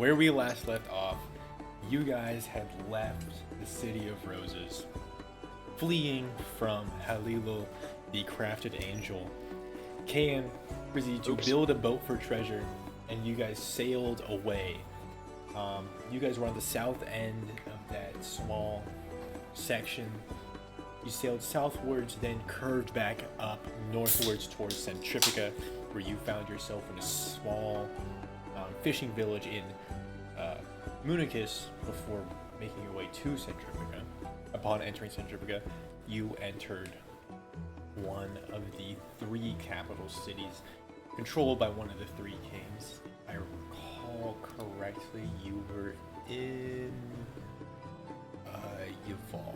where we last left off, you guys had left the City of Roses, fleeing from Halilo, the crafted angel. Kaen proceeded to build a boat for treasure, and you guys sailed away. You guys were on the south end of that small section. You sailed southwards, then curved back up northwards towards Centrifuga, where you found yourself in a small fishing village in Municus before making your way to Centrifuga. Upon entering Centrifuga, you entered one of the three capital cities controlled by one of the three kings. I recall correctly, you were in Yuval.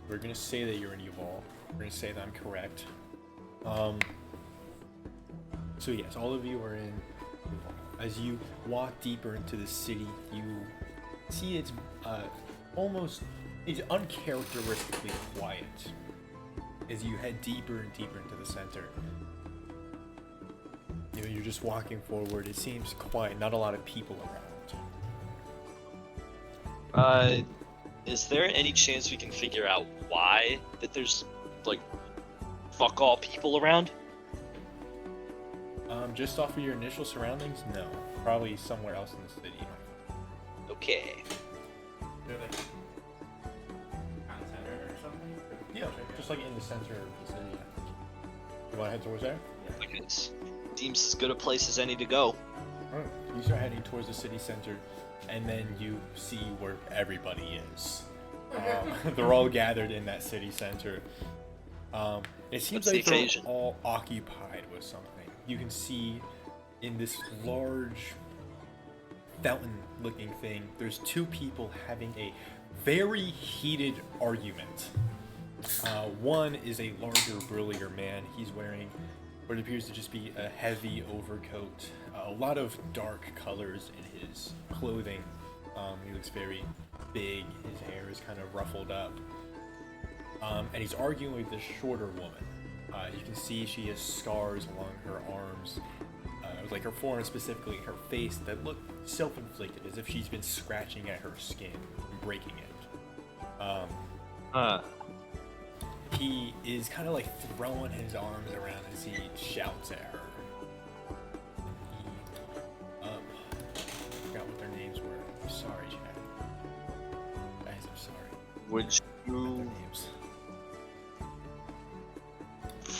We're gonna say that you're in Yuval. We're gonna say that I'm correct. So yes, all of you are in Yuval. As you walk deeper into the city, you see it's uncharacteristically quiet. As you head deeper and deeper into the center, you're just walking forward. It seems quiet, not a lot of people around. Is there any chance we can figure out why that there's like fuck all people around? Just off of your initial surroundings, no. Probably somewhere else in the city. Okay. Yeah, just like in the center of the city. You want to head towards there? Like it seems as good a place as any to go. Alright, you start heading towards the city center, and then you see where everybody is. They're all gathered in that city center. It seems What's like the they're occasion? all occupied with something. You can see in this large fountain-looking thing, there's two people having a very heated argument. One is a larger, burlier man. He's wearing what appears to just be a heavy overcoat. A lot of dark colors in his clothing. He looks very big. His hair is kind of ruffled up. And he's arguing with this shorter woman. You can see she has scars along her arms, like her forearm, specifically her face, that look self-inflicted, as if she's been scratching at her skin and breaking it. He is kind of like throwing his arms around as he shouts at her. I forgot what their names were. I'm sorry, Chad. Guys, I'm sorry. Would Their you, names.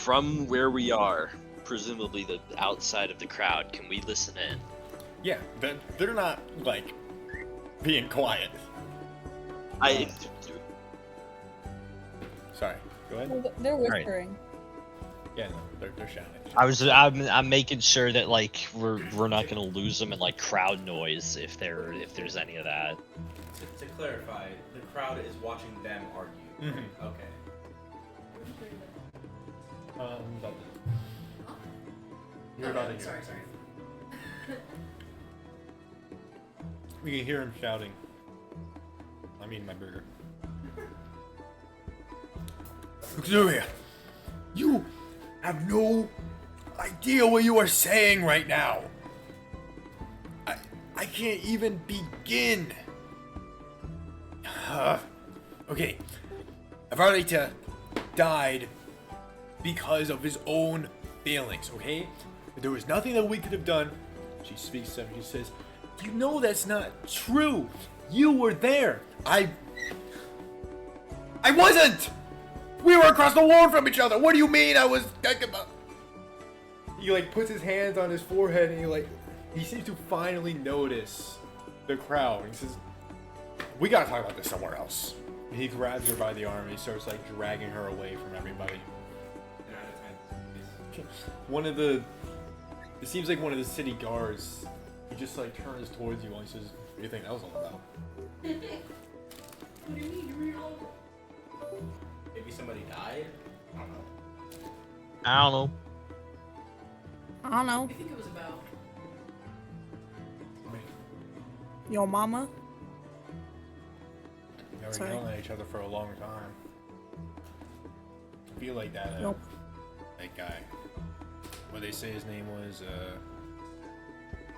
from where we are, presumably the outside of the crowd, can we listen in? Yeah, they're not like being quiet. Sorry. Go ahead. They're whispering. Yeah, no, they're shouting. I'm making sure that like we're not gonna lose them in like crowd noise if there's any of that. To clarify, the crowd is watching them argue. Mm-hmm. Okay. You're about to hear. Sorry. We can hear him shouting. I mean, my burger. Victoria, you have no idea what you are saying right now. I can't even begin. Okay, Avarita died because of his own failings, okay? There was nothing that we could have done. She speaks to him, she says, you know that's not true. You were there. I wasn't! We were across the world from each other. What do you mean I was... He like puts his hands on his forehead and he seems to finally notice the crowd. He says, we gotta talk about this somewhere else. And he grabs her by the arm and he starts like dragging her away from everybody. It seems like one of the city guards, he just like turns towards you and he says, what do you think that was all about? What do you mean? You read all of it? Maybe somebody died? I don't know. I don't know. I don't know. What do you think it was about? Your mama? They were Sorry. yelling at each other for a long time. I feel like that Nope. that guy. What they say his name was,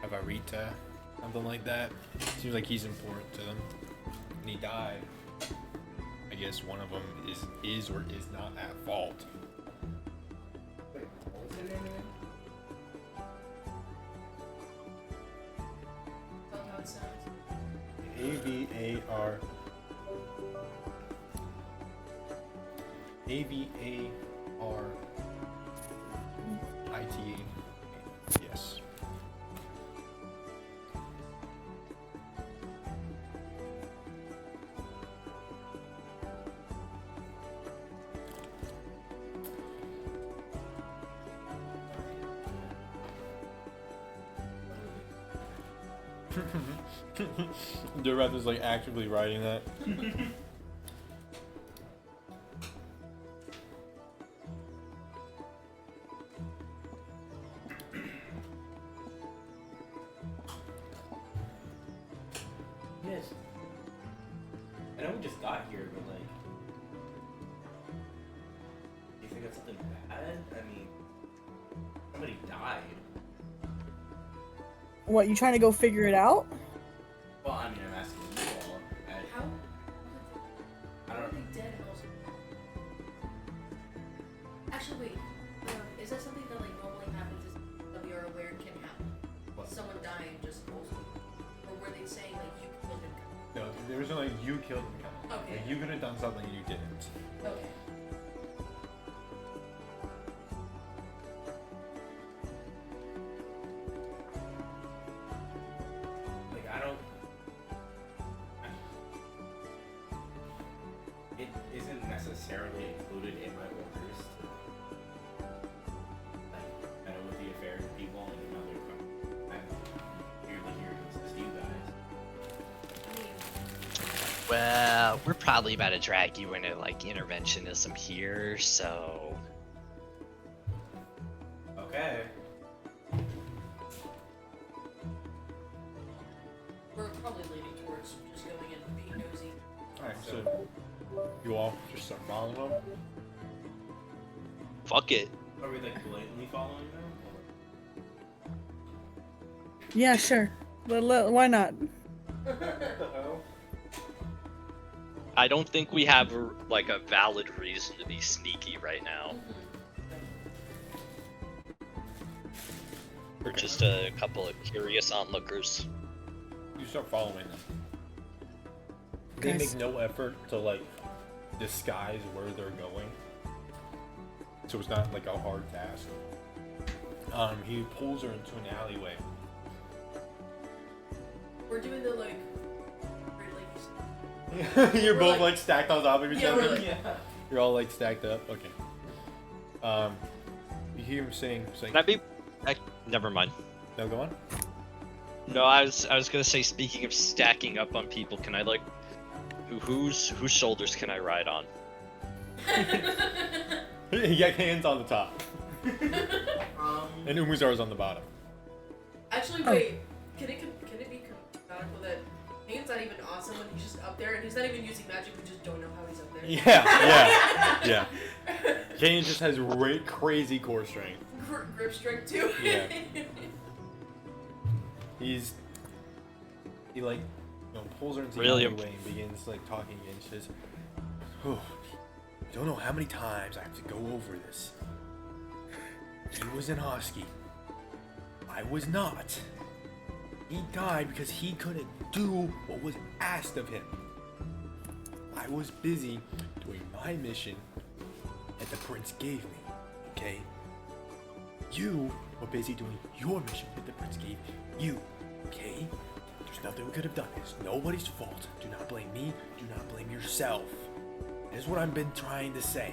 Avarita, something like that. Seems like he's important to them. And he died. I guess one of them is or is not at fault. Wait, what was their name again? Tell how it sounds. A-V-A-R. A-V-A-R-I-T-A. Yes. Dureth is like actively writing that. Yes. I know we just got here, but like, do you think that's something bad? I mean, somebody died. What, you trying to go figure it out? Well, I mean, I'm asking you all. How? I How are don't. they dead and also? Actually, wait. Is that something that like normally happens? Is that we are aware can happen? What? Someone dying just also, or were they saying like you killed him? No, there was no like you killed him. Okay. Like, you could have done something and you didn't. Okay. Like, I don't. It isn't necessarily included in my orders to, like, meddle with the affairs of people and another. I'm merely here to assist you guys. I mean, Well, we're probably about to drag you into like interventionism here, so Okay. we're probably leaning towards just going and being nosy. Alright, so you all just start following them. Fuck it. Are we like blatantly following them? Yeah, sure. Why not? Or... What the hell? I don't think we have like a valid reason to be sneaky right now. We're just a couple of curious onlookers. You start following them. They Guys. make no effort to like disguise where they're going. So it's not like a hard task. He pulls her into an alleyway. We're doing the like, weird, like You're We're both like- like stacked on top of each Yeah, other. we're like- Yeah. You're all like stacked up. Okay. You hear him saying, Can I be? Never mind. no, go on. No, I was gonna say. Speaking of stacking up on people, can I like, whose shoulders can I ride on? Yeah, Kaen's on the top, and Umizara's on the bottom. Actually, wait. Can it be canonical that Kane's not even awesome when he's just up there and he's not even using magic? We just don't know how he's up there. Yeah. Kaen just has crazy core strength. Grip strength too. Yeah. He like, pulls her into the Really? alleyway and begins like talking again. She says, "Oh, I don't know how many times I have to go over this. He was an Husky. I was not. He died because he couldn't do what was asked of him. I was busy doing my mission that the prince gave me, okay? You were busy doing your mission that the prince gave you, okay? There's nothing we could have done. It's nobody's fault. Do not blame me. Do not blame yourself. That is what I've been trying to say."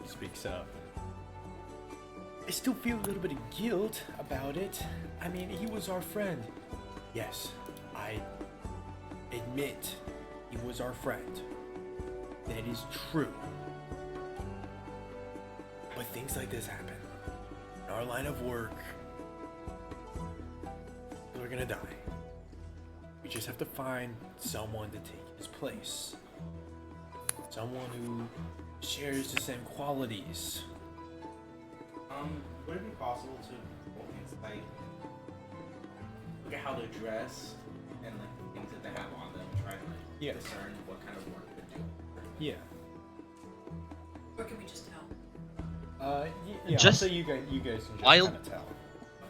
He speaks up. "I still feel a little bit of guilt about it. I mean, he was our friend. Yes, I admit he was our friend. That is true. But things like this happen. In our line of work, people are gonna die. We just have to find someone to take his place. Someone who shares the same qualities." Would it be possible to roll insight at how they dress and like things that they have on them, try to like Yeah. discern what kind of work they're doing. Yeah. Or can we just tell? Yeah. Just I'll say you guys can just wild- kind of tell.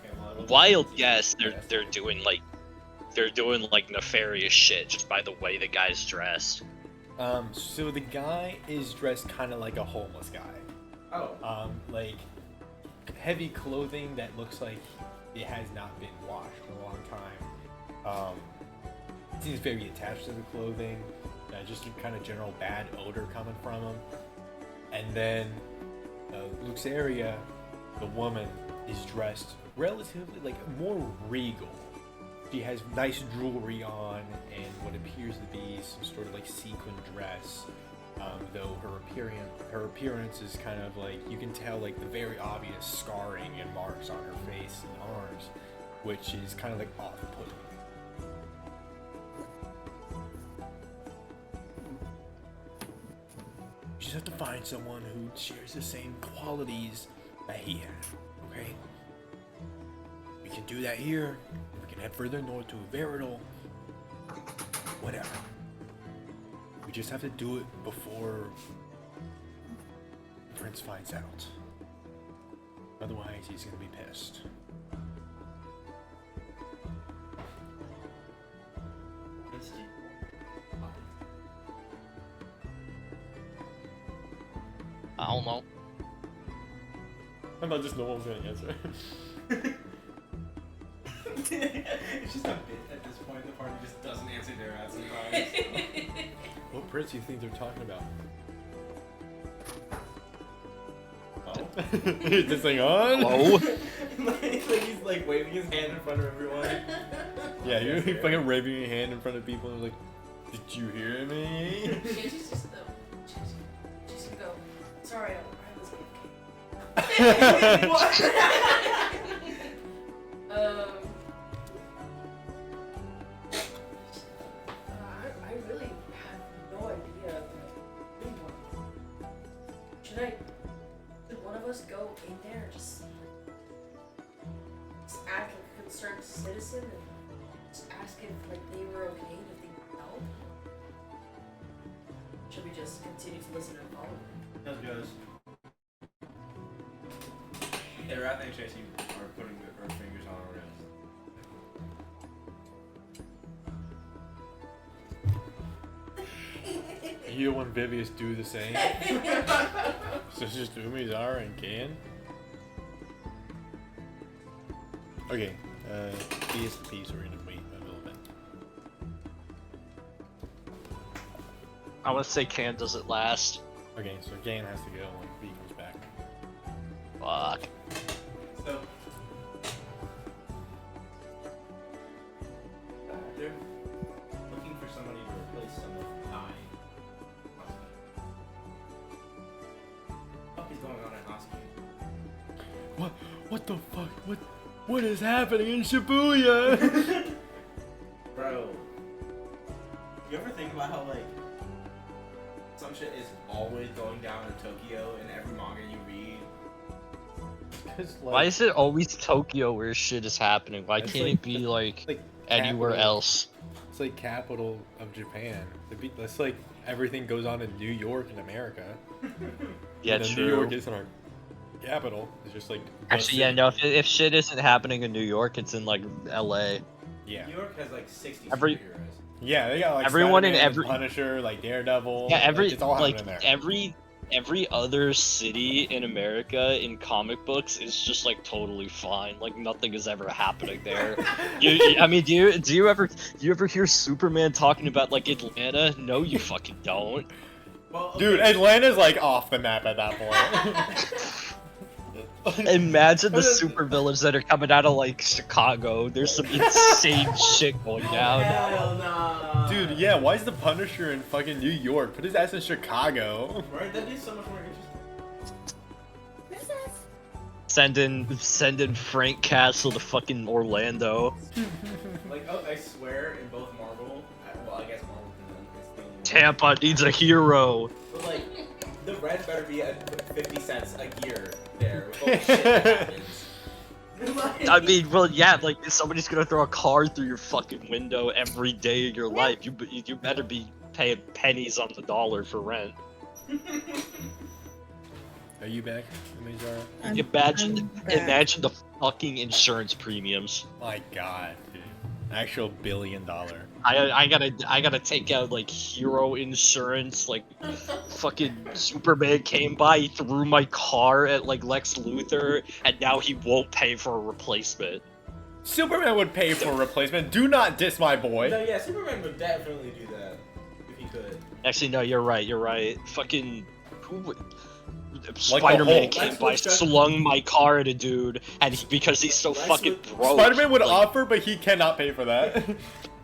Okay, well, it'll be Wild easy. guess, Yes. they're doing like nefarious shit just by the way the guy's dressed. So the guy is dressed kind of like a homeless guy. Oh. Like heavy clothing that looks like it has not been washed in a long time. Seems very attached to the clothing. Just a kind of general bad odor coming from him. And then Luxaria, the woman, is dressed relatively like more regal. She has nice jewelry on and what appears to be some sort of like sequin dress. Though her appearance is kind of like, you can tell like the very obvious scarring and marks on her face and arms, which is kind of like off-putting. You just have to find someone who shares the same qualities that he has, okay? We can do that here. We can head further north to Veridal. Whatever. We just have to do it before Prince finds out. Otherwise, he's gonna be pissed. I don't know. I'm not just no one's gonna answer. It's just a bit at this point. The party just doesn't answer their ass sometimes. What prince do you think they're talking about? Oh. Is this thing on? Hello? like he's like waving his hand in front of everyone. Yeah, you're fucking waving your hand in front of people and like, did you hear me? Yeah, she's just she's gonna go. Sorry, I was AFK. I really have no idea. Should one of us go in there and just act like a concerned citizen and just ask if like they were okay and if they need help? Should we just continue to listen and follow? How's it goes? Yeah, Wrath and Chasey are putting her fingers on her wrist. You want Vivius do the same? So it's just Umizara and Kaen? Okay, he is the piece, we're gonna wait a little bit. I want to say Kaen does it last. Okay, so Kaen has to go when V comes back. Fuck. So, they're looking for somebody to replace some of Kaen. What is going on in Hosky? What the fuck? What is happening in Shibuya? Bro, you ever think about how like some shit is always going down in Tokyo in every manga you read? Why is it always Tokyo where shit is happening? Why It's can't like it be the- like like anywhere capital- else? It's like capital of Japan. That's like everything goes on in New York in America. Yeah, and then true. New York isn't our capital. It's just like the Actually, yeah, city. no. If shit isn't happening in New York, it's in like L.A. Yeah. New York has like 60 Every- superheroes. Yeah, they got like Everyone in Spider-Man, every- Punisher, like Daredevil. Yeah, like, it's all happening there. every other city in America in comic books is just like totally fine. Like nothing is ever happening there. I mean, do you ever hear Superman talking about like Atlanta? No, you fucking don't. Well, okay. Dude, Atlanta's like off the map at that point. Imagine the supervillains that are coming out of like Chicago. There's some insane shit going down. Hell nah. Dude, yeah, why is the Punisher in fucking New York? Put his ass in Chicago. Right, that'd be so much more interesting. Send in Frank Castle to fucking Orlando. Like, oh, I swear, in both Marvel, well, I guess Marvel is the only one. Tampa needs a hero. But like, the red better be at 50 cents a year there with all the shit that happens. Like- I mean, well, yeah, like if somebody's gonna throw a car through your fucking window every day of your life, you better be paying pennies on the dollar for rent. Are you back, Umizara? I'm Imagine back. the fucking insurance premiums. My God, dude. Actual $1 billion. I gotta take out like hero insurance. Like fucking Superman came by, he threw my car at like Lex Luthor, and now he won't pay for a replacement. Superman would pay for a replacement. Do not diss my boy. No, yeah, Superman would definitely do that if he could. Actually, no, you're right. You're right. Fucking who would? Like the Spider-Man Hulk. came Lex by, Luthor- slung my car at a dude, and because he's so Lex fucking Luthor- broke. Spider-Man would like, offer, but he cannot pay for that.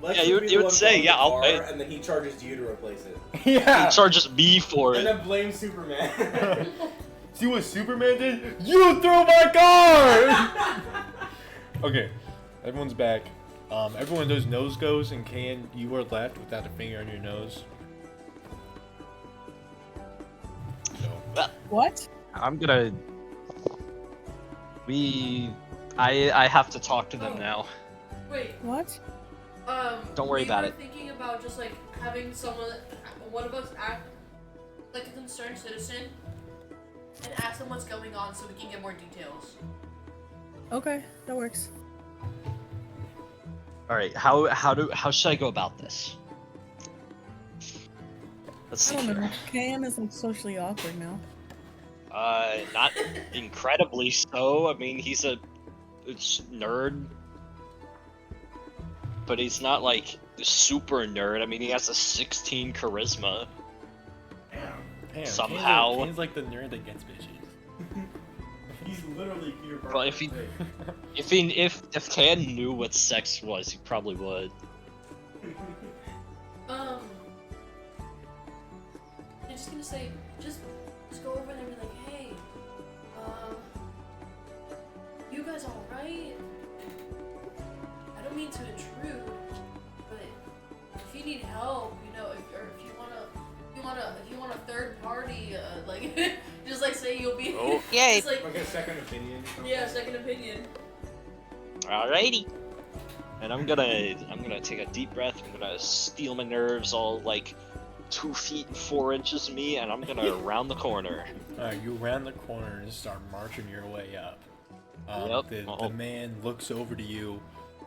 Lex Yeah, you would would- be you the would one say, pulling yeah, the I'll car, pay. and then he charges you to replace it. Yeah. He charges me for And it. then blame Superman. See what Superman did? You threw my car! Okay, everyone's back. Everyone does nose goes, and Kaen, you are left without a finger on your nose. No. What? I'm gonna. I have to talk to them Oh. now. Wait. What? Don't worry about it. We were thinking about just like having one of us act like a concerned citizen and ask them what's going on so we can get more details. Okay, that works. All right, how should I go about this? Let's see I don't know. here. Kaen is like socially awkward now. Not incredibly so. I mean, he's a nerd, but he's not like super nerd. I mean, he has a 16 charisma. Damn, Somehow. Kaen's like the nerd that gets bitches. He's literally Peter Parker. Well, if Kaen knew what sex was, he probably would. I'm just gonna say, just go over there and be like, hey, you guys all right? I don't mean to intrude, but if you need help, you know, if you want a third party, like, just like say you'll be, Okay. just like, Like a second opinion. or something. yeah, second opinion. Alrighty. And I'm gonna take a deep breath. I'm gonna steel my nerves, all like 2 feet and 4 inches of me, and I'm gonna round the corner. Alright, you round the corner and start marching your way up. Yep. The man looks over to you,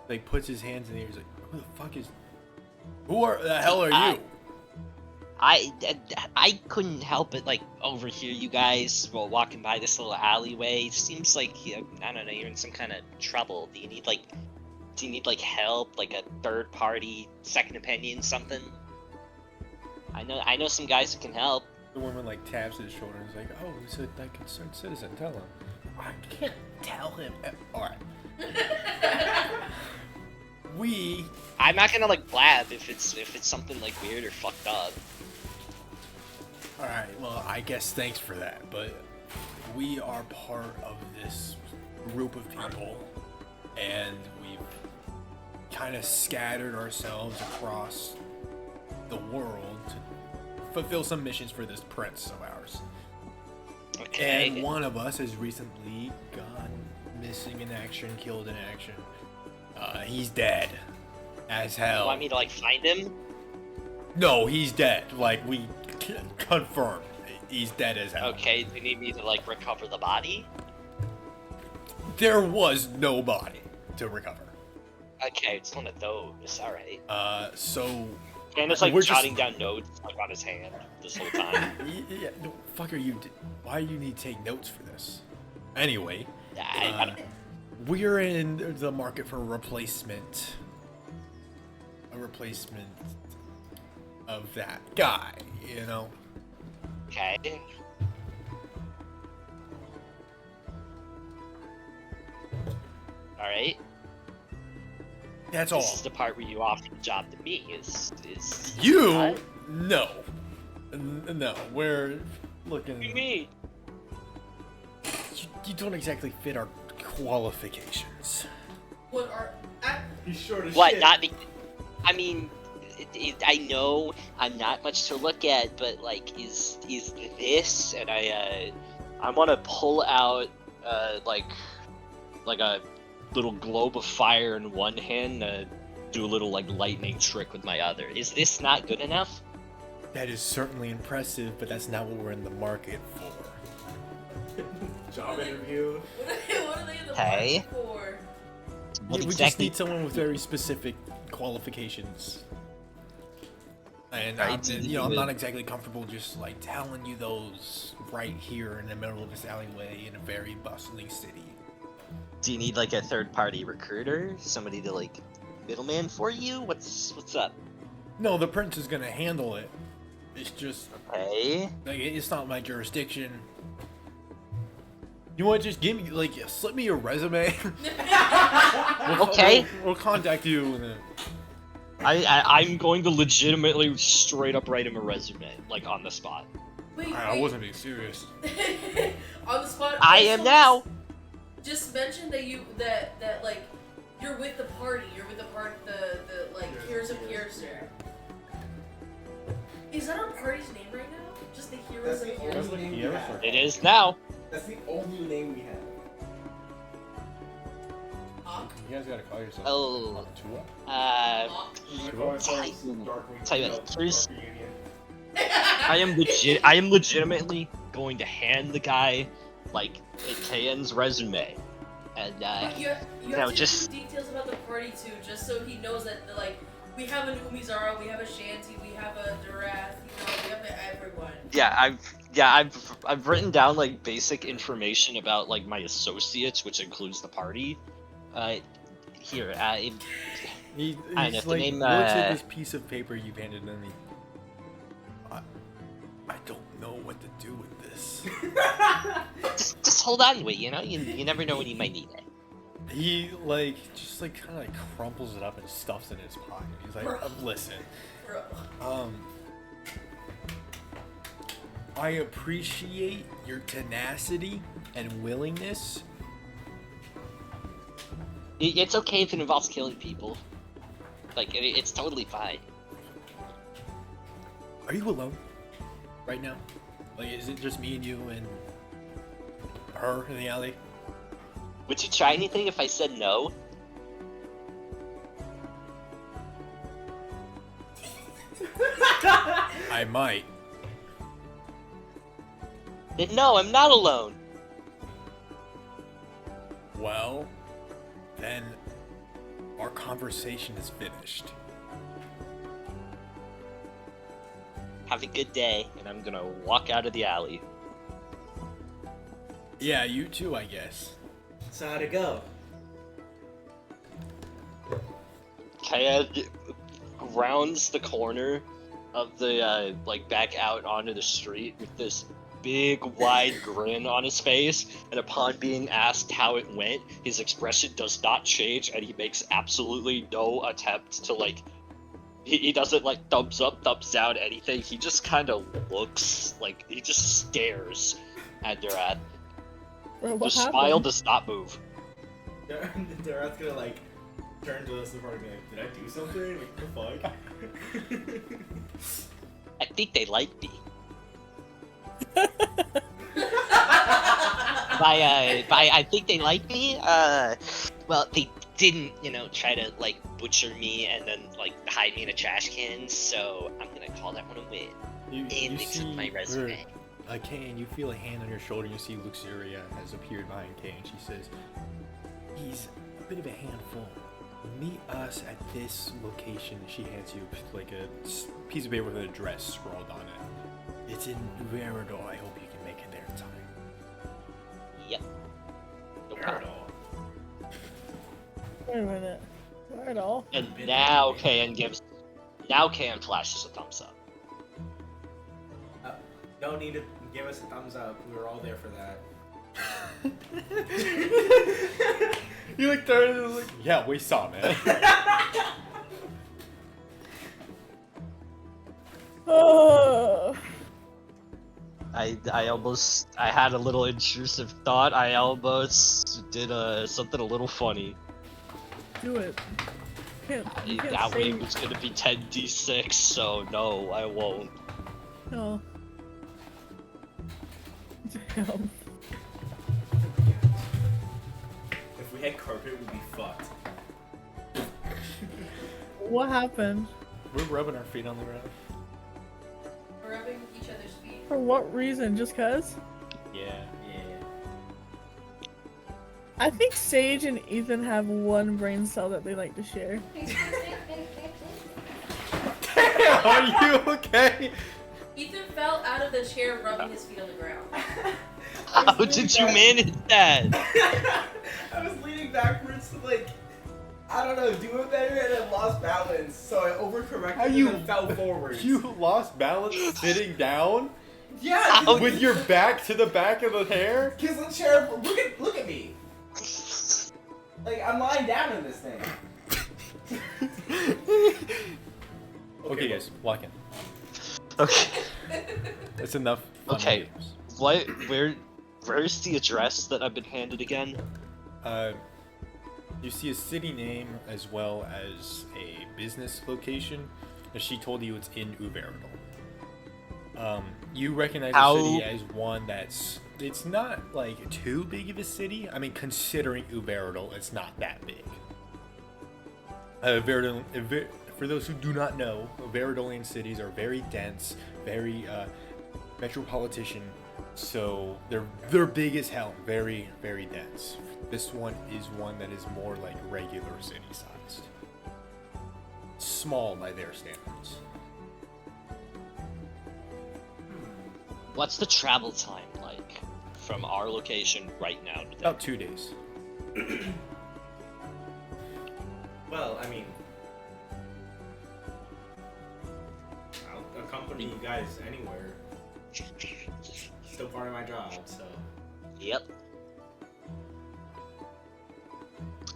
like puts his hands in the air. He's like, "Who the fuck is? The hell are you?" I couldn't help it, like, overhear you guys while walking by this little alleyway. Seems like, I don't know, you're in some kind of trouble. Do you need help, like a third party, second opinion, something? I know some guys who can help. The woman like taps his shoulder and is like, "Oh, he's a concerned citizen. Tell him." I can't tell him. All right. I'm not gonna like blab if it's something like weird or fucked up. All right. Well, I guess thanks for that, but we are part of this group of people, and we've kind of scattered ourselves across the world to fulfill some missions for this prince of ours. Okay. And one of us has recently gone missing in action, killed in action. He's dead as hell. You want me to like find him? No, he's dead. Like, we confirmed. He's dead as hell. Okay. Do you need me to like recover the body? There was no body to recover. Okay, it's one of those. All right. So... And it's like We're just- jotting down notes like on his hand this whole time. Yeah, no, fuck are you... Why do you need to take notes for this? Anyway, I don't. we're in the market for a replacement of that guy, you know? Okay. All right. That's all. This is the part where you offer the job to me. Is You? What? No. No, we're looking... What do you mean? You don't exactly fit our qualifications. What are He's short as What? shit. Not? I mean, I know I'm not much to look at, but like, is this? And I want to pull out like a little globe of fire in one hand, do a little like lightning trick with my other. Is this not good enough? That is certainly impressive, but that's not what we're in the market for. Job interview. What are they in the Hey. market for? What We just exactly? need someone with very specific qualifications. And Right, I'm not exactly comfortable just like telling you those right here in the middle of this alleyway in a very bustling city. Do you need like a third-party recruiter, somebody to like middleman for you? What's up? No, the prince is gonna handle it. It's just Hey, like it's not my jurisdiction. You want to just give me like slip me your resume? Okay. We'll contact you. And, I'm going to legitimately straight up write him a resume, like on the spot. Wait, I wasn't being serious. on the spot. I okay, am so now. Just mention that that like you're with the party. You're with the party. The like Heroes of Heroes. Is that our party's name right now? Just the Heroes That's of the Heroes. only name we Heroes have. It is now. That's the only name we have. You guys gotta call yourself. Oh, Hawk. tell you what, here's- I am legitimately going to hand the guy like a Kaen's resume, and But you no, have to just- give details about the party too, just so he knows that like we have an Umizara, we have a Shanty, we have a Durath, we have everyone. I've written down like basic information about like my associates, which includes the party. Here, He's I know, the like name, looks at this piece of paper you've handed him. I don't know what to do with this. just hold on to it. You know, you never know when you might need it. He like just like kind of like crumples it up and stuffs it in his pocket. He's like, listen, Bro. I appreciate your tenacity and willingness. It's okay if it involves killing people. Like it's totally fine. Are you alone right now? Like, is it just me and you and her in the alley? Would you try anything if I said no? I might. Then no, I'm not alone. Well, then our conversation is finished. Have a good day. and I'm gonna walk out of the alley. Yeah, you too, I guess. So how'd it go? Kaen rounds the corner of the like back out onto the street with this big wide grin on his face, and upon being asked how it went, his expression does not change, and he makes absolutely no attempt to like he doesn't like thumbs up, thumbs down, anything. He just kind of looks like he just stares at Durat. Bro, The what smile happened? does not move. Durat's gonna like turn to us and party and be like, did I do something? Like, what the fuck? I think they like me. by I think they like me. Well, they didn't, try to like butcher me and then like hide me in a trash can. So I'm gonna call that one a win. You And they took my resume. Kaen, you feel a hand on your shoulder and you see Luxuria has appeared behind Kaen. She says, he's a bit of a handful. Meet us at this location. She hands you like a piece of paper with an address scrawled on it. It's in Veridor. I hope you can make it there in time. Yep. No problem. Wait a minute. Not at all. And now Kaen flashes a thumbs up. Don't need to give us a thumbs up. We were all there for that. You like turned and like, yeah, we saw, man. Oh. I had a little intrusive thought. I almost did something a little funny. Do it. You can't That say way was gonna be 10d6, so no, I won't. no. Damn. If we head carpet would be fucked. What happened? We're rubbing our feet on the ground. We're rubbing each other's feet. For what reason? Just cause? Yeah. Yeah. I think Sage and Ethan have one brain cell that they like to share. Are you okay? Ethan fell out of the chair rubbing his feet on the ground. How did you manage that? I was leaning backwards to like, I don't know, do it better, and then lost balance. So I overcorrected and fell forwards. You lost balance sitting down Yeah. How- with your back to the back of the hair? Cause the chair. Look at me. Like I'm lying down in this thing. Okay, guys, walk in. Okay. That's enough. Fun Okay. games. Where's the address that I've been handed again? You see a city name as well as a business location. And she told you it's in Uveridal. You recognize the city as one it's not like too big of a city. I mean, considering Uveridal, it's not that big. For those who do not know, Veridolian cities are very dense, very metropolitan. So they're big as hell, very, very dense. This one is one that is more like regular city sized. Small by their standards. What's the travel time like from our location right now to there? About 2 days. Well, I mean, I'll accompany you guys anywhere. Still part of my job, so. Yep.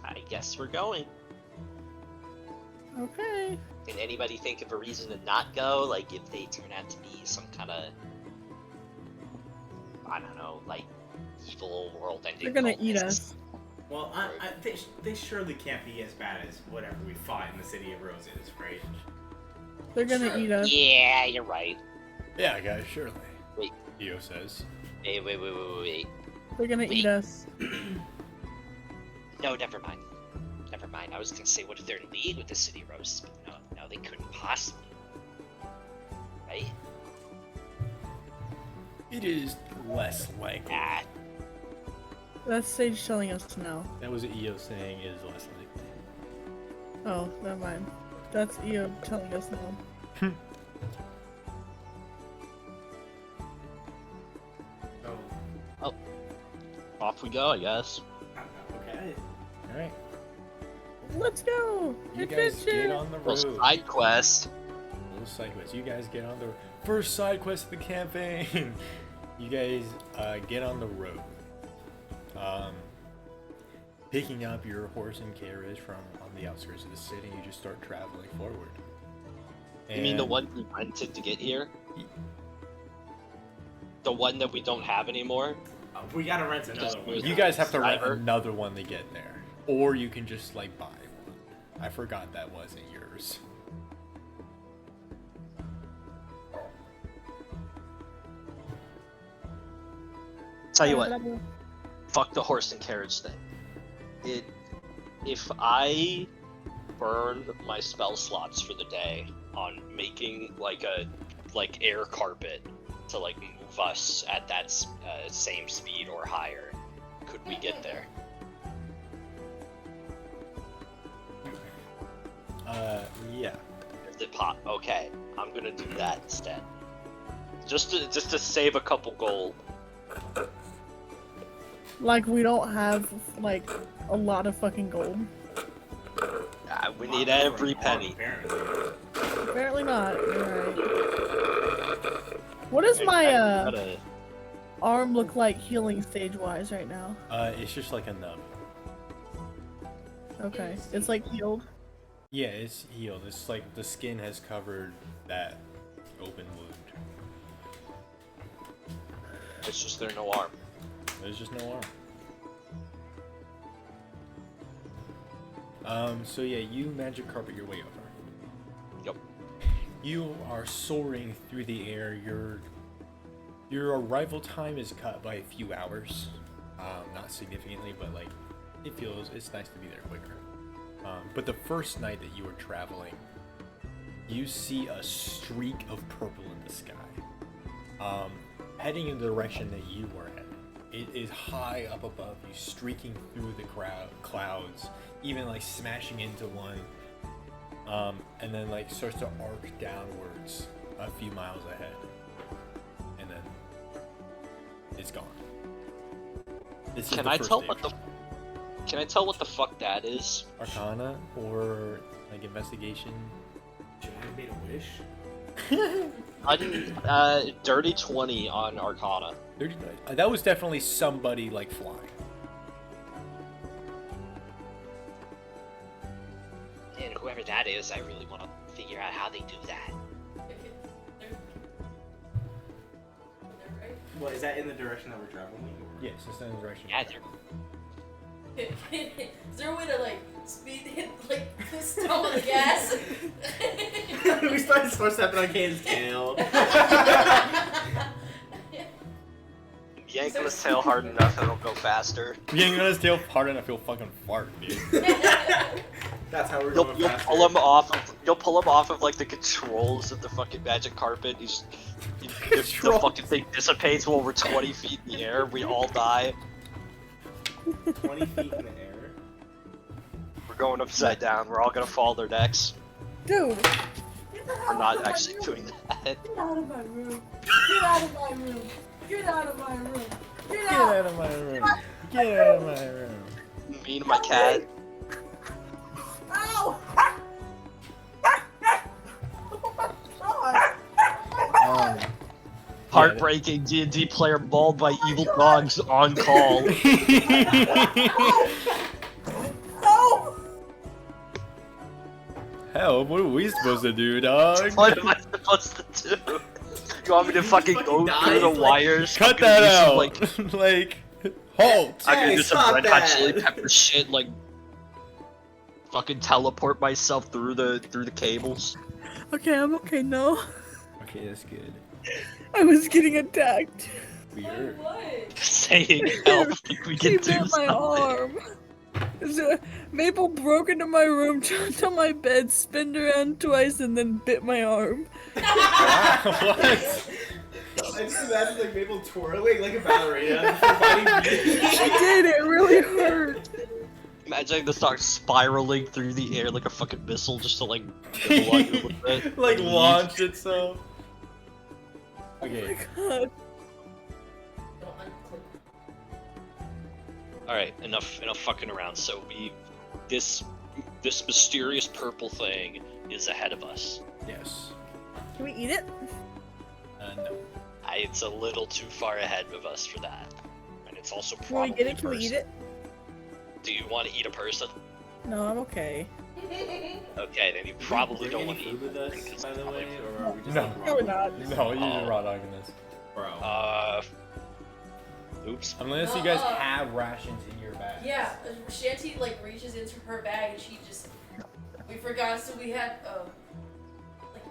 I guess we're going. Okay. Can anybody think of a reason to not go? Like if they turn out to be some kind of, I don't know, like evil world-ending. They're gonna eat cultists. us. Well, they surely can't be as bad as whatever we fought in the City of Roses, right? They're gonna eat us. Yeah, you're right. Yeah, guys, surely. Wait. Io says. Wait. They're gonna eat us. No, never mind. Never mind. I was gonna say, what if they're in league with the City Roses? But no, they couldn't possibly. Right? It is less likely. Ah, That's Sage telling us now. That was Io saying it is less likely. Oh, never mind. That's Io telling us now. So, off we go, I guess. okay. Alright. Let's go! You guys Adventure! get on the Well, road. side quest. Little side quest. You guys get on the first side quest of the campaign. You guys get on the road. Picking up your horse and carriage from on the outskirts of the city, you just start traveling forward. You mean the And- one we rented to get here? The one that we don't have anymore? We gotta rent another one. You guys have to rent Driver? another one to get there, or you can just like buy one. I forgot that wasn't yours. Tell you what, fuck the horse and carriage thing. If I burn my spell slots for the day on making like air carpet to like move us at that same speed or higher, could we get there? Yeah. If it pop, okay, I'm gonna do that instead. Just to save a couple gold. Like, we don't have, like, a lot of fucking gold. We need every penny. Apparently. Apparently not. You're right. What does my, Gotta- arm look like healing stage-wise right now? It's just like a nub. Okay. It's, like, healed. Yeah, it's healed. It's like the skin has covered that open wound. It's just there no arm. There's just no arm. So yeah, you magic carpet your way over. Yep. You are soaring through the air. Your arrival time is cut by a few hours. Not significantly, but like it's nice to be there quicker. But the first night that you were traveling, you see a streak of purple in the sky, heading in the direction that you were heading. It is high up above you, streaking through the clouds, even like smashing into one, and then like starts to arc downwards a few miles ahead, and then it's gone. This is Can the I first tell day. Can I tell what the fuck that is? Arcana or like investigation? Should I have made a wish? I didn't. Dirty 20 on Arcana. That was definitely somebody like flying. And whoever that is, I really want to figure out how they do that. Well, is that in the direction that we're traveling? Or? Yes, it's in the direction. Yeah, Is there a way to like speed hit like stop on the gas? We started stepping on Kane's tail. Yank on his tail hard enough, it'll go faster. Being on his tail hard enough, he'll fucking fart, dude. That's how we're You'll, going you'll faster. pull him off. You'll pull him off of like the controls of the fucking magic carpet. The fucking thing dissipates while we're 20 feet in the air. We all die. 20 feet in the air. We're going upside down. We're all gonna fall their necks. Dude, We're not actually doing that. get out of my room. Get out of my room. Get out of my room. Get Get out. out of my room. Get out of my room. Me and my cat. Ow! Heartbreaking D&D player mauled by evil dogs on call. No! Hell, what are we supposed to do, dog? What am I supposed to do? You want me to fucking go through the wires? Cut I'm gonna that do some, out. like, Like, halt. I'm gonna Hey, do some stop red hot that. chili pepper shit, like fucking teleport myself through the cables. Okay, I'm okay now. Okay, that's good. I was getting attacked. Weird. What? Saying help, like we She can do bit my something. arm. So, Maple broke into my room, jumped on my bed, spinned around twice, and then bit my arm. What? I just imagine like Mabel twirling like a ballerina. Fighting She did, it really hurt. Imagine the start spiraling through the air like a fucking missile just to like blow you a little bit. Like launch itself. Okay. God. Don't unclick. Alright, enough fucking around. So this mysterious purple thing is ahead of us. Yes. Can we eat it? No. It's a little too far ahead of us for that. And it's also Can we probably get it? Can we eat it? Do you want to eat a person? No, I'm okay. Okay, then you probably don't Bring want any to eat food with one, 'cause us, by the way, or are we just No. like No, we're not. No, you Oh. just raw dogging this. Bro. Oops. Unless you guys have rations in your bag. Yeah, Shanty like reaches into her bag and she just. We forgot, so we had like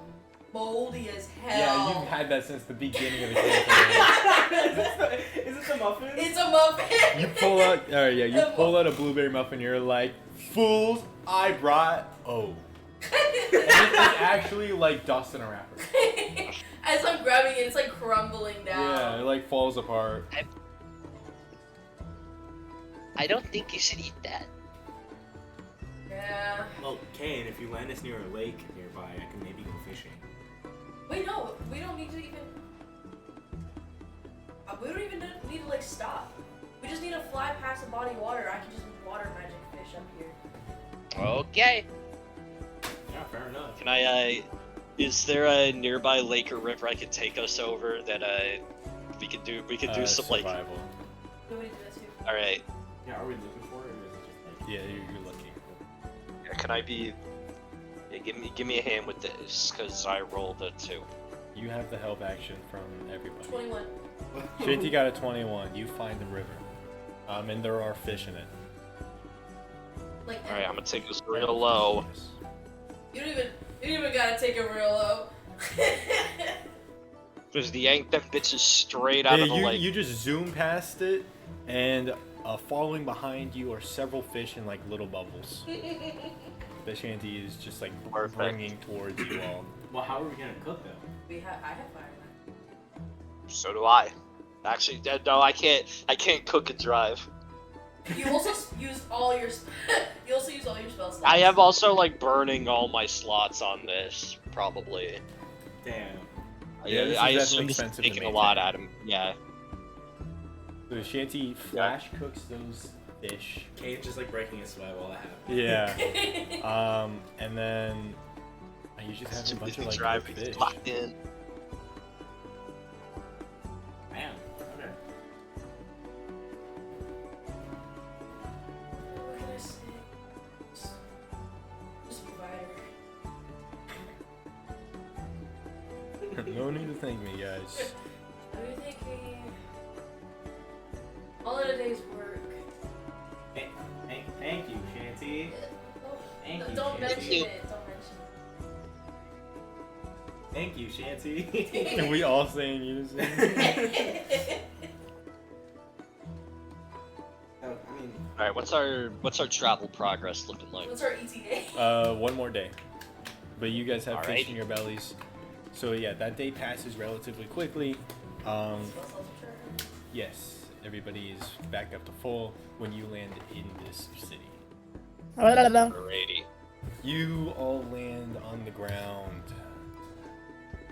moldy as hell. Yeah, you've had that since the beginning of the campaign. Is this a muffin? It's a muffin. You pull out, you pull out a blueberry muffin. You're like, fools! I brought. Oh, it's actually like dust in a wrapper. As I'm grabbing it, it's like crumbling Yeah, down. it like falls apart. I don't think you should eat that. Yeah. Well, Kaen, if you land us near a lake nearby, I can maybe go fishing. Wait, no, we don't need to even. We don't even need to like stop. We just need to fly past a body of water. I can just water magic fish up here. Okay. Yeah, fair enough. Can I, is there a nearby lake or river I could take us over that, we could do some, like, survival. Nobody did that too. alright, Yeah, are we looking for it, or is it just like... Yeah, you're looking. yeah, can I be, yeah, give me a hand with this, cause I rolled a 2. You have the help action from everybody. 21. Shanty got a 21. You find the river, and there are fish in it. Like, Alright, I'm gonna take this real low. Yes. you don't even gotta take it real low. Just yank them bitches straight out Yeah, of the lake. you just zoom past it, and Following behind you are several fish in like little bubbles that Shanty is just like Perfect. bringing towards you all. Well, how are we gonna cook them? I have fire. So do I. Actually, no, I can't. I can't cook and drive. You also use all your you also use all your spell slots. I am also like burning all my slots on this, probably. Damn. Yeah, this is I definitely assume this is expensive to taking a lot maintain. out of him. Yeah. So Shanty flash cooks those fish. Kane's just like breaking a sweat while that happens. Yeah. And then you just have a Too bunch busy of like driving, fish. locked in. Man. Okay. What can I say? Just provider. No need to thank me, guys. What are you thinking? All in a day's work. Thank you, Shanty. Thank you, Don't Shanty. mention it. Don't mention Thank you, Shanty. Can we all say in unison? it. Oh, I mean, All right, what's our travel progress looking like? What's our ETA? One more day. But you guys have fish Alrighty. in your bellies. So yeah, that day passes relatively quickly. Yes, everybody is back up to full when you land in this city. Alrighty. You all land on the ground,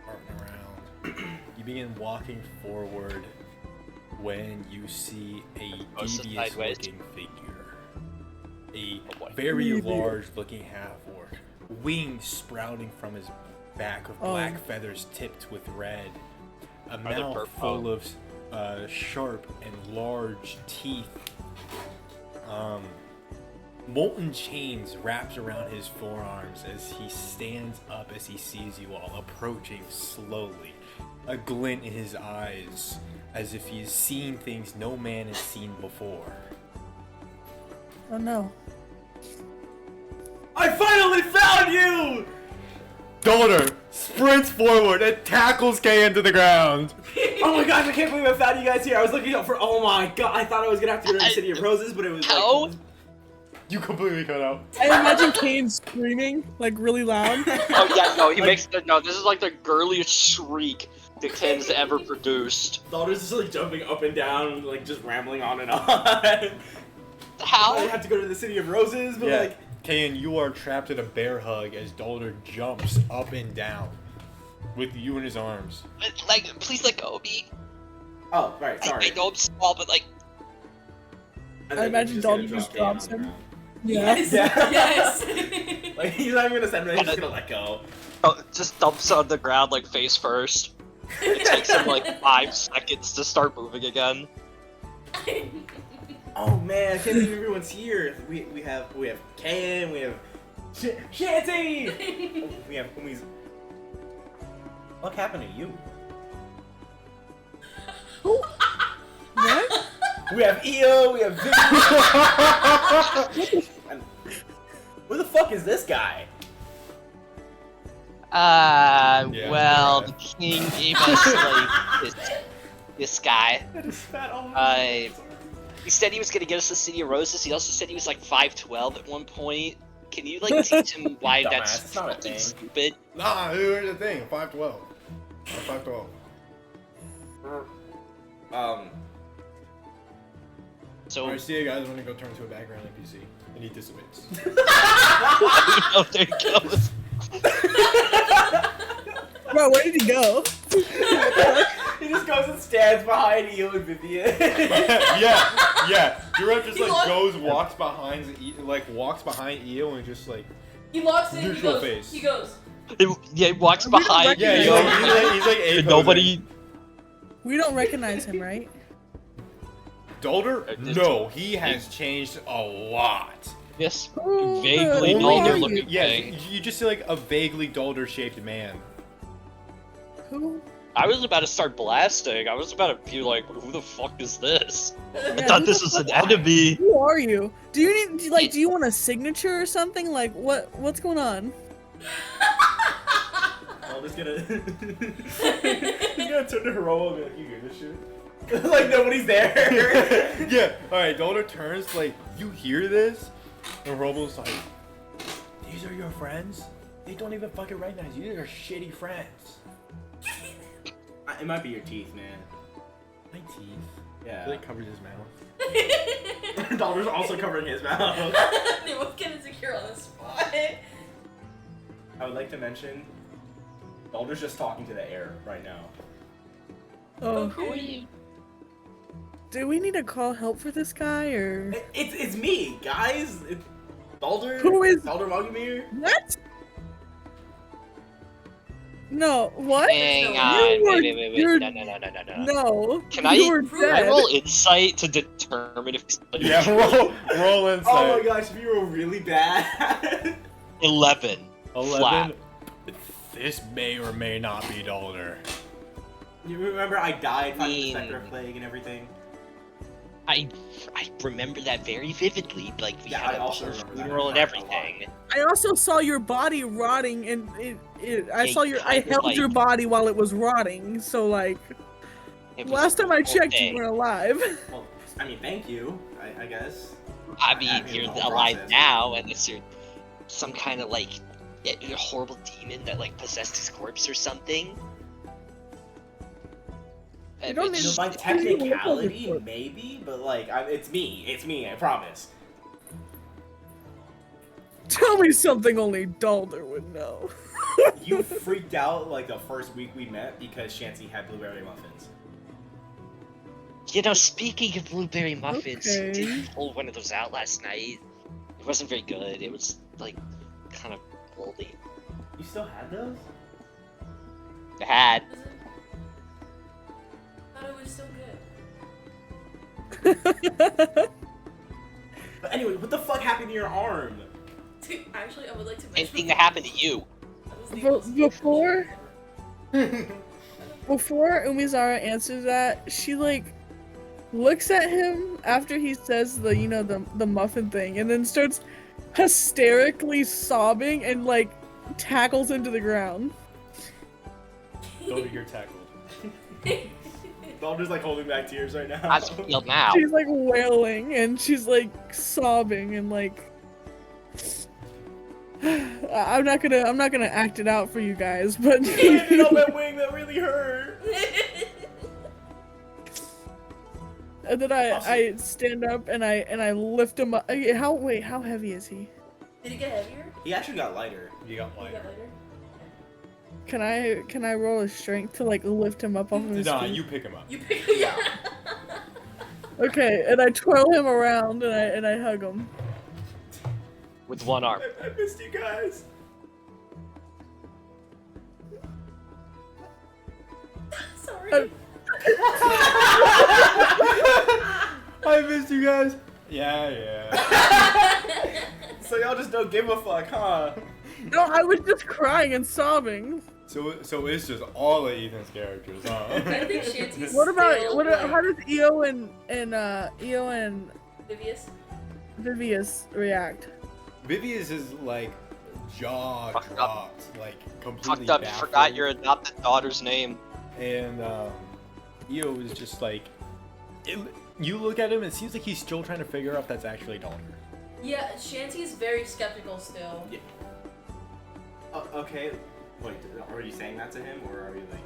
parting around. You begin walking forward when you see a Most of the devious sideways. looking figure. A Oh boy. very large looking half orc, wings sprouting from his back with black feathers tipped with red. A they mouth purple? full of sharp and large teeth. Molten chains wrapped around his forearms as he stands up as he sees you all approaching slowly. A glint in his eyes as if he is seeing things no man has seen before. Oh no. I finally found you! Daldur sprints forward and tackles Kaen to the ground. Oh my gosh, I can't believe I found you guys here. I was looking out for. Oh my god, I thought I was gonna have to go to the City of Roses, but it was How? like. You completely cut out. I imagine Kane's screaming, like, really loud. Oh yeah, no, he makes no. This is like the girliest shriek that Ken's ever produced. Dalder's just like jumping up and down, like just rambling on and on. I How? have to go to the City of Roses, but Yeah, like. Kaen, you are trapped in a bear hug as Daldur jumps up and down with you in his arms. Like, please let go of me. Oh, right, sorry. I know I'm small, but like, And I then imagine he's gonna Daldur just drop Kaen drops on the him. ground. Yeah. Yes. Yeah. Yes. Like, he's not even gonna send me, he's just gonna let go. just dumps on the ground like face first. It takes him like 5 seconds to start moving again. Oh man, I can't believe everyone's here. We have Kaen, we have Shanty! We have Umizara. What happened to you? What? We have EO, we have Vivian. And who the fuck is this guy? Yeah, Well, go the king gave us like this guy. That is fat all He said he was gonna get us the City of Roses. He also said he was like 5'12" at one point. Can you like teach him why Dumbass, that's it's not a fucking thing. stupid? Nah, here's the thing. 5'12". I'm 5'12". So Alright, see you guys. I'm gonna go turn to a background NPC. And he dissipates. oh, there he goes. Bro, where did he go? He just goes and stands behind EO and Vivian. yeah. Your rep just He like lost- goes, walks behind Eo and just like He walks in. Neutral he goes. face. He goes. Yeah, he walks behind yeah, you. he's like a Nobody. We don't recognize him, right? Daldur? No, he has changed a lot. Yes, Oh, vaguely who Daldur are looking Yeah, thing. you just see like a vaguely Daldur shaped man. Who? I was about to start blasting. I was about to be like, who the fuck is this? I Yeah, thought who this the was an fuck- enemy. Who are you? Do you need like? Do you want a signature or something? Like, what's going on? I'm just gonna. He's gonna turn to Hiromo and be like, you hear this shit? Like nobody's there. Yeah, alright, Daldur turns, like, you hear this? And Robo's like, these are your friends? They don't even fucking recognize you. These are shitty friends. It might be your teeth, man. My teeth. Yeah. It covers his mouth. Daldur's also covering his mouth. They both get insecure on the spot. I would like to mention, Daldur's just talking to the air right now. Oh, Who are you? do we need to call help for this guy or It's me, guys. It's Daldur. Who is- Daldur Mogumir? what? No, what? Hang You on. were- Wait. you're- No. No. Can you I- were Can Can I dead. roll insight to determine if he's Yeah, roll inside. Oh my gosh, if you were really bad. 11. 11. Flat. This may or may not be Daldur. You remember I died fighting the mean- Spectre of Plague and everything? I remember that very vividly. Like we Yeah, had I a also whole remember that. funeral and everything. I also saw your body rotting, and I Yeah, held like- your body while it was rotting. So like, It was last a time I whole checked, thing. you were alive. Well, I mean, thank you, I guess. I I mean, mean, you're the whole alive process. now, unless you're some kind of like horrible demon that like possessed his corpse or something. You don't Which- need So by to- technicality, maybe, but like, it's me, I promise. Tell me something only Daldur would know. You freaked out like the first week we met because Shanty had blueberry muffins. You know, speaking of blueberry muffins, Okay. did pull one of those out last night. It wasn't very good. It was like kind of moldy. You still had those? Bad. Was it? Thought it was so good. But anyway, what the fuck happened to your arm? Actually, I would like to mention. Anything that happened to you? That was the most- Before Umizara answers that, she like looks at him after he says the muffin thing, and then starts hysterically sobbing and like tackles into the ground. Daldur, you're tackled. Daldur's like holding back tears right now. I just feel now. She's like wailing and she's like sobbing and like I'm not gonna act it out for you guys, but Landed on my wing, that really hurt. and then I stand up and I lift him up. How heavy is he? Did it get heavier? He actually got lighter. You got Did it lighter. get lighter? Can I roll a strength to like lift him up off of his Nah, feet? you pick him up. You pick yeah. Okay, and I twirl him around and I hug him. With one arm. I missed you guys. Sorry. I missed you guys. Yeah. So y'all just don't give a fuck, huh? No, I was just crying and sobbing. So it's just all of Ethan's characters, huh? I think Shanty's What about still, how does Io and Vivius? Vivius react? Vivius is like jaw Fucked up. dropped, like completely Fucked up, you baffled. forgot your adopted daughter's name. And Io is just like, you look at him, it seems like he's still trying to figure out if that's actually Daldur. Yeah, Shanty's very skeptical still. Yeah. Okay. Wait, are you saying that to him, or are you like?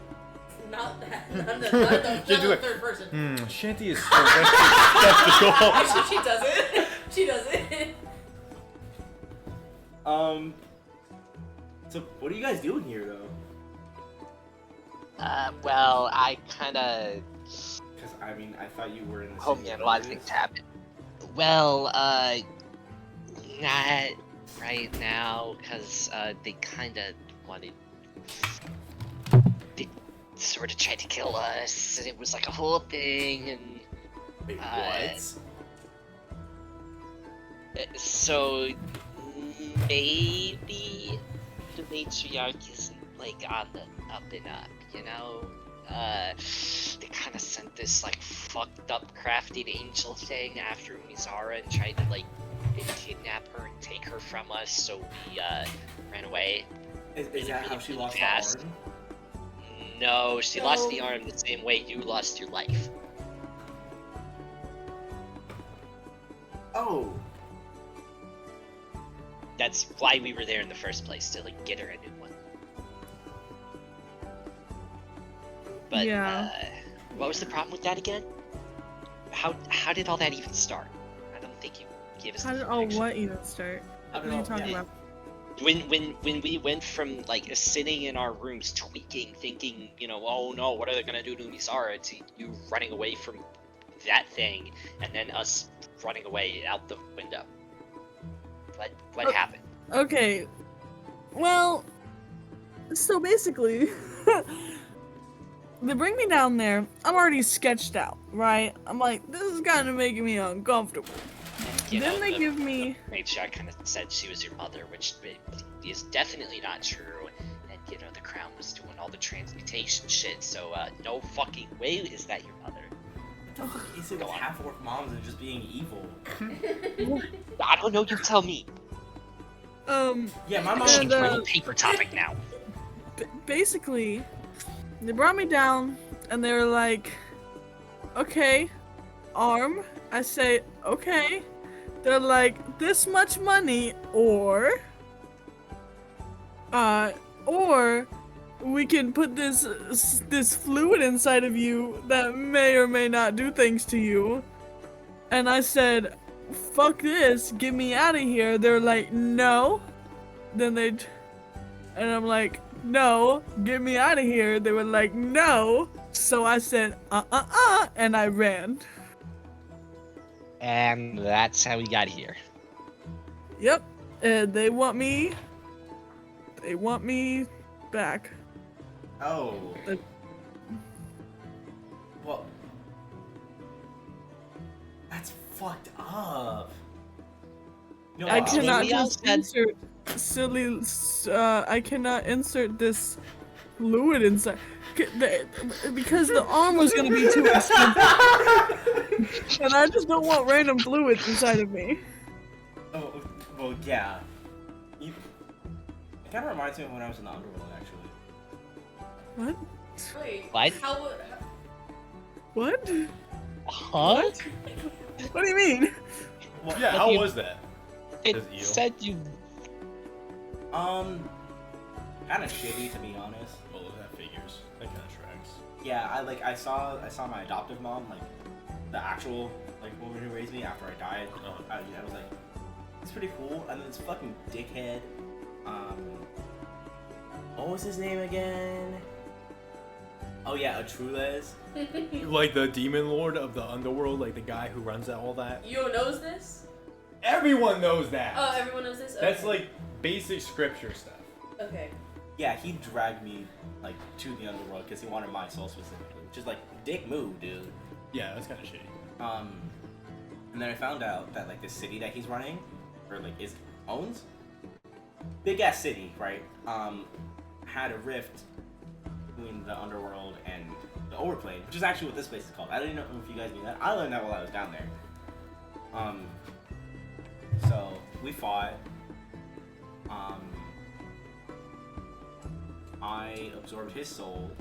Not that. Not the third person. Shanty is so skeptical. Actually, she doesn't. She doesn't. So what are you guys doing here, though? Well, I kinda Because I mean, I thought you were in the. home city of analyzing Roses. habit. Well, not right now, cause they kinda wanted. They sort of tried to kill us, and it was like a whole thing, and Wait, what? so maybe the matriarch isn't like on the up and up, you know? They kind of sent this like fucked up crafted angel thing after Umizara and tried to like kidnap her and take her from us, so we ran away. Is that how she lost fast. the arm? No, she lost No. the arm the same way you lost your life. Oh. That's why we were there in the first place, to like get her a new one. But Yeah. what was the problem with that again? How did all that even start? I don't think you gave us How the did full all picture. what even start? How What did are you all- talking yeah. about? When we went from like sitting in our rooms tweaking, thinking, oh no, what are they gonna do to Umizara, to you running away from that thing, and then us running away out the window. What happened? Okay. Well, so basically, they bring me down there. I'm already sketched out, right? I'm like, this is kind of making me uncomfortable. You Then know, they give me. matriarch kind of said she was your mother, which is definitely not true. And the crown was doing all the transmutation shit, so no fucking way is that your mother. What the fuck is it with half-orc moms and just being evil? I don't know. You tell me. Yeah, my mom. And, Change my paper topic now. Basically, they brought me down and they were like, okay, arm. I say, okay. They're like, this much money, or we can put this fluid inside of you that may or may not do things to you. And I said, fuck this, get me out of here. They're like, no. Then and I'm like, no, get me out of here. They were like, no. So I said, and I ran. And that's how we got here. Yep. And they want me back. Oh. Well. That's fucked up. You know I what? cannot we all just said- insert I cannot insert this fluid inside because the arm was gonna be too expensive. And I just don't want random fluids inside of me. Oh, well, yeah. It kind of reminds me of when I was in the underworld, actually. What? Wait. What? What? Huh? What do you mean? Well, Yeah, But how you- was that? It As eel. said you. Kind of shitty, to be honest. Well, that figures. That kind of tracks. Yeah, I saw my adoptive mom, like the actual woman who raised me after I died. I was like, it's pretty cool. And then this fucking dickhead. What was his name again? Oh yeah, Atrules. Like the demon lord of the underworld, like the guy who runs all that. You knows this? Everyone knows that. Oh, everyone knows this? Okay. That's like basic scripture stuff. Okay. Yeah, he dragged me to the underworld because he wanted my soul specifically, which is dick move, dude. Yeah, that's kind of shitty. And then I found out that this city that he's running, or owns, big ass city, right? Had a rift between the underworld and the overplane, which is actually what this place is called. I didn't know if you guys knew that. I learned that while I was down there. So we fought. I absorbed his soul.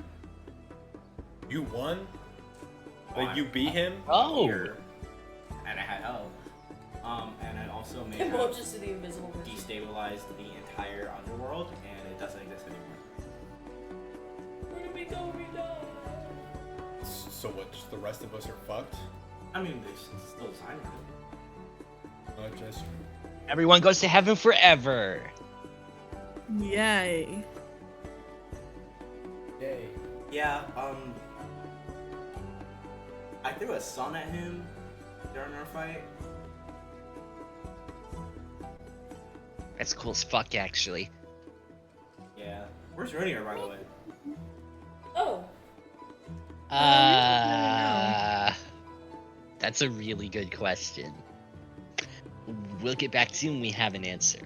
You won? Like you beat him? Oh. Here, and I had help. And I also made And him we'll just do the invisible person. destabilize the entire underworld, and it doesn't exist anymore. Where do we go? We die. So what, just the rest of us are fucked? I mean, they still designed it. Not just... Everyone goes to heaven forever. Yay. Yay. Yeah, I threw a sun at him during our fight. That's cool as fuck, actually. Yeah. Where's Runier, by the way? Oh. That's a really good question. We'll get back to you when we have an answer.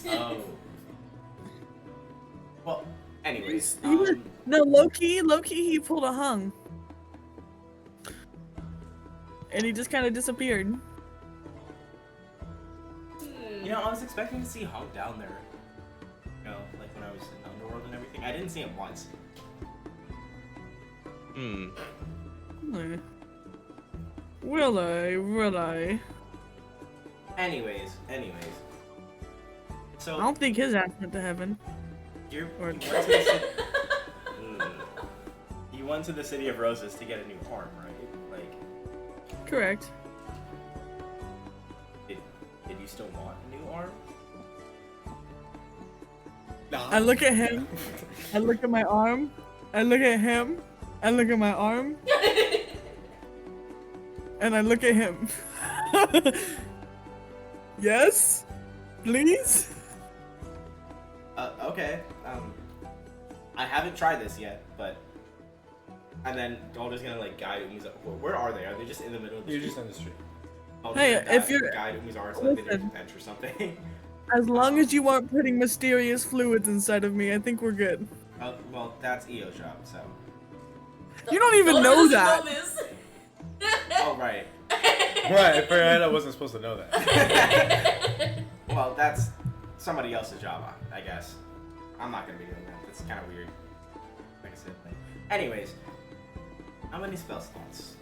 Oh. Well, anyways. He was- No, Loki, he pulled a hung. And he just kind of disappeared. You know, I was expecting to see Hunk down there. You know, when I was in Underworld and everything. I didn't see him once. Hmm. Will I? Anyways. I So don't think his ass went to heaven. you Or- went to the city. You went to the City of Roses to get a new arm, right? Like, Correct. did you still want a new arm? Nah. I look at him. I look at my arm. I look at him. I look at my arm. And I look at him. Yes? Please? Okay. I haven't tried this yet, but. And then Daldur's gonna like guide Umizara. Where are they? Are they just in the middle of the You're street? just on the street. Daldur's Hey, gonna if you're- guide Umizara to like the Listen. nearest bench or something. As long as you aren't putting mysterious fluids inside of me, I think we're good. Well, that's Eo's job, so. You don't even Daldur know doesn't that. this. Oh right. Right, I wasn't supposed to know that. Well, that's somebody else's job, I guess. I'm not gonna be doing that. That's kind of weird. Like I said. Like. Anyways, how many spell slots?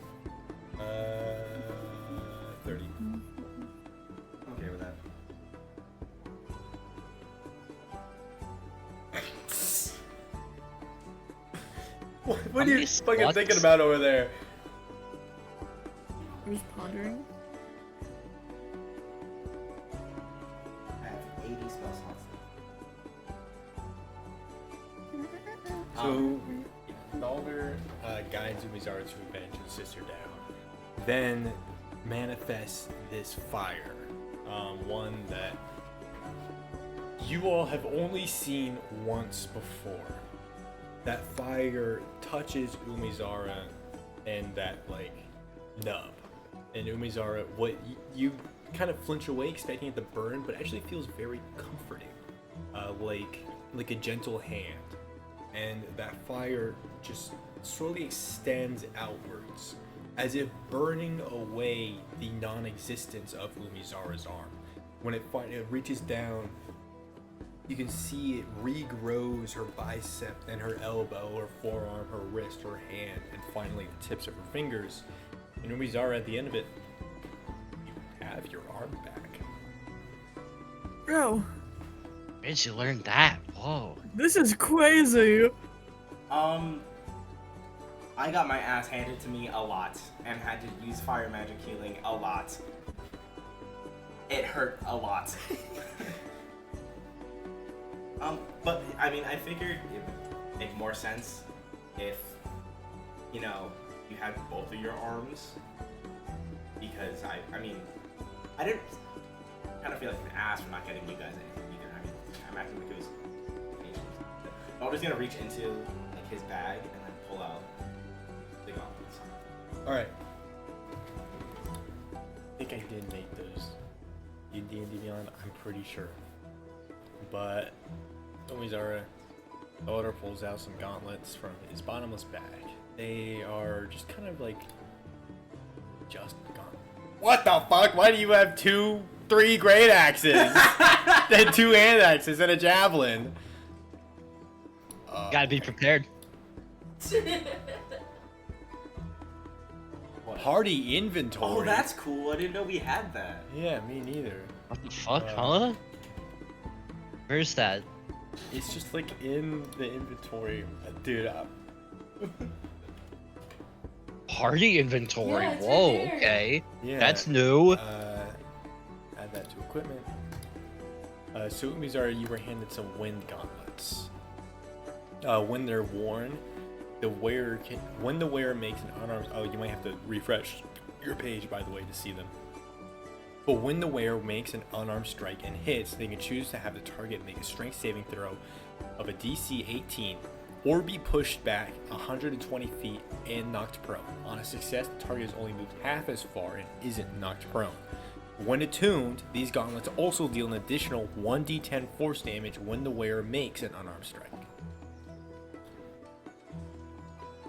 30. I'm okay with that. What are you These fucking sluts. thinking about over there? Who's pondering? I have 80 spell slots. So, Daldur guides Umizara to avenge his sister down. Then manifests this fire. One that you all have only seen once before. That fire touches Umizara and that, like, nub. And Umizara, you kind of flinch away expecting it to burn, but actually feels very comforting. Like a gentle hand. And that fire just slowly extends outwards, as if burning away the non-existence of Umizara's arm. When it reaches down, you can see it regrows her bicep and her elbow, her forearm, her wrist, her hand, and finally the tips of her fingers. And Umizara, at the end of it, you have your arm back. Bro, Where'd you learn that? Whoa. this is crazy. I got my ass handed to me a lot and had to use fire magic healing a lot. It hurt a lot. But I mean, I figured it would make more sense if, you know, you had both of your arms. Because I mean, I didn't kind of feel like an ass for not getting you guys anything either. I mean, I'm acting like it was. I'm just gonna reach into like his bag and then pull out the gauntlets. Alright. I think I did make those in D&D Beyond, I'm pretty sure. But Umizara, Daldur pulls out some gauntlets from his bottomless bag. They are just kind of like just gauntlets. What the fuck? Why do you have 3 great axes? Then 2 hand axes and a javelin. Gotta be prepared. Hardy inventory. Oh, that's cool. I didn't know we had that. Yeah, me neither. What the fuck, Uh, huh? Where's that? It's just like in the inventory, dude. Party inventory. Yeah, it's right Whoa, there. okay. Yeah. That's new. Add that to equipment. So Umizara, you were handed some wind gauntlets. When they're worn, when the wearer makes an unarmed. Oh, you might have to refresh your page, by the way, to see them. But when the wearer makes an unarmed strike and hits, they can choose to have the target make a strength saving throw of a DC 18, or be pushed back 120 feet and knocked prone. On a success, the target is only moved half as far and isn't knocked prone. When attuned, these gauntlets also deal an additional 1d10 force damage when the wearer makes an unarmed strike.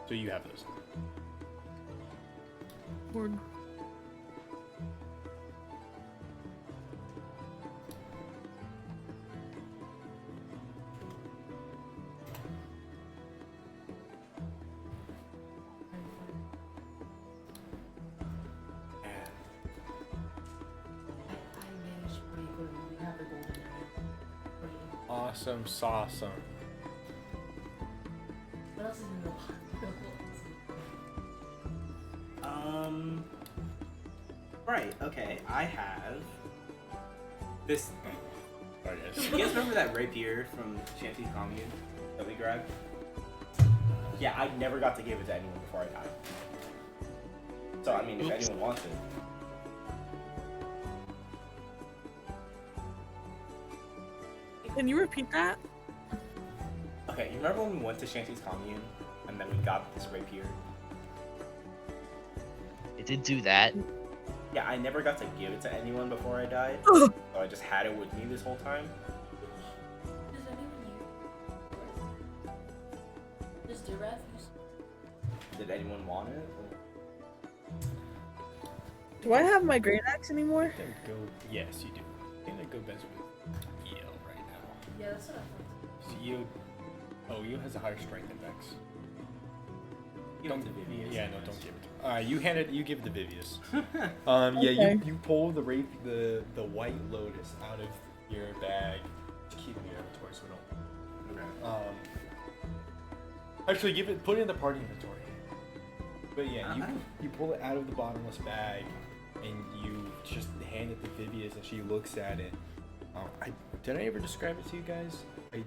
So you have those. Word. Awesome sauce. What else is in the box? Right, okay. I have this. Sorry, guys. You guys remember that rapier from Shanty's commune that we grabbed? Yeah, I never got to give it to anyone before I died. So, I mean, if anyone wants it. Can you repeat that? Okay, you remember when we went to Shanty's commune and then we got this rapier? It did do that. Yeah, I never got to give it to anyone before I died. So I just had it with me this whole time. Does anyone use? Does Durath use? Did anyone want it? Do I have my great axe anymore? I think go. Yes, you do. I think I go best with Eo right now. Yeah, that's what I thought. So Eo. Oh, Eo has a higher strength index. You don't give Vivius. Yeah, no, don't give it to her. Alright, you give it to Vivius. Yeah, Okay. you pull the white lotus out of your bag. Just keep it in your inventory so we don't. Okay. Actually, put it in the party inventory. But yeah, Uh-huh. you pull it out of the bottomless bag, and you just hand it to Vivius, and she looks at it. Did I ever describe it to you guys? I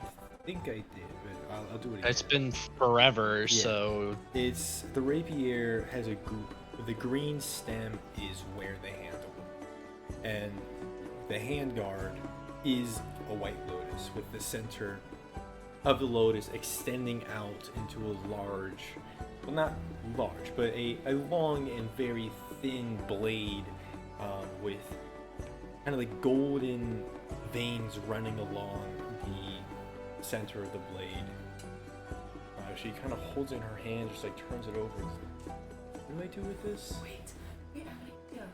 think I did, but I'll do it again. It's been forever, Yeah. so It's the rapier has the green stem is where the handle, and the handguard is a white lotus with the center of the lotus extending out into a large, well, not large, but a long and very thin blade with kind of like golden veins running along the center of the blade. She kind of holds it in her hand, just like turns it over. What do I do with this? Wait, I have an idea.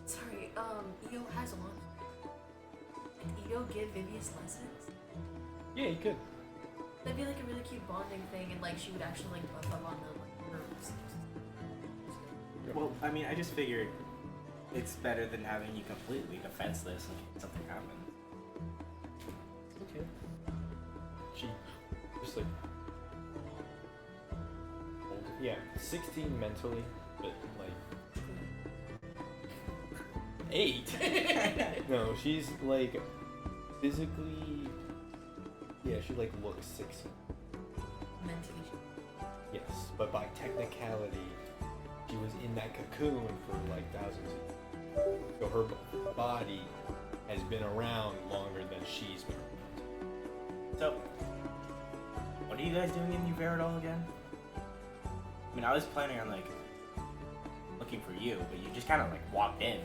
Sorry, Eo has one. Did Eo give Vivius lessons? Yeah, you could. That'd be like a really cute bonding thing, and like she would actually like buff up on the like herbs. Well, I mean, I just figured it's better than having you completely defenseless in case something happens. Okay. She just like holds it. Yeah, 16 mentally, but like 8. No, she's like physically. Yeah, she like looks 16. Mentally. Yes, but by technicality, she was in that cocoon for like thousands of years. So her body has been around longer than she's been around. So, what are you guys doing in New Veridol again? I mean, I was planning on like looking for you, but you just kind of like walked in.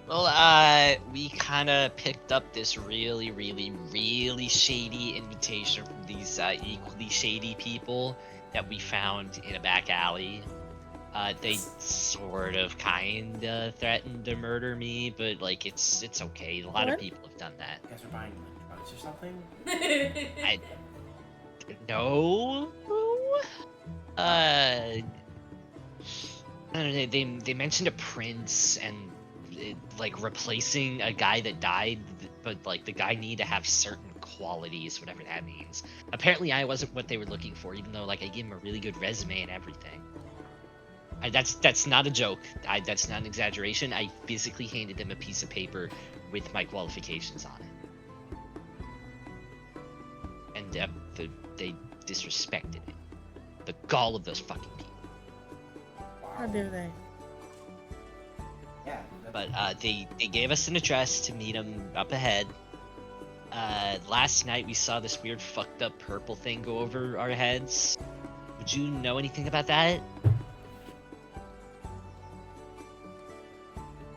Well, we kind of picked up this really, really, really shady invitation from these equally shady people that we found in a back alley. They sort of kind of threatened to murder me, but like it's okay. A lot of What? people have done that. You guys are buying like drugs or something? No. I don't know. They mentioned a prince and like replacing a guy that died, but like the guy needed to have certain qualities, whatever that means. Apparently, I wasn't what they were looking for, even though like I gave him a really good resume and everything. That's not a joke. That's not an exaggeration. I physically handed them a piece of paper with my qualifications on it, and they disrespected it. The gall of those fucking people. How dare they? Yeah. But they gave us an address to meet them up ahead. Last night we saw this weird fucked up purple thing go over our heads. Would you know anything about that?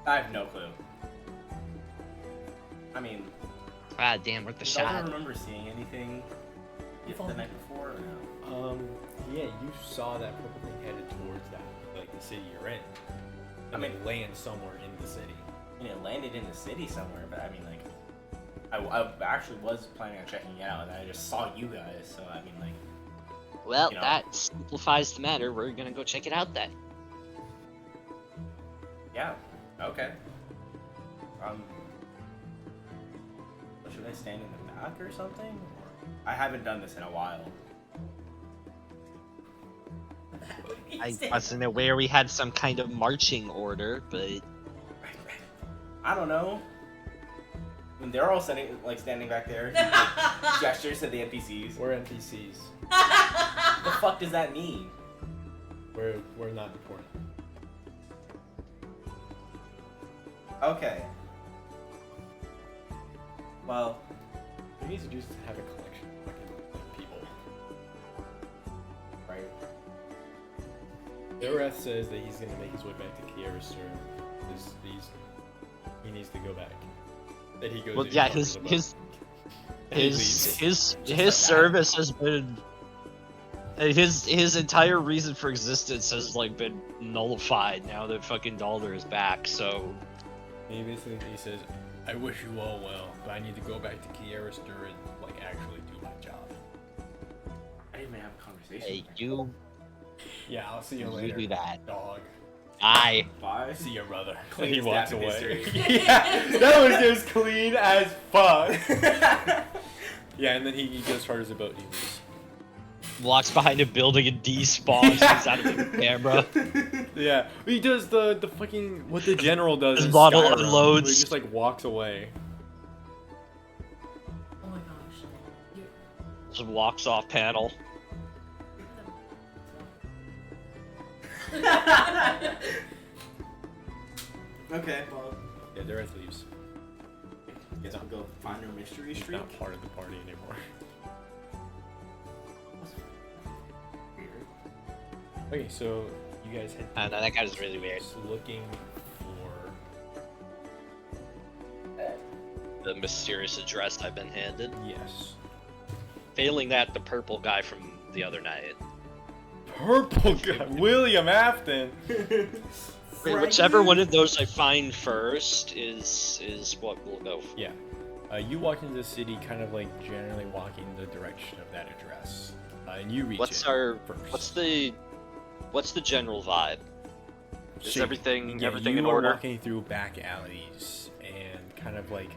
I have no clue. I mean, Ah, damn, worth the do I shot. remember seeing anything the night before or no? Yeah, you saw that purple thing headed towards that, like the city you're in. I mean, land somewhere in the city. I mean, it landed in the city somewhere, but I mean, like, I actually was planning on checking it out, and I just saw you guys, so I mean, like, Well, you know. that simplifies the matter. We're gonna go check it out then. yeah, okay. should I stand in the back or something? Or... I haven't done this in a while. I wasn't aware we had some kind of marching order, but I don't know. When they're all standing back there, gestures to the NPCs. We're NPCs. What the fuck does that mean? We're not important. Okay. Well, We need to just have a collection of fucking people. right. Doreth says that he's gonna make his way back to Kiara's he needs to go back. That he goes. well, and yeah, talks about- He leaves. his service has been his entire reason for existence has like been nullified now that fucking Daldur is back. So He basically says, "I wish you all well, but I need to go back to Kiara's and like actually do my job." I didn't even have a conversation. hey, you Yeah, I'll see you You later. do that. Dog. I Bye. See your brother. Clean He as walks death in away. history. Yeah, that was just clean as fuck. Yeah, and then he goes towards the boat and he leaves. walks behind a building and despawns comes out of the camera. Yeah, he does the fucking what the general does. His in model Skyrim, unloads. where he just like walks away. Oh my gosh. You Just walks off panel. Okay, well, Yeah, Dareth leaves. guess we'll go find our mystery He's streak. not part of the party anymore. Okay, so you guys head. I know, that guy was really weird. just looking for The mysterious address I've been handed. yes. Failing that, the purple guy from the other night. Purple guy, William Afton. Wait, whichever one of those I find first is what we'll go for. Yeah. You walk into the city, kind of like generally walking the direction of that address, and you reach What's it our first. what's the general vibe? Is So, everything yeah, everything you in are order? walking through back alleys and kind of like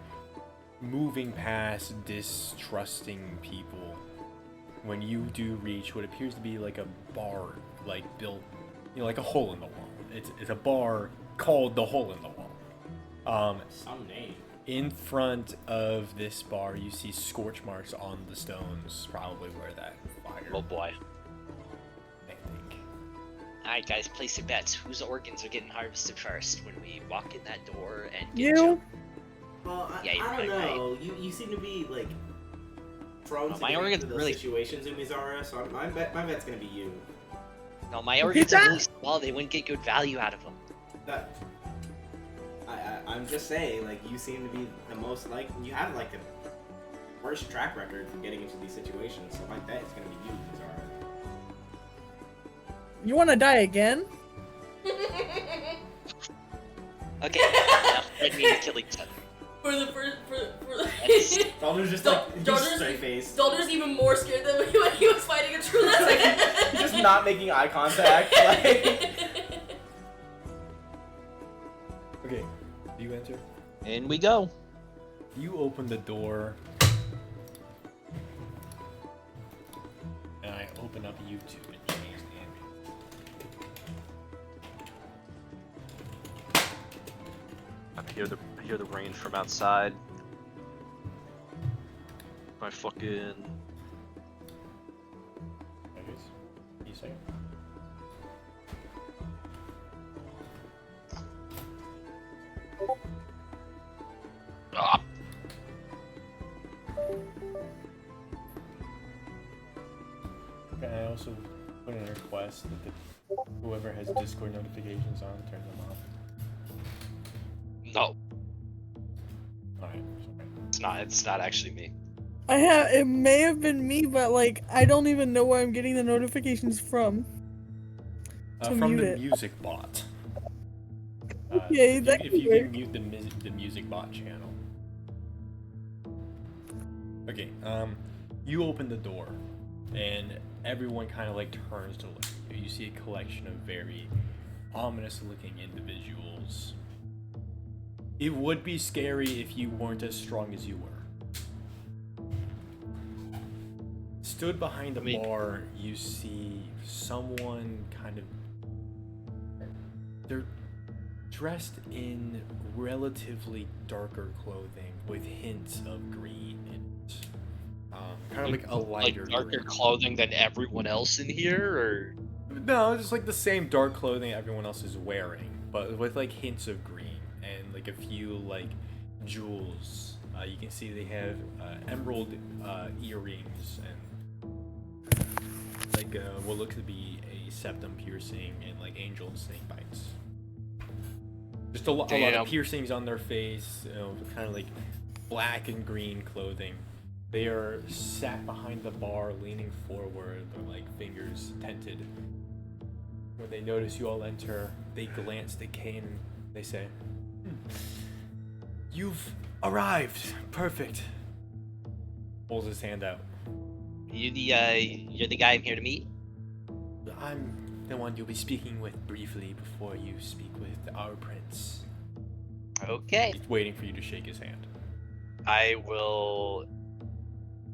moving past distrusting people. When you do reach what appears to be like a bar, like built, like a hole in the wall. It's a bar called the Hole in the Wall. Some name. In front of this bar, you see scorch marks on the stones, probably where that fire. Oh boy. I think. Alright guys, place your bets. Whose organs are getting harvested first when we walk in that door and get You? jumped? Well, Yeah, you're I don't right, know. You seem to be like prone No, to my getting organs into those really- situations, Umizara. So my bet's gonna be you. No, my organs are that? really small. They wouldn't get good value out of them. That. I'm just saying, like you seem to be the most like you have like the worst track record for getting into these situations. So my bet is gonna be you, Umizara. You want to die again? Okay, now threaten me to kill each other. for the Dalder's just Dal- like Dalder's- he's straight faced. Dalder's even more scared than when he was fighting a true He's just not making eye contact. Like. Okay, do you enter? In we go. You open the door, and I open up YouTube and change the ambient. I hear the rain from outside. My fucking Okay, you second. ah. Can I also put in a request that whoever has Discord notifications on, turn them off? No, Alright, sorry. it's not actually me. It may have been me, but like I don't even know where I'm getting the notifications from. To From mute the it. music bot. Okay, if that you, could if you work. can mute the music bot channel. Okay, you open the door, and everyone kind of like turns to look at you. You see a collection of very ominous-looking individuals. It would be scary if you weren't as strong as you were. stood behind the I mean- bar, you see someone kind of. They're dressed in relatively darker clothing with hints of green in it. Kind of like a lighter Like darker green. clothing than everyone else in here, or No, it's like the same dark clothing everyone else is wearing, but with like hints of green and like a few like jewels. You can see they have emerald earrings and like what looks to be a septum piercing and like angel and snake bites. Just a lot Damn. of piercings on their face, kind of like black and green clothing. They are sat behind the bar, leaning forward, their like fingers tented. When they notice you all enter, they glance at Kaen. They say, "You've arrived. Perfect." Holds his hand out. You're the guy I'm here to meet? I'm the one you'll be speaking with briefly before you speak with our prince. Okay. He's waiting for you to shake his hand. I will.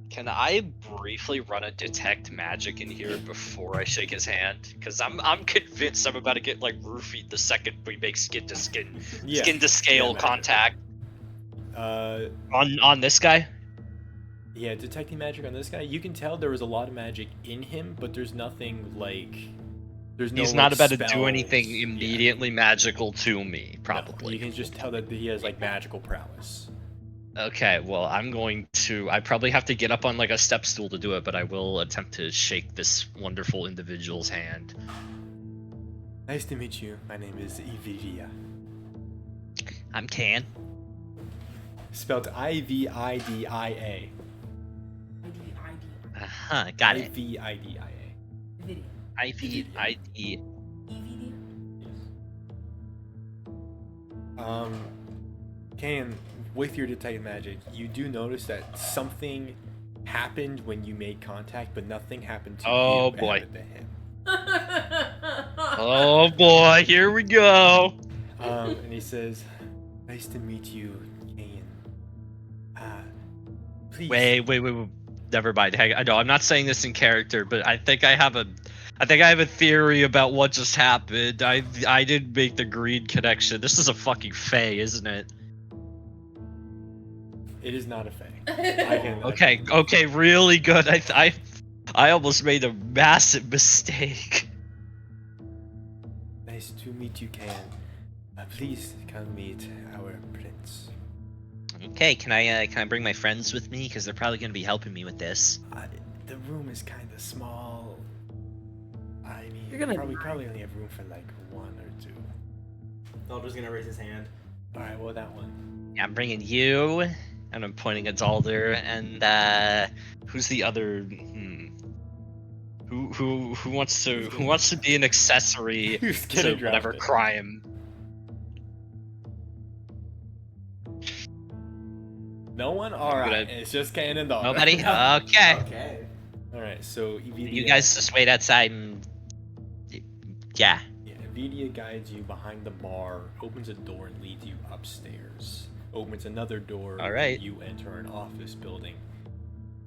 Can I briefly run a detect magic in here before I shake his hand? Because I'm convinced I'm about to get like roofied the second we make skin to scale Yeah, magic. contact Uh, on this guy. yeah, detecting magic on this guy. You can tell there was a lot of magic in him, but there's nothing like. There's no. He's like, not about to do spells. anything Yeah. immediately magical to me, No, probably. you can just tell that he has like magical prowess. Okay, well, I'm going to. I probably have to get up on like a step stool to do it, but I will attempt to shake this wonderful individual's hand. Nice to meet you. My name is Ividia. I'm Kaen. Spelled Ividia. ID. Uh-huh, got it. Ividia. Video. ID. EVD. Kaen, with your detect magic, you do notice that something happened when you made contact, but nothing happened to Oh, you. It boy. happened to him. Oh boy, here we go. And he says, "Nice to meet you, Kaen. Please." Wait. Never mind. Hang on. No, I'm not saying this in character, but I think I have a theory about what just happened. I didn't make the green connection. This is a fucking fae, isn't it? It is not a fae. Okay, really good. I almost made a massive mistake. Nice to meet you, Kaen. Please come meet our prince. Okay, can I bring my friends with me? Because they're probably going to be helping me with this. The room is kind of small. I mean, You're gonna probably only have room for like one or two. Daldur's gonna raise his hand. All right, well that one. I'm bringing you, and I'm pointing at Daldur, and Who's the other? Who wants to be an accessory Who's to getting whatever drafted? crime? No one. All right, gonna- it's just Kaen and Daldur. nobody? Okay. Okay. All right, so Evidia, You guys just wait outside and... Yeah. Yeah, Evidia guides you behind the bar, opens a door and leads you upstairs. Opens another door. All right. You enter an office building.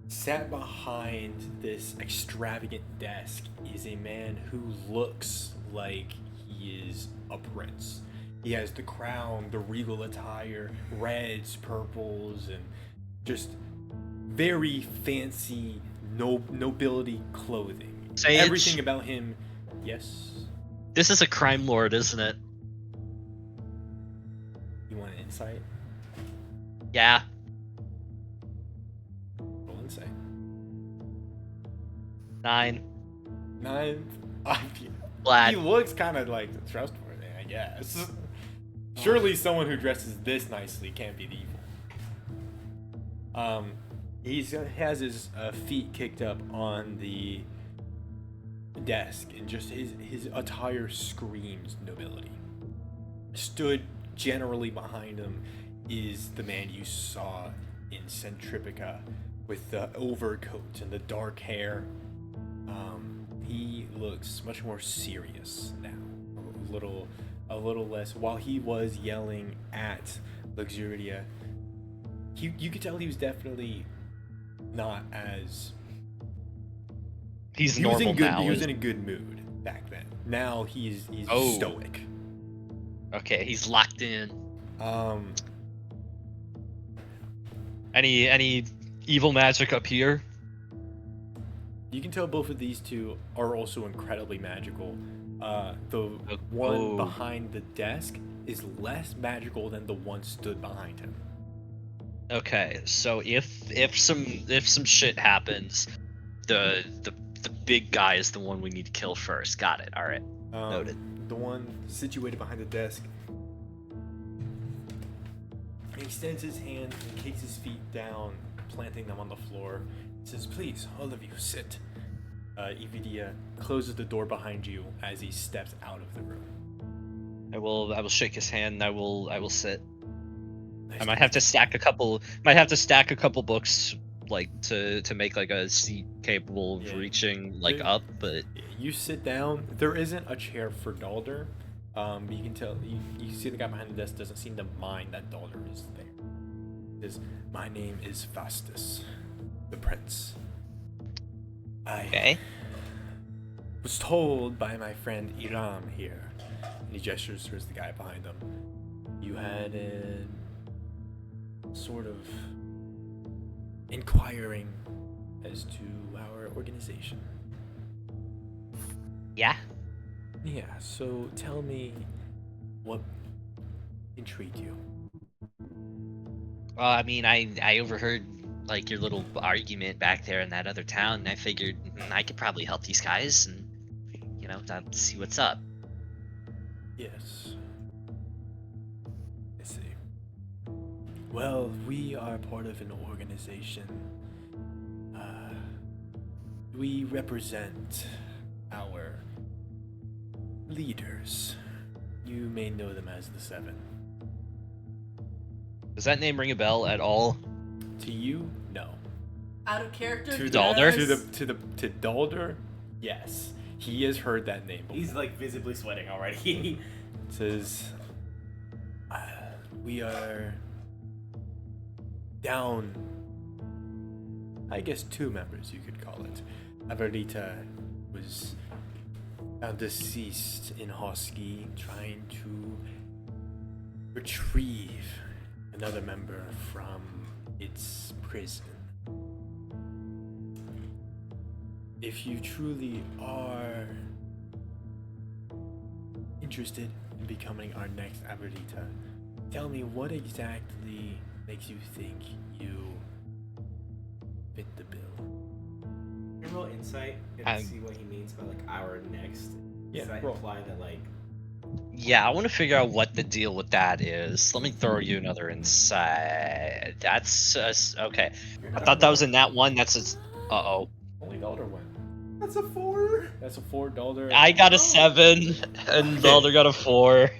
Sat behind this extravagant desk is a man who looks like he is a prince. He has the crown, the regal attire, reds, purples, and just very fancy nobility clothing. Say Everything about him. Yes. This is a crime lord, isn't it? You want an insight? Yeah. Roll insight. 9. 9. He Glad. looks kind of like trustworthy, I guess. Surely someone who dresses this nicely can't be the evil. He has his feet kicked up on the desk, and just his attire screams nobility. Stood generally behind him is the man you saw in Centripeca with the overcoat and the dark hair. He looks much more serious now, a little less. While he was yelling at Luxuria, you could tell he was definitely not as He's He was normal in good. now. He was in a good mood back then. Now he's Oh. stoic. Okay, he's locked in. Um, Any evil magic up here? you can tell both of these two are also incredibly magical. The one Oh. behind the desk is less magical than the one stood behind him. Okay, so if some shit happens, the big guy is the one we need to kill first. Got it. All right. Noted. The one situated behind the desk extends his hand and kicks his feet down, planting them on the floor. He says, "Please, all of you, sit." Evidia closes the door behind you as he steps out of the room. I will shake his hand. And I will sit. Nice I might have to stack a couple. Books like to make like a seat capable of Yeah. reaching like There- up, but You sit down. There isn't a chair for Daldur. But you can tell you see the guy behind the desk doesn't seem to mind that Daldur is there. He says, "My name is Fastus, the prince. I was told by my friend Iram here," and he gestures towards the guy behind him. "You had a sort of inquiring as to our organization." yeah. Yeah, so tell me what intrigued you. Well, I mean, I overheard like your little argument back there in that other town, and I figured I could probably help these guys, and see what's up. Yes. I see. Well, we are part of an organization. We represent our leaders. You may know them as the Seven. Does that name ring a bell at all? To you, no. Out of character. To Daldur? To Daldur, yes. He has heard that name before. He's like visibly sweating already. Says, we are down, I guess, 2 members, you could call it. Avarita was found deceased in Hosky, trying to retrieve another member from its prison. If you truly are interested in becoming our next Avarita, tell me what exactly makes you think you fit the bill. Can you roll insight and see what he means by like our next? Yeah, Does that roll. imply that like Yeah, I want to figure out what the deal with that is. Let me throw you another insight. That's okay. I thought that was in that one. That's a. Uh-oh. Only Daldur went. that's a 4? That's a 4 Daldur. I got a 7, and Daldur got a 4.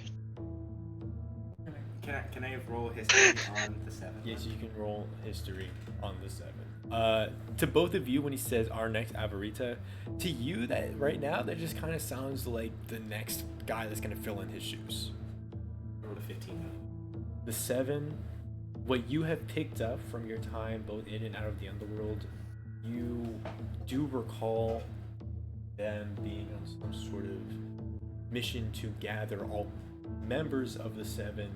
Can I roll history on the 7? Yes, you can roll history on the 7. To both of you, when he says our next Avarita, to you that right now that just kind of sounds like the next guy that's gonna fill in his shoes. I rolled a 15. The 7, what you have picked up from your time both in and out of the underworld, you do recall them being on some sort of mission to gather all members of the 7,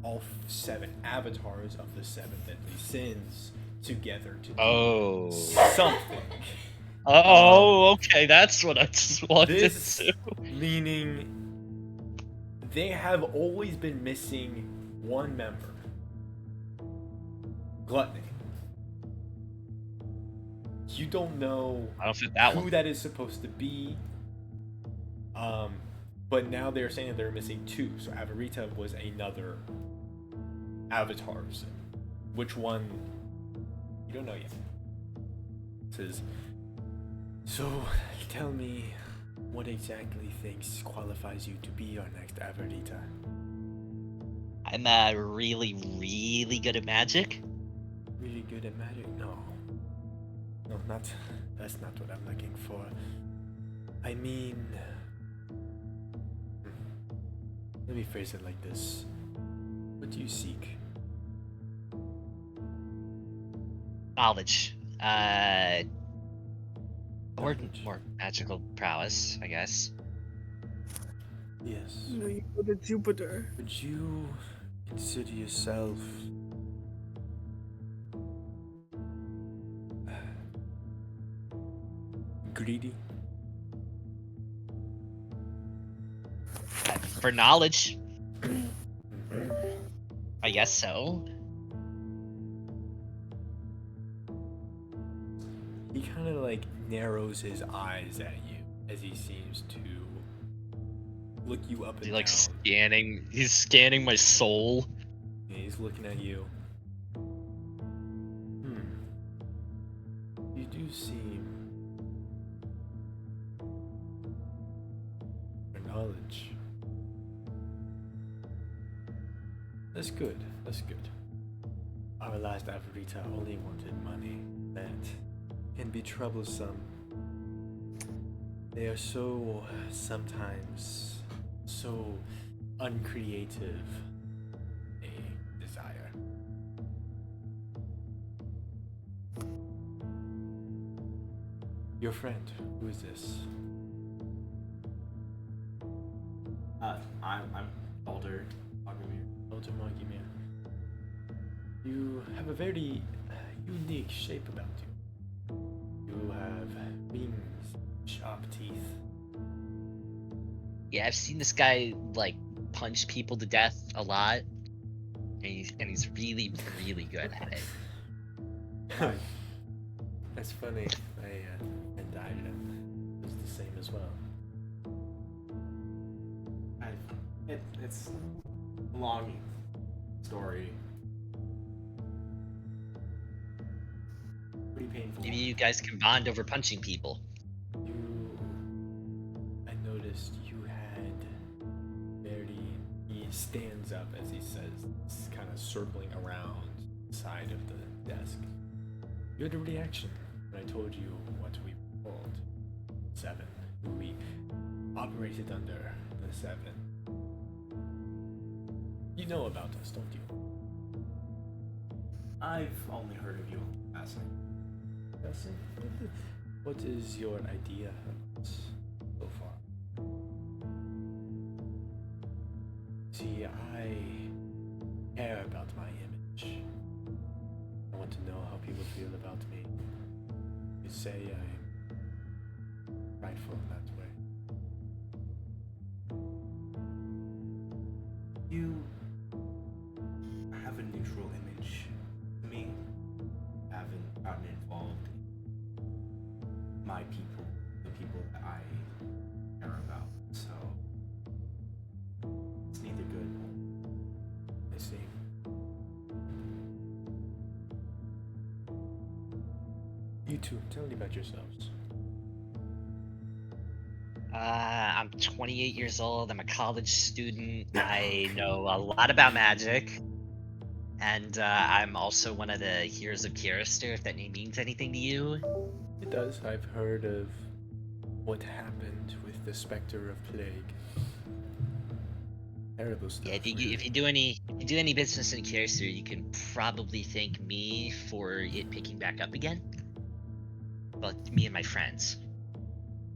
all 7 avatars of the 7 deadly sins together to do something. Oh, okay, that's what I just wanted This to. meaning they have always been missing one member. Gluttony. You don't know I don't fit that who one. that is supposed to be. But now they're saying that they're missing 2. So Avarita was another avatar. So which one? You don't know yet. It says, so tell me what exactly thinks qualifies you to be our next Avarita. I'm really, really good at magic. Really good at magic? No. No, that's not what I'm looking for. I mean, let me phrase it like this. What do you seek? Knowledge. Or more magical prowess, I guess. Yes. No, you go to Jupiter. Would you consider yourself greedy? For knowledge, I guess so. He kind of like narrows his eyes at you as he seems to look you up and He like down. scanning. He's scanning my soul. And he's looking at you. You do seem for knowledge. That's good. That's good. Our last Avarita only wanted money. That can be troublesome. They are sometimes so uncreative a desire. Your friend, who is this? I'm Daldur. Elder Magimir. You have a very unique shape about you. You have wings, sharp teeth. Yeah, I've seen this guy like punch people to death a lot, and he's really really good at it. That's funny. My friend Ida was the same as well. It's a long story. Pretty painful. Maybe you guys can bond over punching people. I noticed you had he stands up as he says, kind of circling around the side of the desk. You had a reaction when I told you what we were called. Seven, who we operated under the Seven. You know about us, don't you? I've only heard of you passing. Passing? What is your idea of us so far? See, I care about my image. I want to know how people feel about me. You say I'm prideful in that way. You have a neutral image to me. Haven't gotten involved in my people, the people that I care about. So it's neither good nor I see. You two, tell me about yourselves. I'm 28 years old. I'm a college student. I know a lot about magic. And I'm also one of the heroes of Kirister, if that name means anything to you. It does. I've heard of what happened with the Spectre of Plague. Terrible stuff. Yeah, if really. you do any business in Kirister, you can probably thank me for it picking back up again. Well, me and my friends.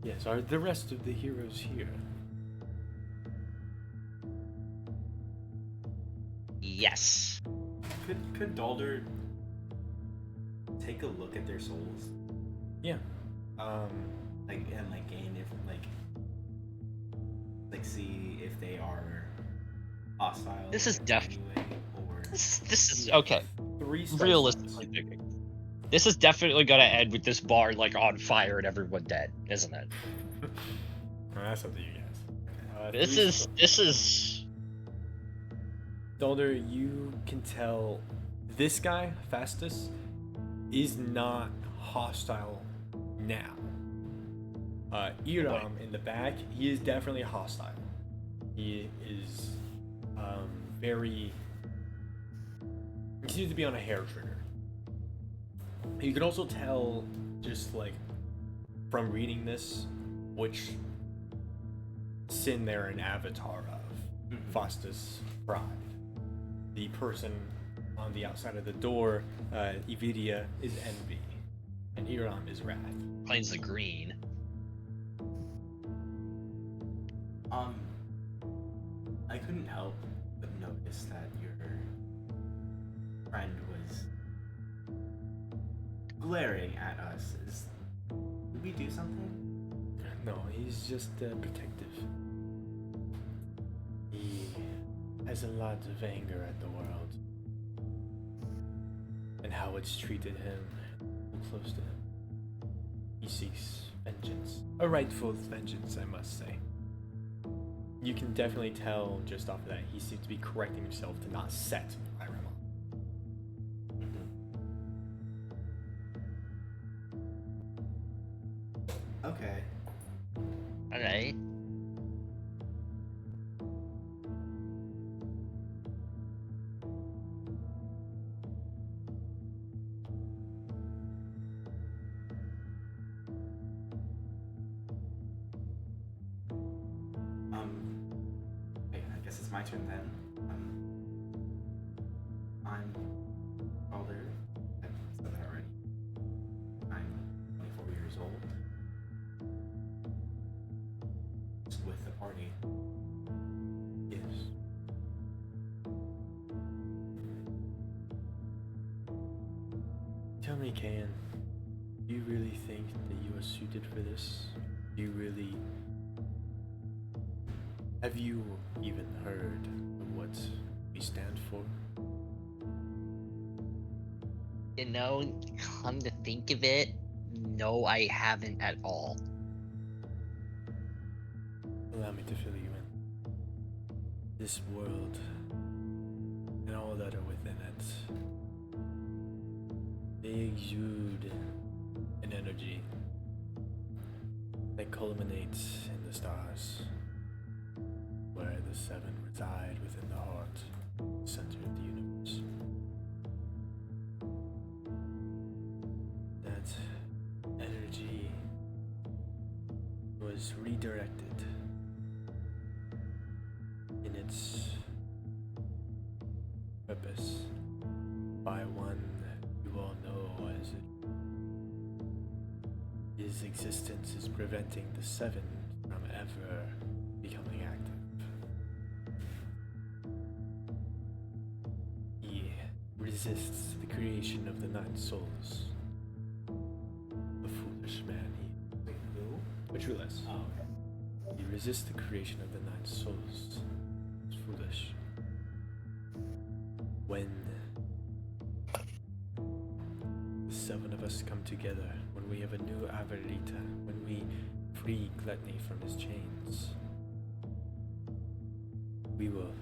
Yes, are the rest of the heroes here? Yes. Could Daldur take a look at their souls? Yeah. Like and like gain if like see if they are hostile. This is in def- any way, or This is okay. 3 star Realistically signs. speaking, this is definitely gonna end with this bar like on fire and everyone dead, isn't it? Oh, that's up to you guys. This is Daldur, you can tell this guy, Festus, is not hostile now. Iram in the back, he is definitely hostile. He is very. He seems to be on a hair trigger. You can also tell, just like from reading this, which sin they're an avatar of. Festus Pride. The person on the outside of the door, Evidia, is Envy. and Iram is wrath. Plains the green. I couldn't help but notice that your friend was glaring at us. Did we do something? No, he's just protective. He has a lot of anger at the world and how it's treated him and close to him. He seeks vengeance, a rightful vengeance, I must say. You can definitely tell just off of that he seems to be correcting himself to not set Iram on. Okay. Alright. Okay, I guess it's my turn then. I'm Daldur. I've said that already. I'm 24 years old. Just with the party. Yes. Tell me, Kaen, do you really think that you are suited for this? Do you really... Have you even heard of what we stand for? You know, come to think of it, no, I haven't at all. Allow me to fill you in. This world and all that are within it, they exude an energy that culminates in the stars, where the seven reside within the heart, center of the universe. That energy was redirected in its purpose by one you all know as his existence is preventing the seven from ever becoming active. He resists the creation of the nine souls. A foolish man he. Wait, who? A true less. Oh, okay. He resists the creation of the nine souls. It's foolish. When the seven of us come together, when we have a new Avarita, when we free Gluttony from his chains, we will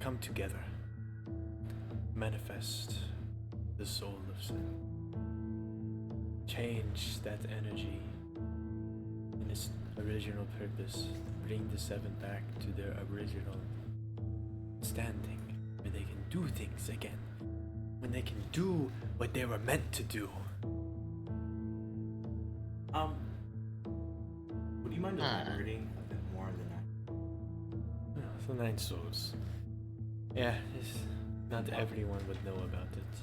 come together, manifest the soul of sin, change that energy in its original purpose, bring the seven back to their original standing, where they can do things again, when they can do what they were meant to do. Would you mind Huh. elaborating a bit more than that? The nine souls. Yeah, not everyone would know about it.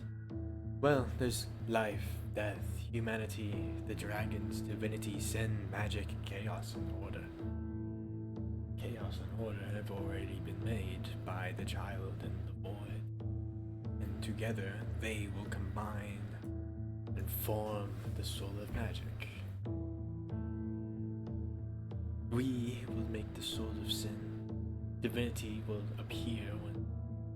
Well, there's life, death, humanity, the dragons, divinity, sin, magic, chaos, and order. Chaos and order have already been made by the child and the void, and together they will combine and form the soul of magic. We will make the soul of sin. Divinity will appear when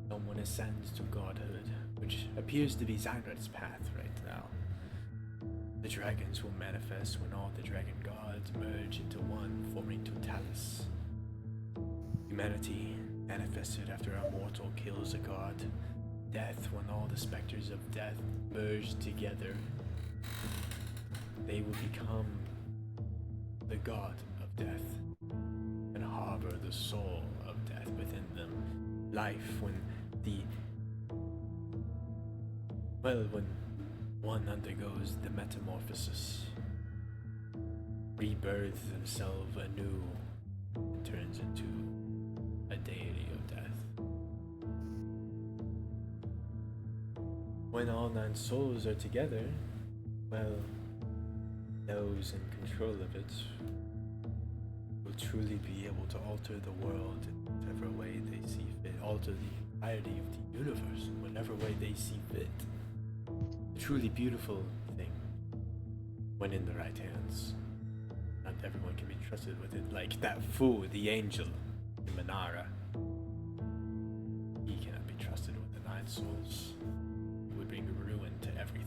someone ascends to godhood, which appears to be Zynrad's path right now. The dragons will manifest when all the dragon gods merge into one, forming Totalis. Humanity manifested after a mortal kills a god. Death when all the specters of death merge together. They will become the god of death and harbor the soul of death within them. Life when when one undergoes the metamorphosis, rebirths himself anew, and turns into a deity of death. When all nine souls are together, well, those in control of it will truly be able to alter the world in whatever way they see fit, alter the entirety of the universe in whatever way they see fit. A truly beautiful thing when in the right hands. Not everyone can be trusted with it, like that fool, the angel, in Manara. He cannot be trusted with the 9 souls. He would bring ruin to everything.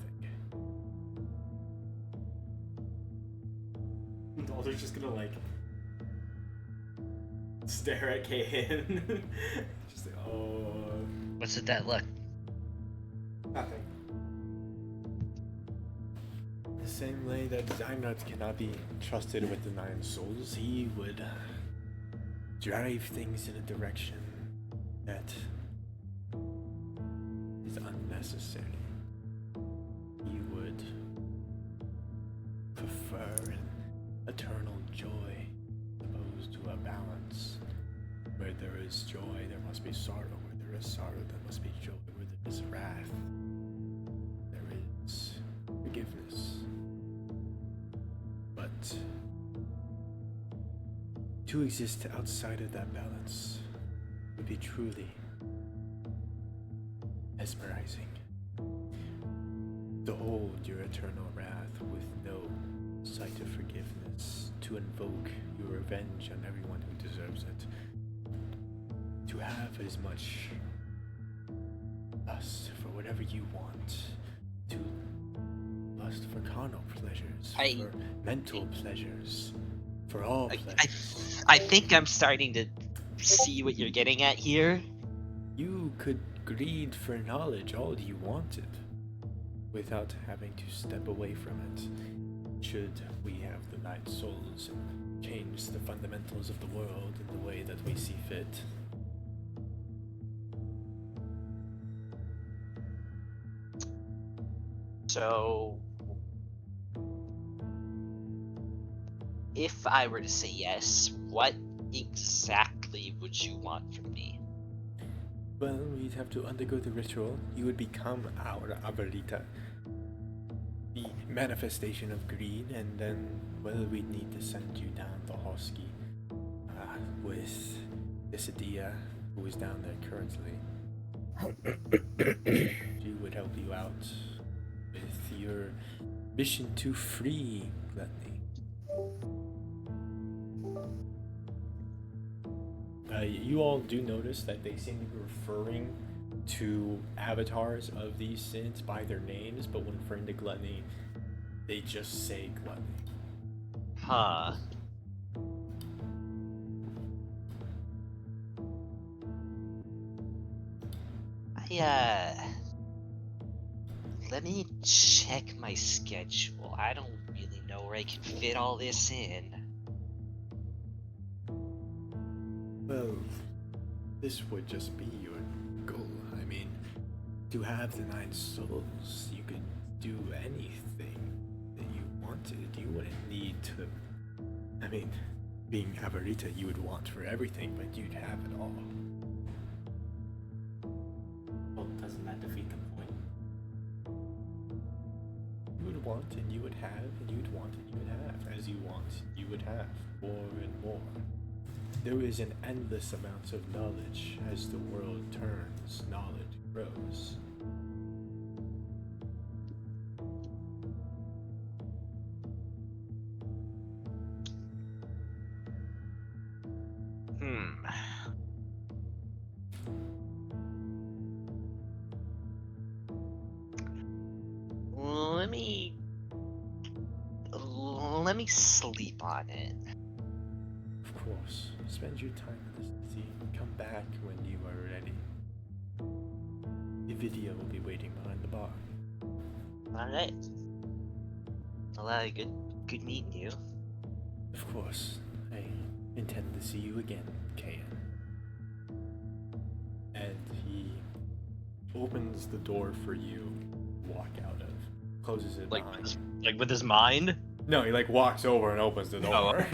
Daldur's just gonna like stare at Kaen. Just like, oh, What's with that look? nothing. The same way that Zynard cannot be trusted with the 9 souls, he would drive things in a direction that is unnecessary. He would prefer an eternal joy opposed to a balance. Where there is joy, there must be sorrow. Where there is sorrow, there must be joy. Where there is wrath, there is forgiveness. But to exist outside of that balance would be truly mesmerizing. To hold your eternal wrath with no sight of forgiveness, to invoke your revenge on everyone who deserves it, to have as much lust for whatever you want, to lust for carnal pleasures, for mental pleasures, for all pleasures. I think I'm starting to see what you're getting at here. You could greed for knowledge all you wanted, without having to step away from it. Should we have the 9 souls and change the fundamentals of the world in the way that we see fit? So, if I were to say yes, what exactly would you want from me? Well, we'd have to undergo the ritual. You would become our Avarita, the manifestation of greed, and then, well, we'd need to send you down the Hosky with Isidia, who is down there currently. She would help you out with your mission to free Gluttony. You all do notice that they seem to be referring to avatars of these sins by their names, but when referring to Gluttony, they just say Gluttony. Huh. Let me check my schedule. I don't really know where I can fit all this in. Well, this would just be your goal. I mean, to have the 9 souls, you could do anything that you wanted. You wouldn't need to. I mean, being Avarita, you would want for everything, but you'd have it all. Well, doesn't that defeat the point? You would want and you would have, and you'd want and you would have. As you want, you would have more and more. There is an endless amount of knowledge. As the world turns, knowledge grows. Let me sleep on it. Of course, spend your time in this city. Come back when you are ready. The video will be waiting behind the bar. Alright. Well, good meeting you. Of course, I intend to see you again, Kaen. And he opens the door for you to walk out of. Closes it behind. With his mind? No, he walks over and opens the door.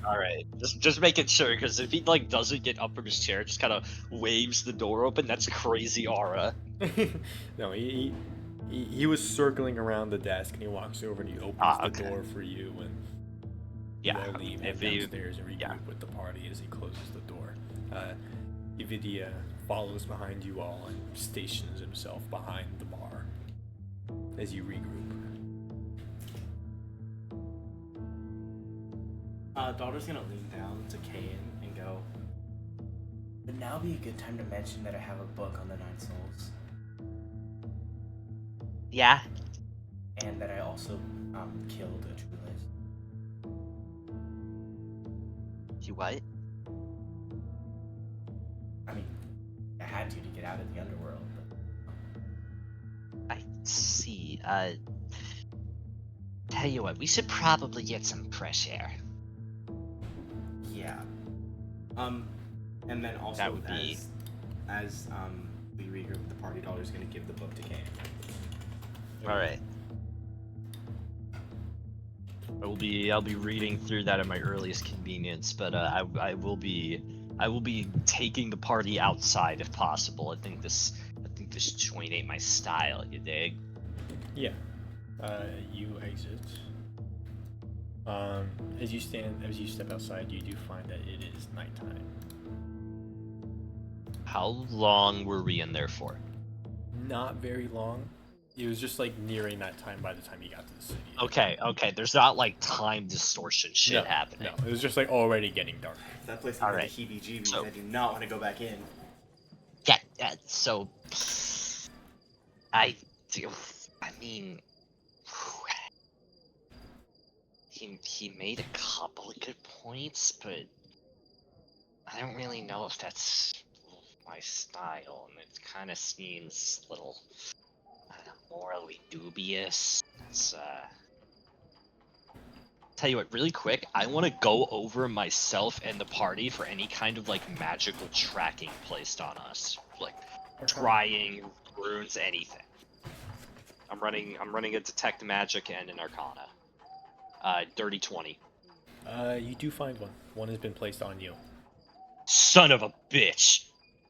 All right, just making sure, because if he doesn't get up from his chair, just kind of waves the door open, that's crazy aura. No, he He was circling around the desk, and he walks over and he opens the okay. door for you, and Yeah, you all leave, head if he- downstairs, and regroup yeah. with the party as he closes the door. Evidia follows behind you all and stations himself behind the bar as you regroup. Daughter's gonna lean down to Kaen and go, "Would now be a good time to mention that I have a book on the Nine Souls, Yeah. and that I also killed a true list." You what? I mean, I had to get out of the underworld, but I see. Tell you what, we should probably get some fresh air. yeah. And then also That would be- as we regroup with the party, Daughter's gonna give the book to Kaen. All right. I'll be reading through that at my earliest convenience, but I will be taking the party outside if possible. I think this joint ain't my style. You dig? Yeah. You exit. As you step outside, you do find that it is nighttime. How long were we in there for? Not very long. It was just like nearing that time by the time you got to the city. Okay. There's not like time distortion shit No, happening. No, it was just like already getting dark. That place All has right. the heebie-jeebies. So- I do not want to go back in. Yeah, so I mean he made a couple of good points, but I don't really know if that's my style, and it kind of seems a little, I don't know, morally dubious. It's Tell you what, really quick, I want to go over myself and the party for any kind of like magical tracking placed on us, like trying runes, anything. I'm running a detect magic and an arcana. Dirty 20. You do find one. One has been placed on you. Son of a bitch.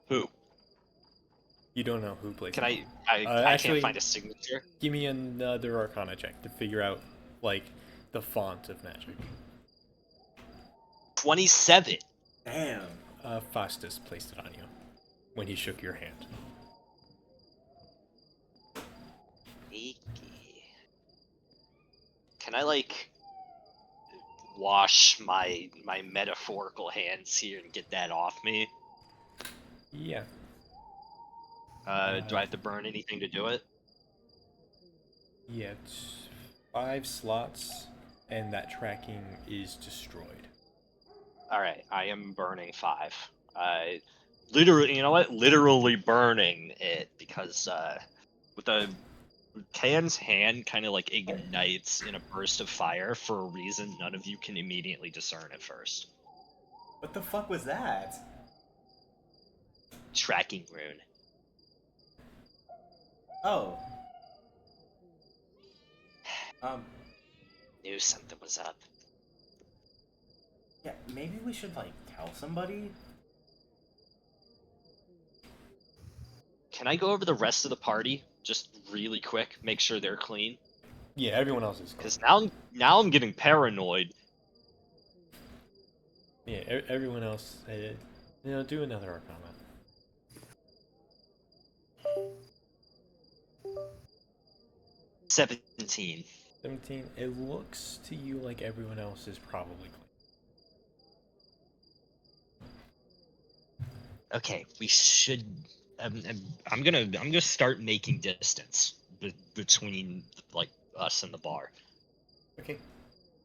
Who? You don't know who placed Can it. I Actually- can't find a signature. Give me another Arcana check to figure out, like, the font of magic. 27. Damn. Faustus placed it on you when he shook your hand. sneaky. Can I like wash my metaphorical hands here and get that off me? Yeah. Do I have to burn anything to do it? Yeah, it's 5 slots, and that tracking is destroyed. Alright, I am burning 5. Literally, you know what? Literally burning it because with the Kaen's hand kind of like ignites in a burst of fire for a reason none of you can immediately discern at first. What the fuck was that? Tracking rune. Oh. Knew something was up. Yeah, maybe we should like tell somebody. Can I go over the rest of the party just really quick, make sure they're clean? Yeah, everyone else is clean. Because now I'm getting paranoid. Yeah, everyone else, do another Arcana. 17. 17. It looks to you like everyone else is probably clean. Okay, we should. I'm gonna start making distance between like us and the bar. Okay.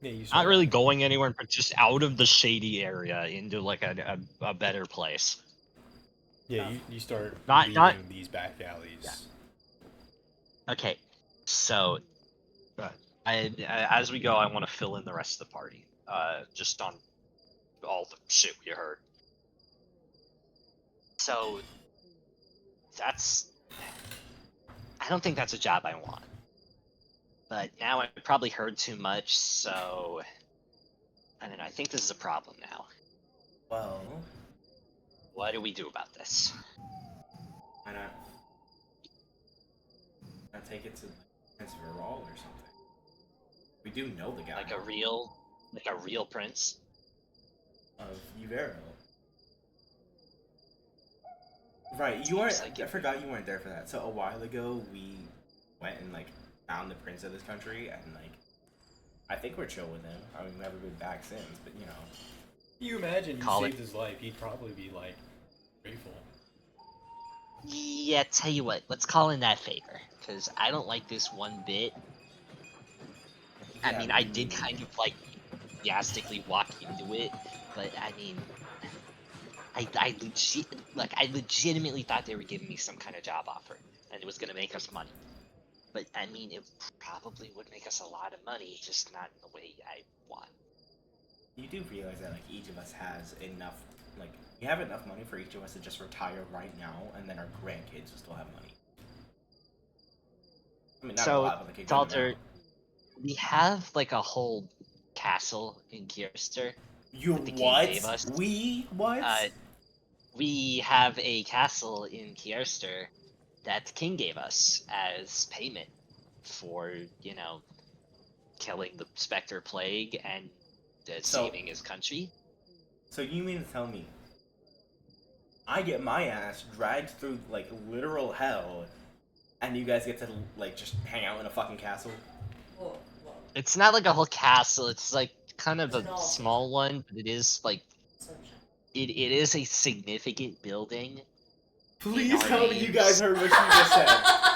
Yeah, you Not really going anywhere, but just out of the shady area into like a better place. Yeah, you start Not- leaving these back alleys. Yeah. Okay, so as we go, I want to fill in the rest of the party. Just on all the shit we heard. So I don't think that's a job I want. But now I've probably heard too much, so I don't know, I think this is a problem now. Well, What do we do about this? I I'll take it to Prince Viral or something. We do know the guy. Like a real prince. Of Uvero. Right, you weren't. Like I forgot you weren't there for that. So a while ago, we went and like found the prince of this country, and like, I think we're chill with him. I mean, we haven't been back since, but you know. You imagine you Call saved it. his life, he'd probably be like grateful. Yeah, tell you what, let's call in that favor, because I don't like this one bit. I Yeah, mean, I did kind of like enthusiastically walk into it, but I mean, I legitimately thought they were giving me some kind of job offer, and it was gonna make us money. But I mean, it probably would make us a lot of money, just not in the way I want. You do realize that like each of us has enough, like we have enough money for each of us to just retire right now, and then our grandkids will still have money. I mean, not a So, lot, but like a good Daldur, amount. we have like a whole castle in Kierster. You that the king what? gave us. We what? We have a castle in Kierster that the king gave us as payment for, you know, killing the Spectre Plague and saving his country. So you mean to tell me I get my ass dragged through like literal hell, and you guys get to like just hang out in a fucking castle? Whoa, whoa. It's not like a whole castle, it's like kind of It's an a all- small one, but it is like, Sunshine. it is a significant building. Please tell me you guys heard what she just said.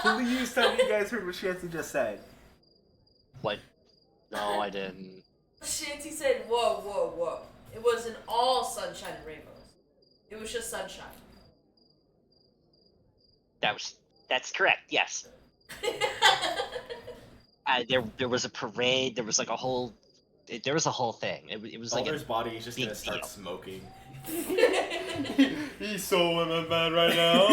Please tell me you guys heard what Shanty just said. What? No, I didn't. Shanty said, whoa, whoa, whoa. It wasn't all sunshine and rainbows. It was just sunshine. That's correct, yes. There was a parade, there was like a whole, there was a whole thing. It was like Daldur's body is just big gonna start deal. smoking. He's so in my mind right now.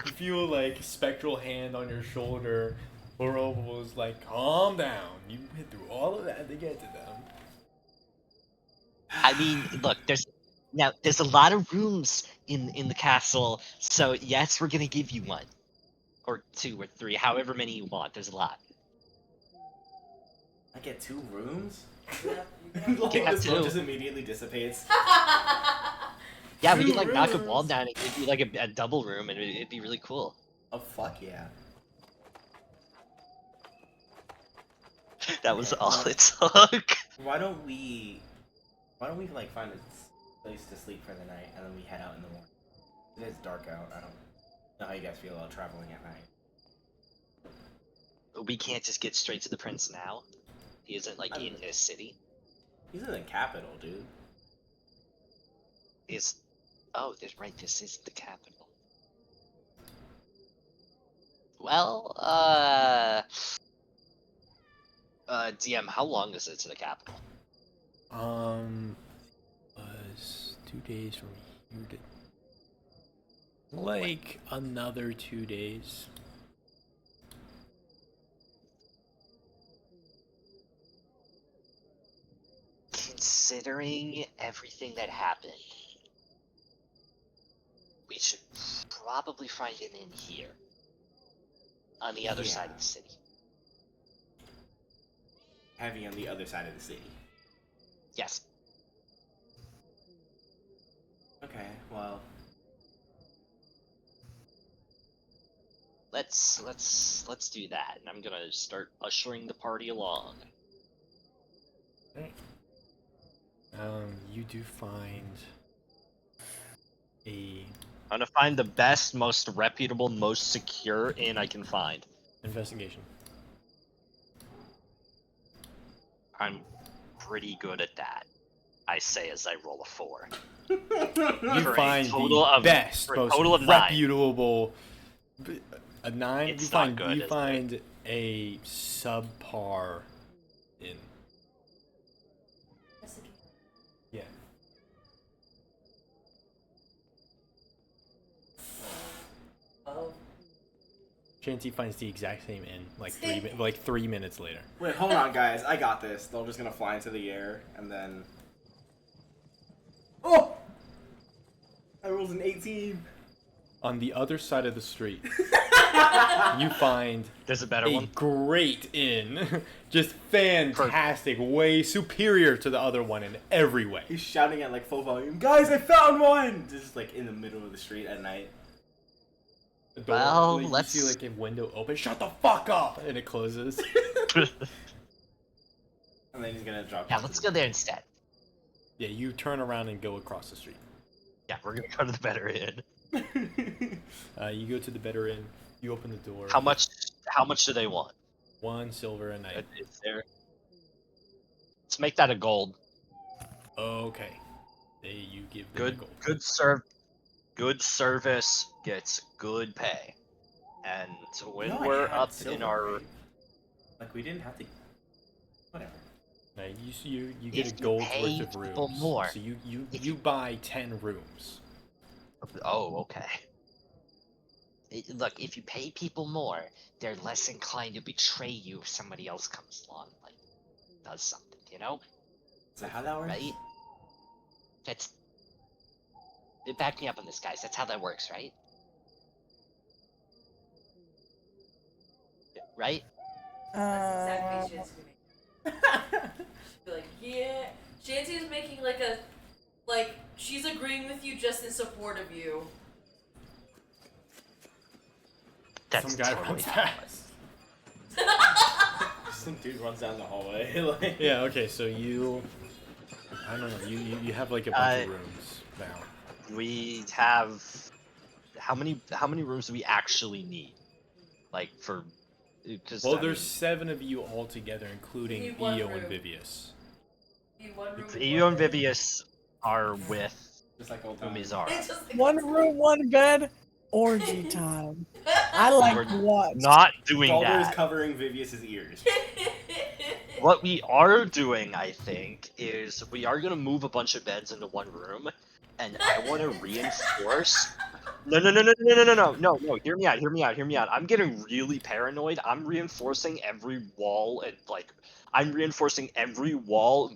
You feel like spectral hand on your shoulder. Horrible's like, calm down. You went through all of that to get to them. I mean, look, there's a lot of rooms in the castle, so yes, we're gonna give you one. Or two or three, however many you want, there's a lot. I get 2 rooms? Yep, Like Yeah, this boat two. just immediately dissipates. Yeah, we Two could like knock a wall rooms. down and it'd be like a double room and it'd be really cool. Oh fuck yeah. That was Okay. all it took. Why don't we like find a place to sleep for the night and then we head out in the morning? It is dark out. I don't know how you guys feel about traveling at night. We can't just get straight to the prince now. He isn't like in his city. He's in the capital, dude. Oh, that's right, this is the capital. Well, DM, how long is it to the capital? Was 2 days from here to like another 2 days. Considering everything that happened, we should probably find an inn here. On the other side of the city. Heavy on the other side of the city. Yes. Okay, well. Let's do that, and I'm gonna start ushering the party along. You do find a I'm gonna find the best, most reputable, most secure inn I can find. investigation. I'm pretty good at that. I say as I roll a 4. You For a find total the of- best, for a most total of 9. reputable. A 9. It's you not find good, you is find a subpar in. Yeah. Oh. Shanty finds the exact same inn like 3 minutes later. Wait, hold on, guys. I got this. They're just gonna fly into the air and then. Oh! I rolled an 18. On the other side of the street, You find There's a better a one. great inn. Just fantastic, way superior to the other one in every way. He's shouting at like full volume, guys, I found one! This is like in the middle of the street at night. The door, Well, you let's- see like a window open. Shut the fuck up! And it closes. And then he's gonna drop. Yeah, let's go there instead. Yeah, you turn around and go across the street. Yeah, we're gonna go to the better inn. You go to the better inn. You open the door. How much do they want? 1 silver a night. Is there? Let's make that a gold. Okay. You give them Good gold. good service gets good pay. And when No, I we're had up silver, in our right? Like we didn't have to. Whatever. Now you If get a you gold's pay worth of rooms. people more, So you if you buy 10 rooms. Oh, okay. Look, if you pay people more, they're less inclined to betray you if somebody else comes along, like, does something, you know? Is that how that works? Right? That's... Back me up on this, guys. That's how that works, right? Right? That's exactly Shanty. Be like, yeah. Shanty is making like she's agreeing with you just in support of you. That's Some guy totally runs how it past. Some dude runs down the hallway. Like. Yeah. Okay. So I don't know. You have like a bunch of rooms now. We have how many rooms do we actually need? Like for because Well, there's 7 of you all together, including Need one Eo and room. Vivius. Need one room. Eo and Vivius are with Just like old times. Umizara. It's just like, One room, one bed. Orgy time. I like We're to watch. not doing Daldur is that. covering Vivius's ears. What we are doing, I think, is we are gonna move a bunch of beds into one room, and I want to reinforce. No. Hear me out. I'm getting really paranoid. I'm reinforcing every wall and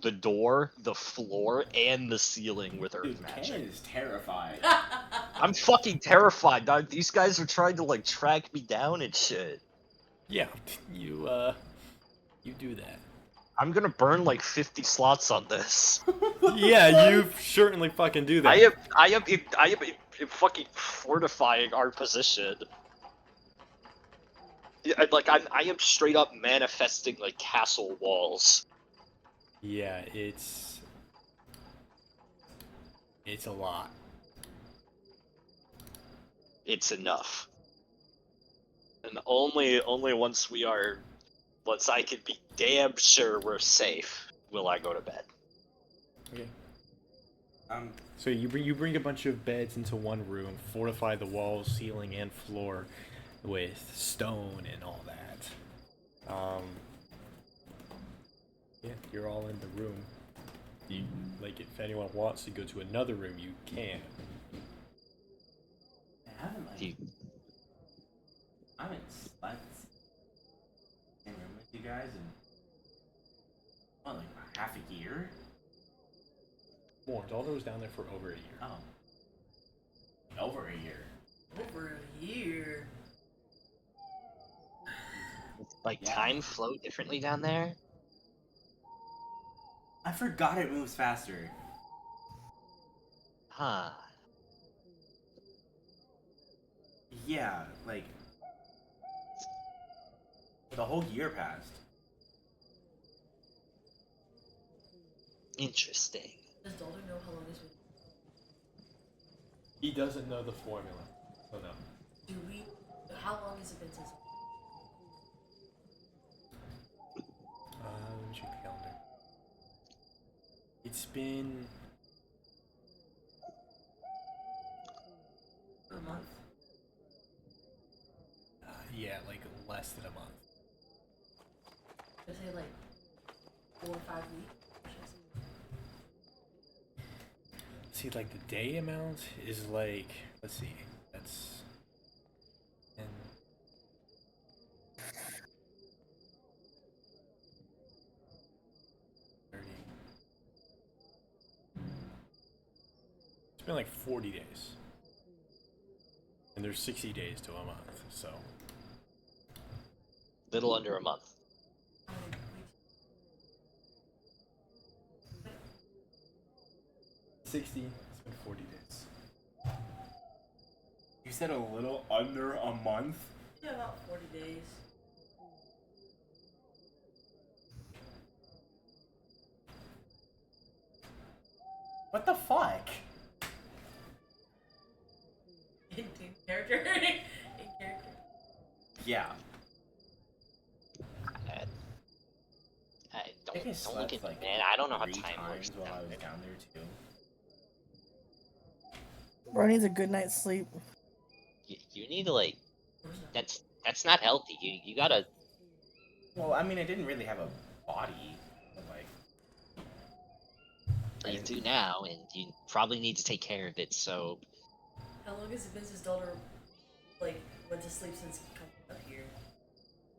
the door, the floor, and the ceiling with earth Dude, magic. Kaen is terrified. I'm fucking terrified, dog. These guys are trying to like track me down and shit. Yeah. You do that. I'm gonna burn like 50 slots on this. Yeah, you certainly fucking do that. I am fucking fortifying our position. Yeah, like I am straight up manifesting like castle walls. Yeah, it's a lot. It's enough. And only once I can be damn sure we're safe will I go to bed. Okay. So you bring a bunch of beds into one room, fortify the walls, ceiling, and floor with stone and all that. Yeah, you're all in the room. You like if anyone wants to go to another room, you can. I haven't slept in a room with you guys in what, like half a year? More. Daldur was down there for over a year. Oh. Over a year. over a year. Like, Yeah. time flow differently down there? I forgot it moves faster. Huh. Yeah, like the whole year passed. Interesting. Does Daldur know how long it's been? He doesn't know the formula, so no. Do we? How long has it been since? Let me check the calendar. It's been A month. yeah, like less than a month. I'd say like 4 or 5 weeks. Or something. See, like the day amount is like, let's see, that's 10. It's been like 40 days. And there's 60 days to a month, so little under a month. 60. It's been 40 days. You said a little under a month? Yeah, about 40 days. What the fuck? In character. In character. Yeah. I I think I don't look slept, at like, me, man. I don't know how 3 time works. times while I was down there too. Bro needs a good night's sleep. You need to like. That's not healthy. You gotta. Well, I mean, I didn't really have a body, but like. You do now, and you probably need to take care of it. So. How long has it been since Daldur, like, went to sleep since coming up here?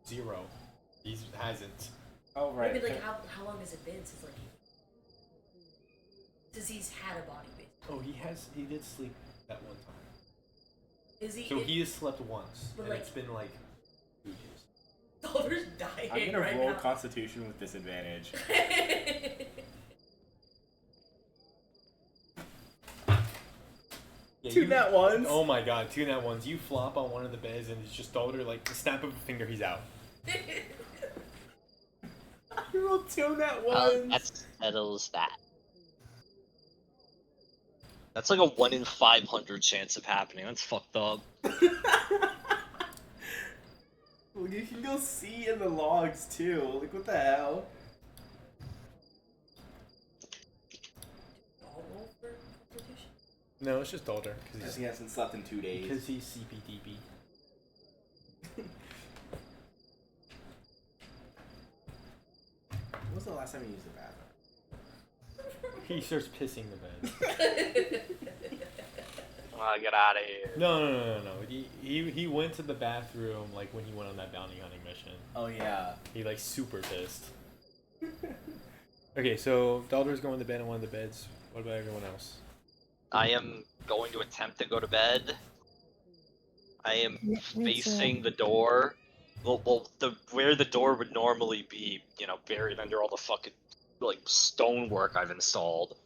0. He hasn't. Oh, right. I mean, like, how long has it been since, like, since he's had a body, basically? Oh, he did sleep that one time. Is he? So he has slept once, But, and like- it's been like 2 days. Daldur's dying I'm gonna right roll now. Constitution with disadvantage. Yeah, 2 nat ones. Oh my god, 2 nat ones. You flop on one of the beds, and it's just Daldur, like, the snap of a finger, he's out. You rolled 2 nat Well, ones. that settles that. That's like a 1 in 500 chance of happening. That's fucked up. Well, you can go see in the logs too. Like, what the hell? All roll for Constitution? No, it's just Daldur. Because he hasn't slept in 2 days. Because he's CPDP. When was the last time you used the bathroom? He starts pissing the bed. Get out of here. No. He went to the bathroom, like, when he went on that bounty hunting mission. Oh yeah. He, like, super pissed. Okay, so Daldur's going to bed in one of the beds. What about everyone else? I am going to attempt to go to bed. I am Me too. facing the door. Well, where the door would normally be, you know, buried under all the fucking like stonework I've installed.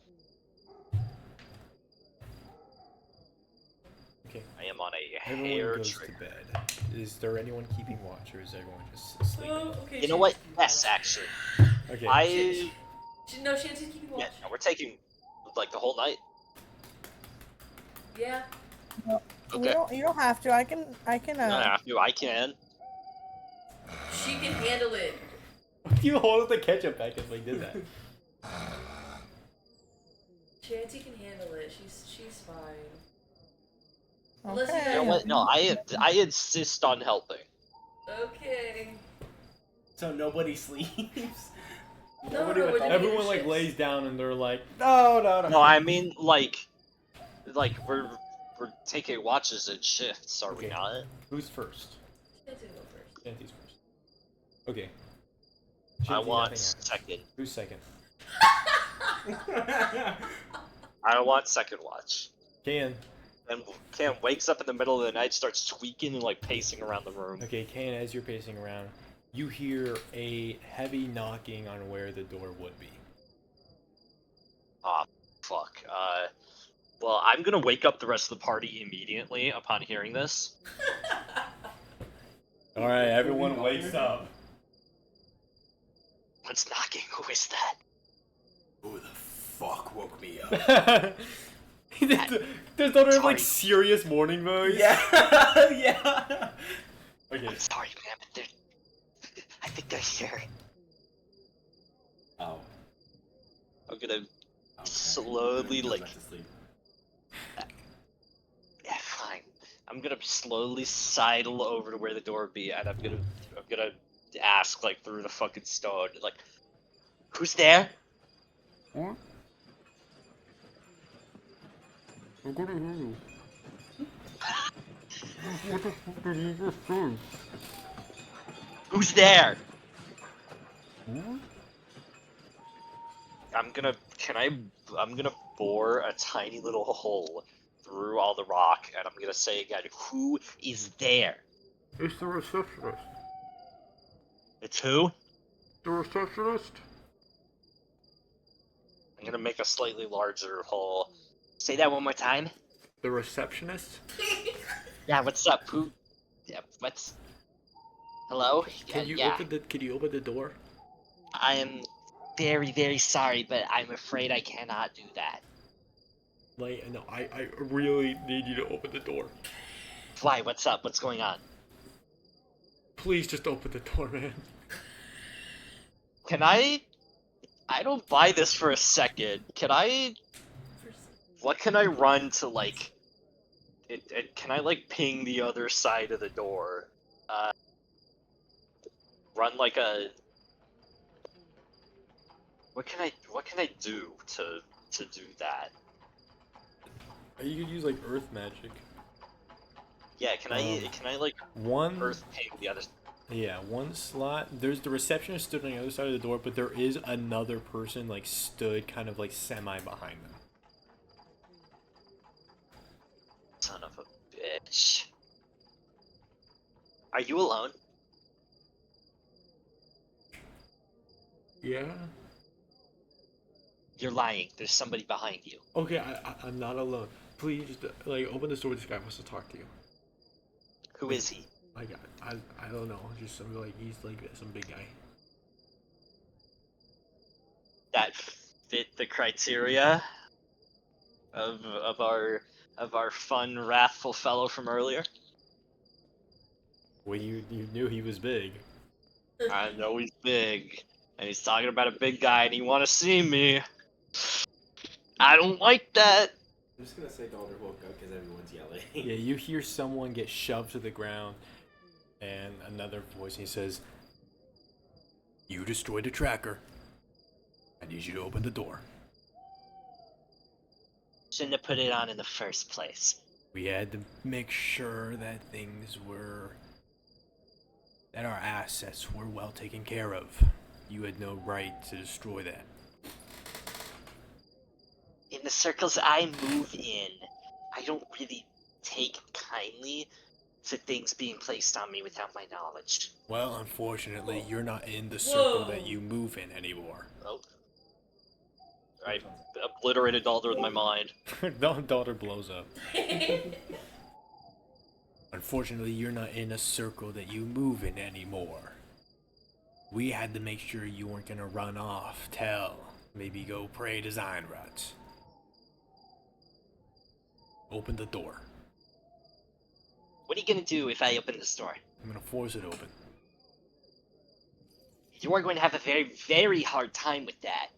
Okay. I am on a Everyone hair goes trigger. to bed. Is there anyone keeping watch, or is everyone just sleeping? Oh, okay. You know what? Yes, actually. Okay. No, Shanty's keeping watch. Yeah, no, we're taking like the whole night. Yeah. Okay. You don't have to. I can. I don't have to. I can. She can handle it. You hold up the ketchup packet like did that. Shanty can handle it. She's fine. Unless you Okay. You know guys- what? No, I insist on helping. Okay. So nobody sleeps. No, Nobody no, with we're all- doing Everyone like shifts. lays down and they're like, no. No, I mean like we're taking watches and shifts, are we Okay. not? Who's first? Shanty go first. Shanty's first. Okay. I Shanty, want nothing happens. second. Who's second? I want second watch. Kaen. And Cam wakes up in the middle of the night, starts tweaking and like pacing around the room. Okay, Kaen, as you're pacing around, you hear a heavy knocking on where the door would be. Ah, fuck. Well, I'm gonna wake up the rest of the party immediately upon hearing this. Alright, everyone wakes up. What's knocking? Who is that? Who the fuck woke me up? Does Daldur have Sorry. like serious morning voice? Yeah, yeah. Okay. I'm sorry, man, but I think they're here. Oh. I'm gonna Okay. slowly, Go like, back to sleep. yeah, fine. I'm gonna slowly sidle over to where the door would be, and I'm gonna ask like through the fucking stone, like, who's there? What? I'm gonna hear you. What the fuck did you just say? Who's there? What? I'm gonna bore a tiny little hole through all the rock, and I'm gonna say again, who is there? It's the receptionist. It's who? The receptionist. I'm gonna make a slightly larger hole. Say that one more time. The receptionist. Yeah, what's up? Who? Yeah, what's? Hello? Can you Yeah. open the door? I am very, very sorry, but I'm afraid I cannot do that. Like, no, I really need you to open the door. Why? What's up? What's going on? Please just open the door, man. Can I don't buy this for a second. What can I run to, like... can I, like, ping the other side of the door? Run, like, a... What can I do to do that? You could use like earth magic. Yeah, can I, like, One. earth ping the other... Yeah, one slot. There's the receptionist stood on the other side of the door, but there is another person like stood kind of like semi behind them. Son of a bitch. Are you alone? Yeah. You're lying. There's somebody behind you. Okay, I'm not alone. Please, just, like, open the door. This guy wants to talk to you. Who is he? Like, I don't know. Just some like he's like some big guy. That fit the criteria of our fun, wrathful fellow from earlier? Well, you knew he was big. I know he's big, and he's talking about a big guy, and he want to see me. I don't like that. I'm just gonna say Daldur woke up because everyone's yelling. Yeah, you hear someone get shoved to the ground, and another voice. He says, "You destroyed the tracker. I need you to open the door. Shouldn't have put it on in the first place. We had to make sure that that our assets were well taken care of. You had no right to destroy that." In the circles I move in, I don't really take kindly to things being placed on me without my knowledge. Well, unfortunately, you're not in the circle that you move in anymore. Oh. I obliterated Daldur with my mind. Daughter blows up. Unfortunately, you're not in a circle that you move in anymore. We had to make sure you weren't gonna run off, maybe go pray to Zeinrat. Open the door. What are you gonna do if I open this door? I'm gonna force it open. You are going to have a very, very hard time with that.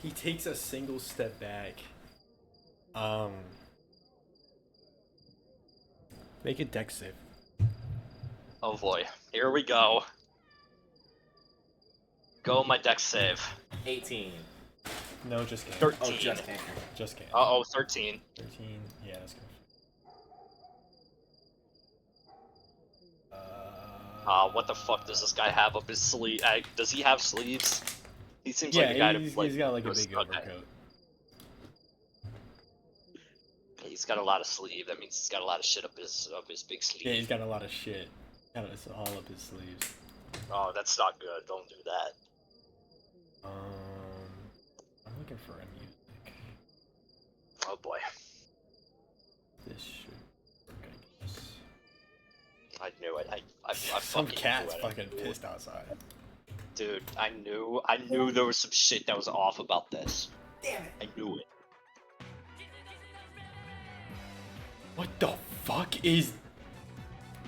He takes a single step back. Make a dex save. Oh boy, here we go. Go my dex save. 18. No, just can't. 13. Oh, just can't. Just can't. Uh-oh, 13. 13. Yeah, that's good. What the fuck does this guy have up his sleeve? Does he have sleeves? He seems Yeah, like a guy he's to, like, got like a goes- big okay. overcoat. He's got a lot of sleeve. That means he's got a lot of shit up his big sleeve. Yeah, he's got a lot of shit. It's all up his sleeves. Oh, that's not good. Don't do that. I'm looking for a music. Oh boy. This should work, I guess. I knew it. I Some fucking cat's knew it. fucking pissed outside. Dude, I knew there was some shit that was off about this. Damn it. I knew it. What the fuck is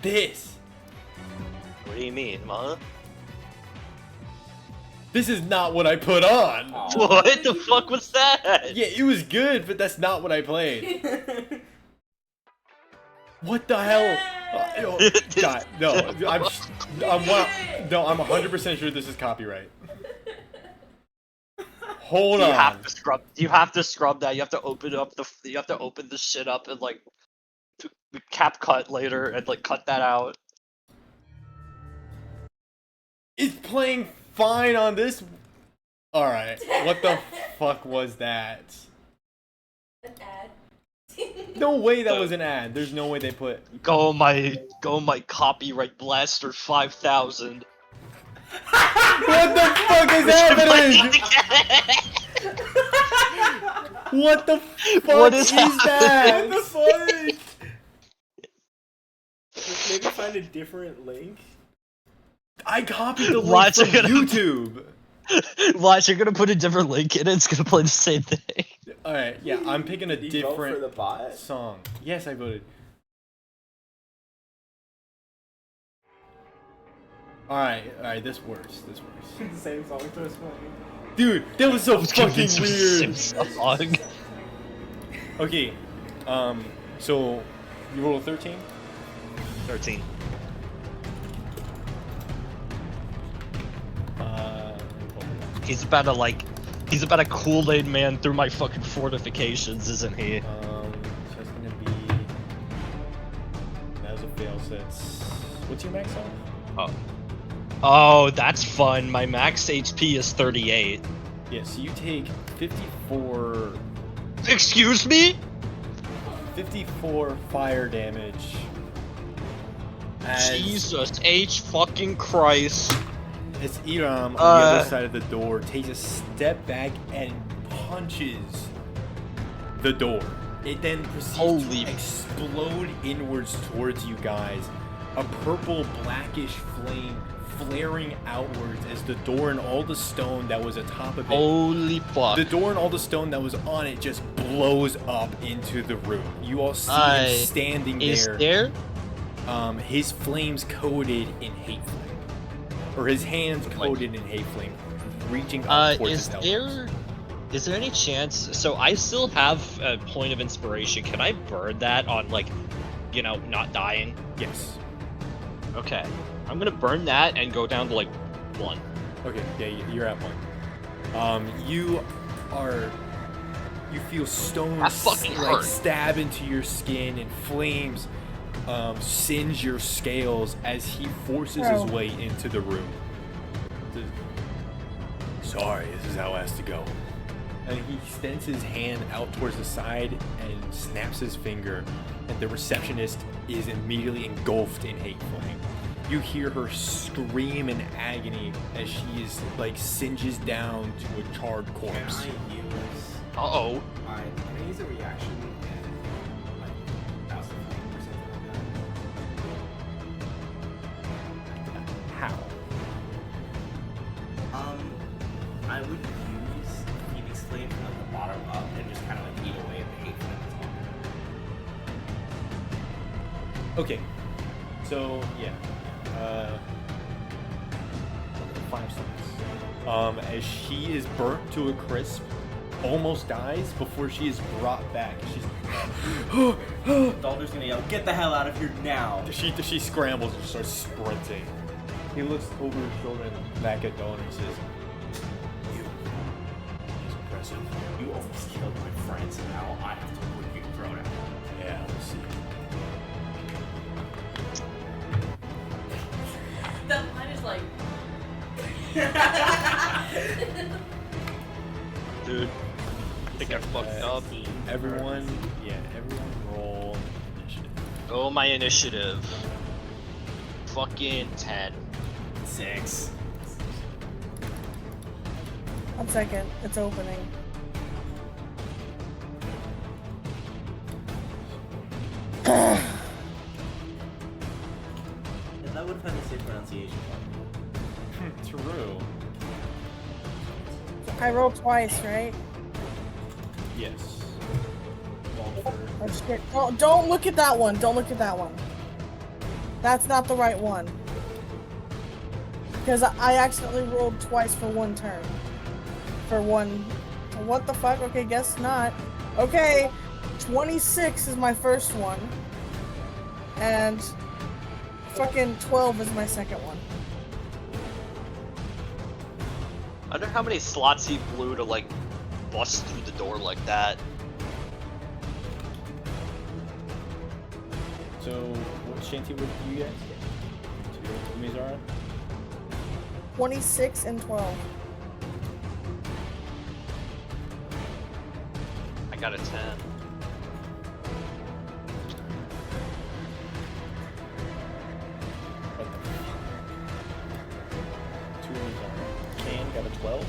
this? What do you mean, huh? This is not what I put on. Aw. What the fuck was that? Yeah, it was good, but that's not what I played. What the hell? God, no, I'm 100% sure this is copyright. Hold on. You have to scrub. You have to scrub that. You have to open up the. You have to open the shit up and like, cap cut later and like cut that out. It's playing fine on this. Alright, what the fuck was that? An ad. No way that was an ad. There's no way they put. Go my copyright blaster 5000. What the fuck is happening? What the fuck What is that? What the fuck? Maybe find a different link. I copied the link Watch from it. YouTube. Watch, you're gonna put a different link in it, it's gonna play the same thing. Alright, yeah, I'm picking a Did you vote for different the bot? song. Yes, I voted. Alright, this works. The same song to us playing. Dude, that was so I was fucking convinced it was the weird. same song. Okay, so you roll a 13? 13. He's about to Kool-Aid man through my fucking fortifications, isn't he? So it's gonna be. That was a fail, so it's. What's your max on? Oh, that's fun. My max HP is 38. Yeah, so you take 54 Excuse me? 54 fire damage. As Jesus H fucking Christ. Iram on the other side of the door takes a step back and punches the door. It then proceeds Holy to explode inwards towards you guys. A purple blackish flame flaring outwards as the door and all the stone that was atop of it. Holy fuck. The door and all the stone that was on it just blows up into the room. You all see him standing Is there. there? His flames coated in hate flame. Or his hands coated in hate flame, reaching up towards his elbows. Is there any chance? So I still have a point of inspiration. Can I burn that on, like, you know, not dying? Yes. Okay. I'm gonna burn that and go down to like 1. Okay, yeah, you're at 1. You feel stones That fucking like hurt. stab into your skin and flames singe your scales as he forces his way into the room. Sorry, this is how it has to go. And he extends his hand out towards the side and snaps his finger, and the receptionist is immediately engulfed in hate flame. You hear her scream in agony as she is like singes down to a charred corpse. Can I use? Uh-oh. Can I use a reaction and like douse the flame or something like that? How? I would use Phoenix Flame from like the bottom up and just kind of like eat away at the hate flame that's on. Okay, so yeah, 5 seconds. As she is burnt to a crisp, almost dies before she is brought back. She's Daldur's gonna yell, "Get the hell out of here now!" she scrambles and starts sprinting. He looks over his shoulder and back at Daldur and says, He's impressive. You almost killed my friends, and now I have to put you thrown out. Yeah, we'll see. That line is like. Dude. I think I fucked up. Everyone roll initiative. Oh, my initiative. Fucking 10. 6. 1 second, it's opening. That would have had the same pronunciation. True. I rolled twice, right? Yes. Oh shit. Don't look at that one. Don't look at that one. That's not the right one. Because I accidentally rolled twice for 1 turn. For 1. What the fuck? Okay, guess not. Okay. 26 is my first one. And fucking 12 is my second one. I wonder how many slots he blew to, like, bust through the door like that. So, what Shanty would you guys get? To Umizara? 26 and 12. I got a 10. got a 12.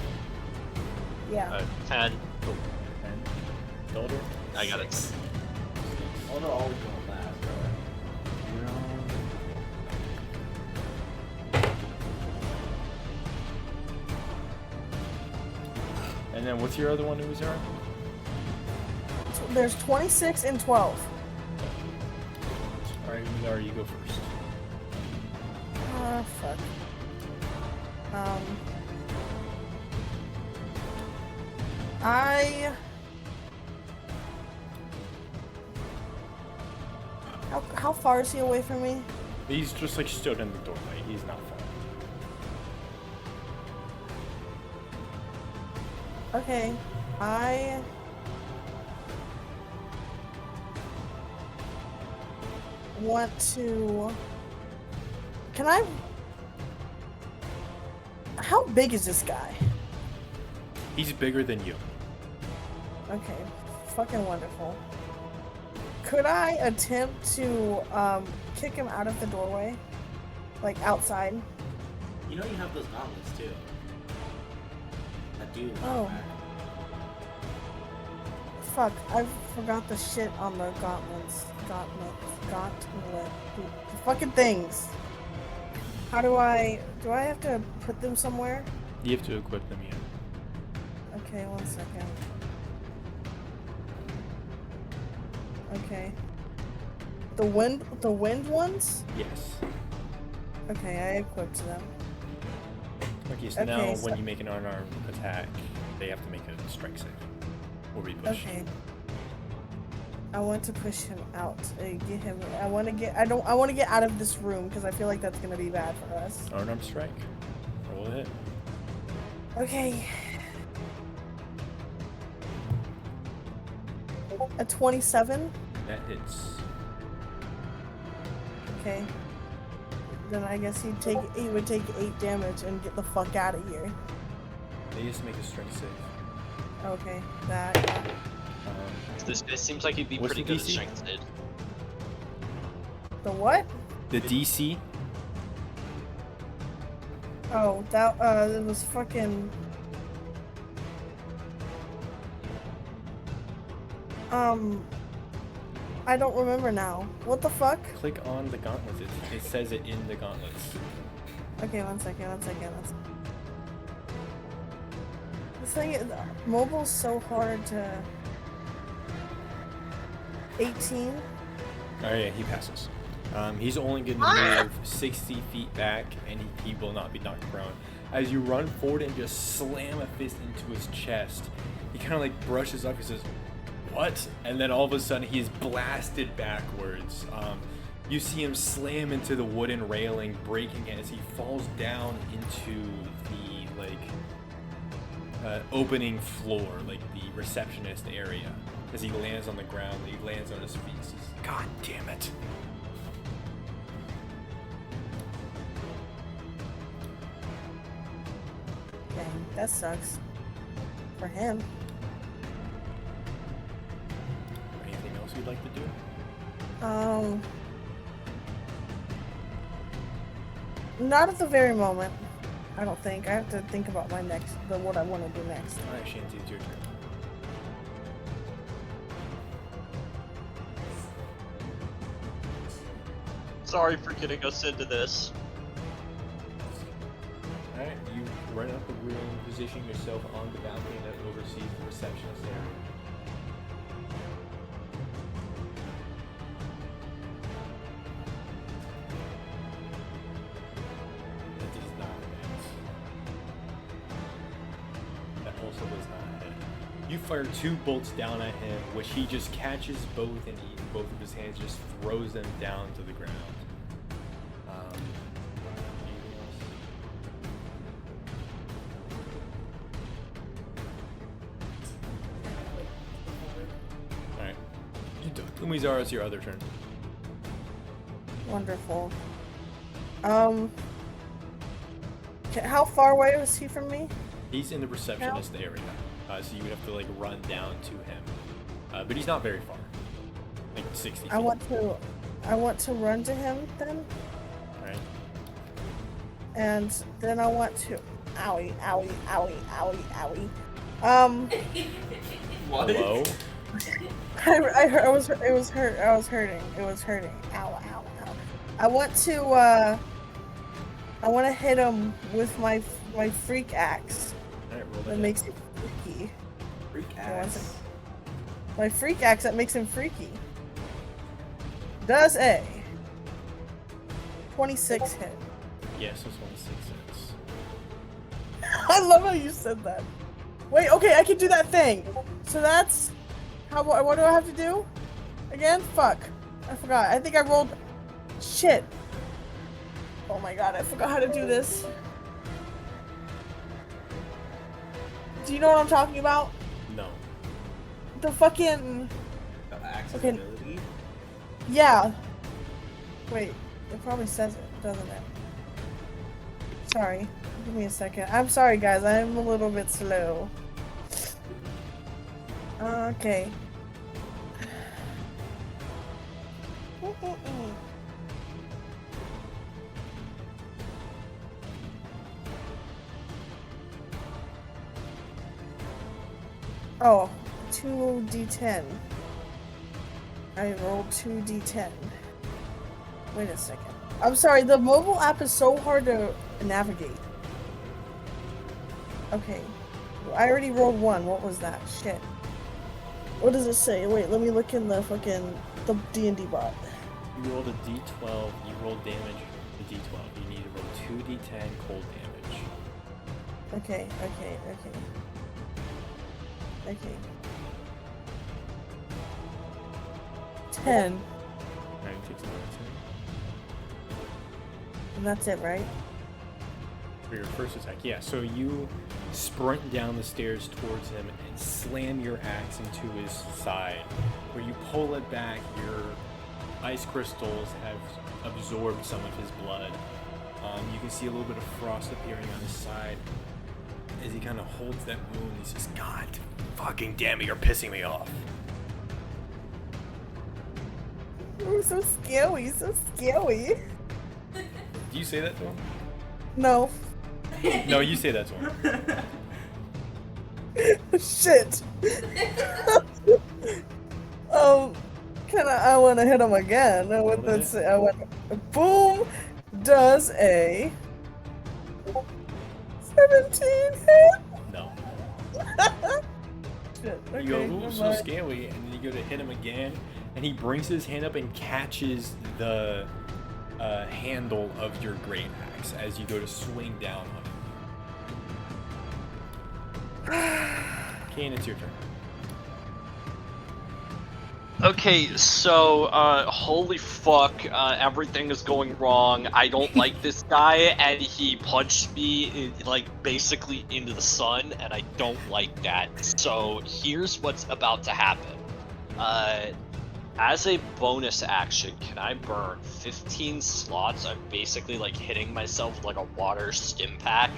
Yeah. 10. Cool. 10. Daldur? I got it. 6. All they're always going last, bro. And then what's your other one, Umizara? There's 26 and 12. Alright, Umizara, you go first. Ah, fuck. How far is he away from me? He's just like stood in the doorway. He's not far. Okay, I want to. Can I? How big is this guy? He's bigger than you. Okay, fucking wonderful. Could I attempt to kick him out of the doorway, like outside? You know you have those gauntlets too. That do. Oh. Fuck, I forgot the shit on the gauntlets. Gauntlet. The fucking things. How do I have to put them somewhere? You have to equip them, yeah. Okay, 1 second. Okay. The wind ones? Yes. Okay, I equipped them. Okay, so Okay, now so- when you make an unarmed attack, they have to make a strike save. Or be pushed. Okay. I want to push him out. Get him. I want to get out of this room because I feel like that's gonna be bad for us. Unarmed strike. Roll a hit. Okay. A 27. That hits. Okay. Then I guess he would take 8 damage and get the fuck out of here. They just make a strike save. Okay, that. This seems like he'd be What's pretty the good at DC? strength, dude. The what? The DC. Oh, that it was fucking. I don't remember now. What the fuck? Click on the gauntlets. It says it in the gauntlets. Okay, one second. This thing is, mobile's so hard to. 18. Oh yeah, he passes. He's only going to move 60 feet back, and he will not be knocked prone. As you run forward and just slam a fist into his chest, he kind of like brushes up and says, "What?" And then all of a sudden, he is blasted backwards. You see him slam into the wooden railing, breaking it as he falls down into the opening floor, like the receptionist area. As he lands on the ground, he lands on his feet. He says, "God damn it!" Dang, that sucks. For him. Anything else you'd like to do? Not at the very moment. I don't think. I have to think about what I want to do next. All right, Shanty, it's your turn. Sorry for getting us into this. Alright, you run up the room, position yourself on the balcony that oversees the receptionist area. That does not hit. That also does not hit. You fire 2 bolts down at him, which he just catches both and both of his hands just throws them down to the ground. Anything else? Alright. Umizara, it's your other turn. Wonderful. How far away was he from me? He's in the receptionist area, so you would have to like run down to him. But he's not very far, like 60 feet. I want to run to him then, Alright. and then I want to. owie, owie, owie, owie, owie. What? Hello? I was hurting. It was hurting. Ow, ow, ow. I want to hit him with my freak axe. Alright, roll That that. makes it freaky. Freak I want ass. My freak axe that makes him freaky. Does a 26 hit. Yes, that's 26 cents. I love how you said that. Wait, okay, I can do that thing. So that's what do I have to do? Again? Fuck. I forgot. I think I rolled shit. Oh my god, I forgot how to do this. Do you know what I'm talking about? No. The fucking The Okay. accessibility. yeah. Wait, it probably says it, doesn't it? Sorry. Give me a second. I'm sorry guys, I'm a little bit slow. Okay. Oh, 2d10. I rolled 2d10. Wait a second. I'm sorry, the mobile app is so hard to navigate. Okay. I already rolled one. What was that? Shit. What does it say? Wait, let me look in the the D&D bot. You rolled a d12, you rolled damage to d12. You need to roll 2d10 cold damage. Okay. 10. Now you take some medicine. And that's it, right? For your first attack, yeah. So you sprint down the stairs towards him and slam your axe into his side. Where you pull it back, your ice crystals have absorbed some of his blood. You can see a little bit of frost appearing on his side as he kind of holds that wound. He says, "God fucking damn it, you're pissing me off." Ooh, so scary, so scary. Do you say that to him? No. No, you say that to him. Shit. I want to hit him again. I want boom. Does a 17 hit? No. Shit. You Okay, go, ooh, never so mind. scary, and then you go to hit him again, and he brings his hand up and catches the handle of your great axe as you go to swing down on him. Kaen, it's your turn. Okay, so, holy fuck, everything is going wrong. I don't like this guy, and he punched me, like, basically into the sun, and I don't like that. So, here's what's about to happen. As a bonus action, can I burn 15 slots of basically, like, hitting myself with, like, a water stim pack?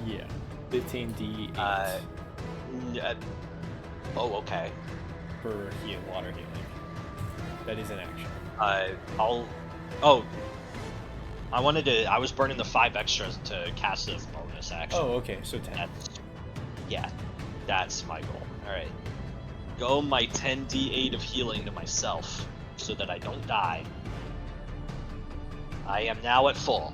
Yeah. 15d8 Oh, okay. for water healing. That is an action. I was burning the 5 extras to cast this bonus action. Oh, okay, so 10. That's my goal. Alright. Go my 10d8 of healing to myself, so that I don't die. I am now at full.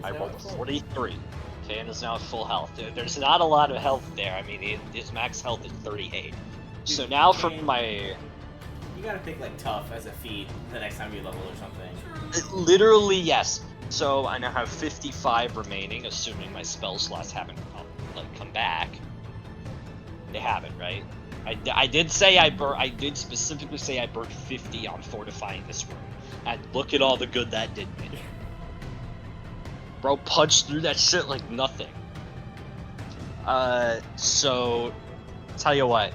I rolled 43. Kaen is now at full health. There's not a lot of health there. I mean, his max health is 38. So now for my... You gotta pick like tough as a feat the next time you level or something. Literally, yes. So I now have 55 remaining, assuming my spell slots haven't come back. They haven't, right? I did specifically say I burned 50 on fortifying this room. And look at all the good that did me. Bro punched through that shit like nothing. So, tell you what.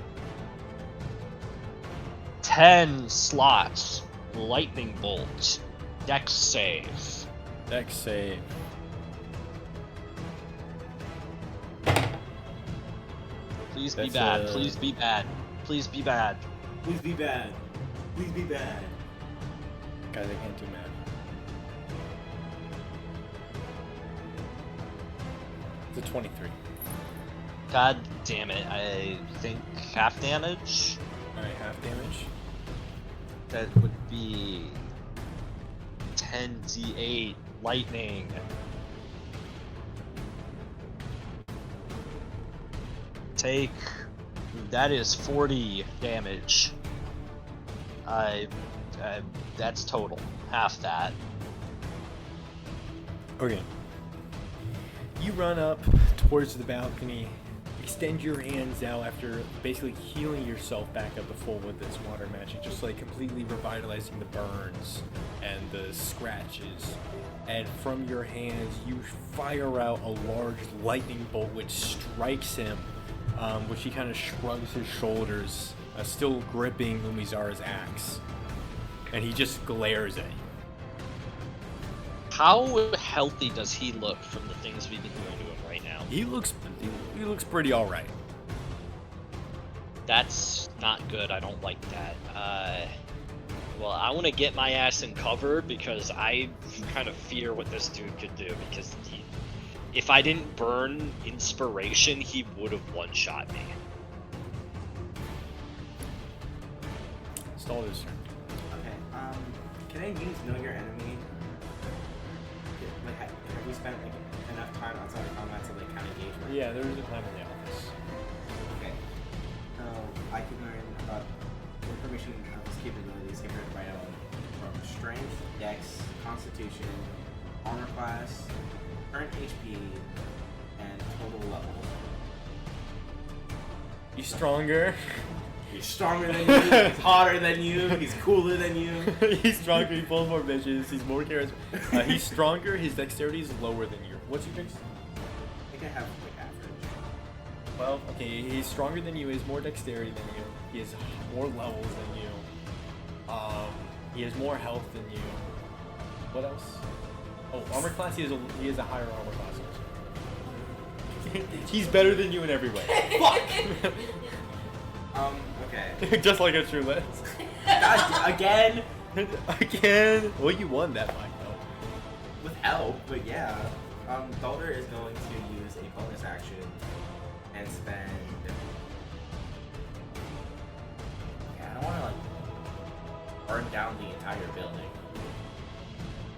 10 slots. Lightning bolt. Dex save. Dex save. Please be That's, bad. Please be bad. Please be bad. Please be bad. Please be bad. Guys, I can't do math. It's a 23. God damn it! I think half damage. Alright, half damage. That would be 10d8 lightning. Take. That is 40 damage. That's total. Half that. Okay. You run up towards the balcony, extend your hands out after basically healing yourself back up to full with this water magic, just like completely revitalizing the burns and the scratches. And from your hands, you fire out a large lightning bolt which strikes him, which he kind of shrugs his shoulders, still gripping Umizara's axe. And he just glares at you. How healthy does he look from the things we've been doing to him right now? He looks pretty alright. That's not good. I don't like that. Well, I want to get my ass in cover because I kind of fear what this dude could do. Because if I didn't burn inspiration, he would have one-shot me. Daldur turn. Okay. Can I use know your enemy? Like, have we spent like enough time outside of combat to like kind of gauge? Yeah, there was a time in the office. Okay. I can learn about information of his capabilities here right out from strength, dex, constitution, armor class, current HP, and total level. He's stronger. He's stronger than you, he's hotter than you, he's cooler than you. He's stronger, he pulls more bitches, he's more charismatic. He's stronger, his dexterity is lower than you. What's your dex? I think I have like average. Well, okay, he's stronger than you, he has more dexterity than you, he has more levels than you. He has more health than you. What else? Oh, armor class, he has a higher armor class also. He's better than you in every way. Fuck! Okay. Just like a true lens. Again? Again? Well, you won that fight, though. With help, but yeah. Daldur is going to use a bonus action and spend. Yeah, I don't want to like burn down the entire building.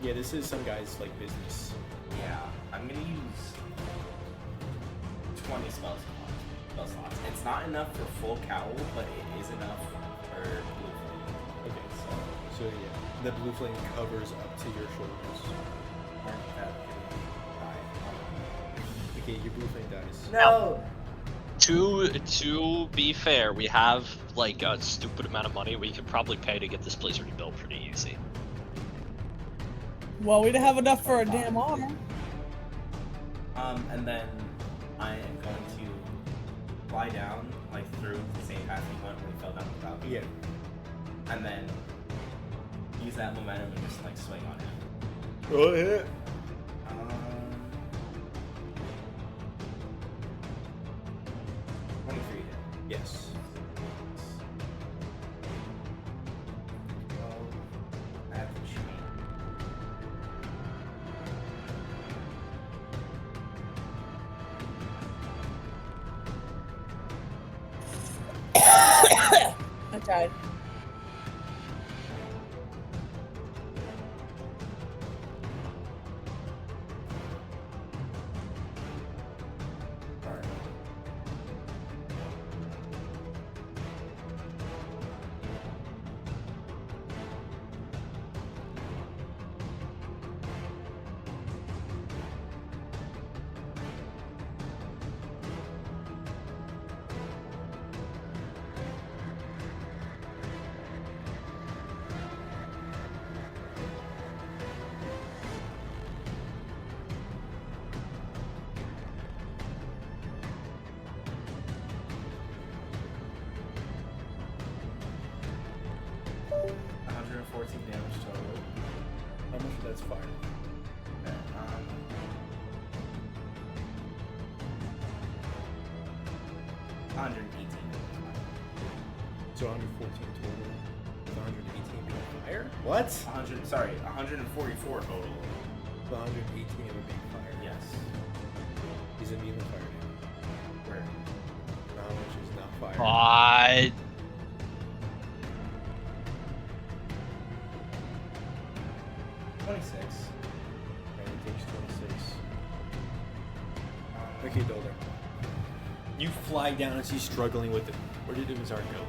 Yeah, this is some guy's like business. Yeah, I'm gonna use 20 spell slots. It's not enough for full cowl, but it is enough for blue flame. Okay, so yeah, the blue flame covers up to your shoulders. And that can die. Okay, your blue flame dies. No! To be fair, we have like a stupid amount of money we could probably pay to get this place rebuilt pretty easy. Well, we didn't have enough for a damn armor. And then I am going to fly down, like through the same path we went when we fell down the balcony. Yeah. And then use that momentum and just like swing on him. Go ahead. 23 hit. Yes. 12. I have to chain. I died. Alright. Damage total. How much of that's fire? Okay, um, 118. So 114 total. With 118 being fire? What? 144 total. The 118 of it being fire. Yes. He's immune God. 26. Okay, it takes 26. Okay, Daldur. You fly down as he's struggling with it. Where did Umizara go?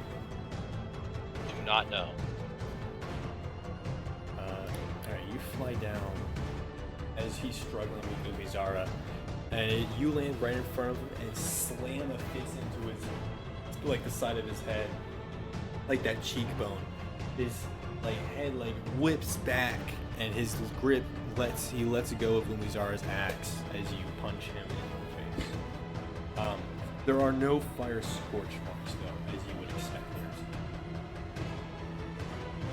Do not know. Alright, you fly down as he's struggling with Umizara, and you land right in front of him and slam a fist into his, like the side of his head, like that cheekbone. His like head like whips back, and his grip lets go of Umizara's axe as you punch him in the face. There are no fire scorch marks though, as you would expect there.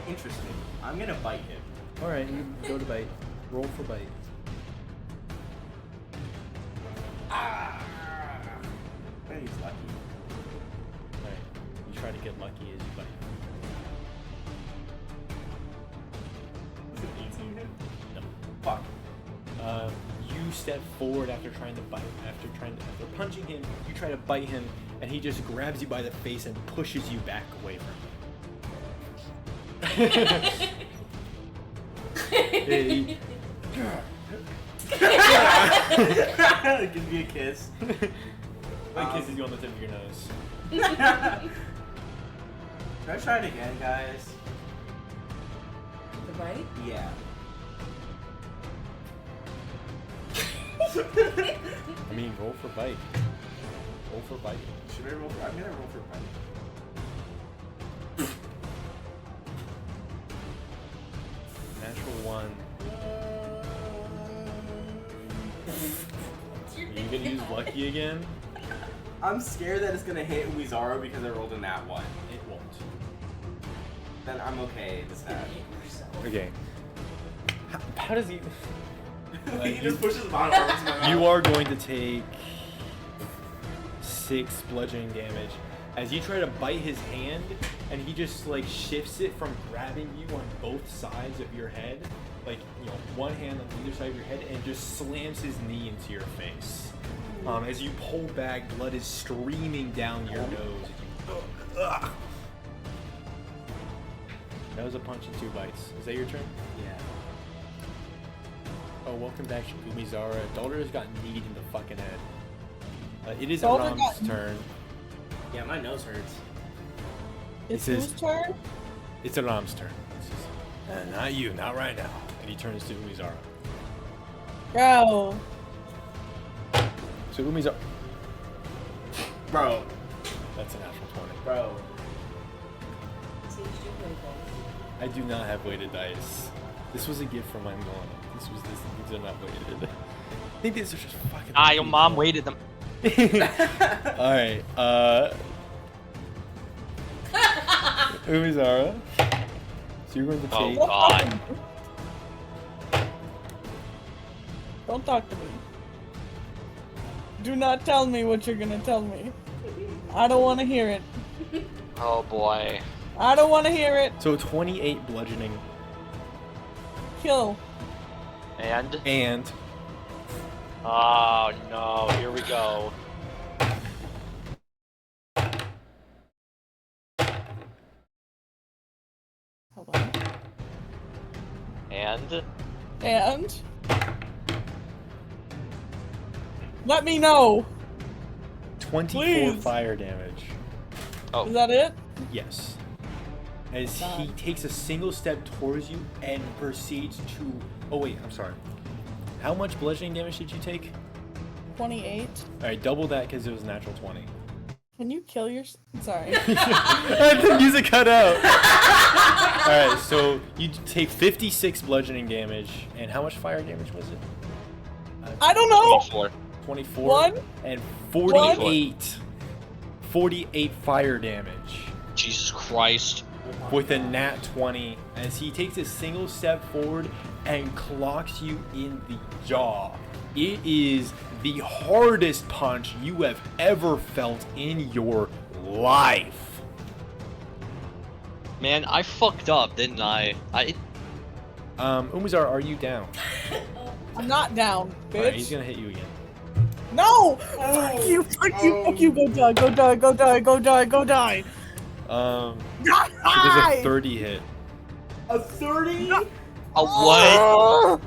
Interesting. I'm gonna bite him. Alright, you go to bite. Roll for bite. Ah! I bet he's lucky. Alright, you try to get lucky as you bite. Was it 18 hit? No. Fuck. You step forward after trying to bite. After punching him, you try to bite him, and he just grabs you by the face and pushes you back away from him. Hey. Give me a kiss. My kisses you on the tip of your nose. Should I try it again, guys? The bite? Yeah. I mean, roll for bite. Roll for bite. Should I roll for? I'm gonna roll for bite. Natural 1. Are you gonna use lucky again? I'm scared that it's gonna hit Umizara because I rolled a nat 1. It won't. Then I'm okay with that. Okay. How does he? He just pushes the bottom arms in my mouth. You are going to take 6 bludgeoning damage as you try to bite his hand, and he just like shifts it from grabbing you on both sides of your head, like one hand on either side of your head, and just slams his knee into your face. As you pull back, blood is streaming down your nose. Ugh. That was a punch and 2 bites. Is that your turn? Yeah. Oh, welcome back, Umizara. Daldur has got kneed in the fucking head. It is Daldur Aram's got- turn. Yeah, my nose hurts. It's This is- whose turn? It's Aram's turn. This is, not you, not right now. And he turns to Umizara. Bro. So Umizara, Bro. that's a natural 20. Bro. I do not have weighted dice. This was a gift from my mom. These are not weighted. I think these are just fucking. Ah, your mom weighted them. Alright, Umizara. So you're going to Oh take. God. Don't talk to me. Do not tell me what you're gonna tell me. I don't want to hear it. Oh boy. I don't want to hear it. So 28 bludgeoning Kill. And? Oh no, here we go. Hold on. And? And let me know. 24 Please. fire damage. Oh. Is that it? Yes. As he God. takes a single step towards you and proceeds to. Oh wait, I'm sorry. How much bludgeoning damage did you take? 28. All right, double that because it was a natural 20. Can you kill your? Sorry. The music cut out. All right, so you take 56 bludgeoning damage, and how much fire damage was it? I don't know. 24. 24 One. and 48. 48 fire damage Jesus Christ. with a nat 20 as he takes a single step forward and clocks you in the jaw. It is the hardest punch you have ever felt in your life. Man, I fucked up, didn't I? Umizara, are you down? I'm not down, bitch. Alright, he's gonna hit you again. No! Fuck you, fuck you, fuck you, go die, go die, go die, go die, go die! So there's a 30 hit. A 30? A what?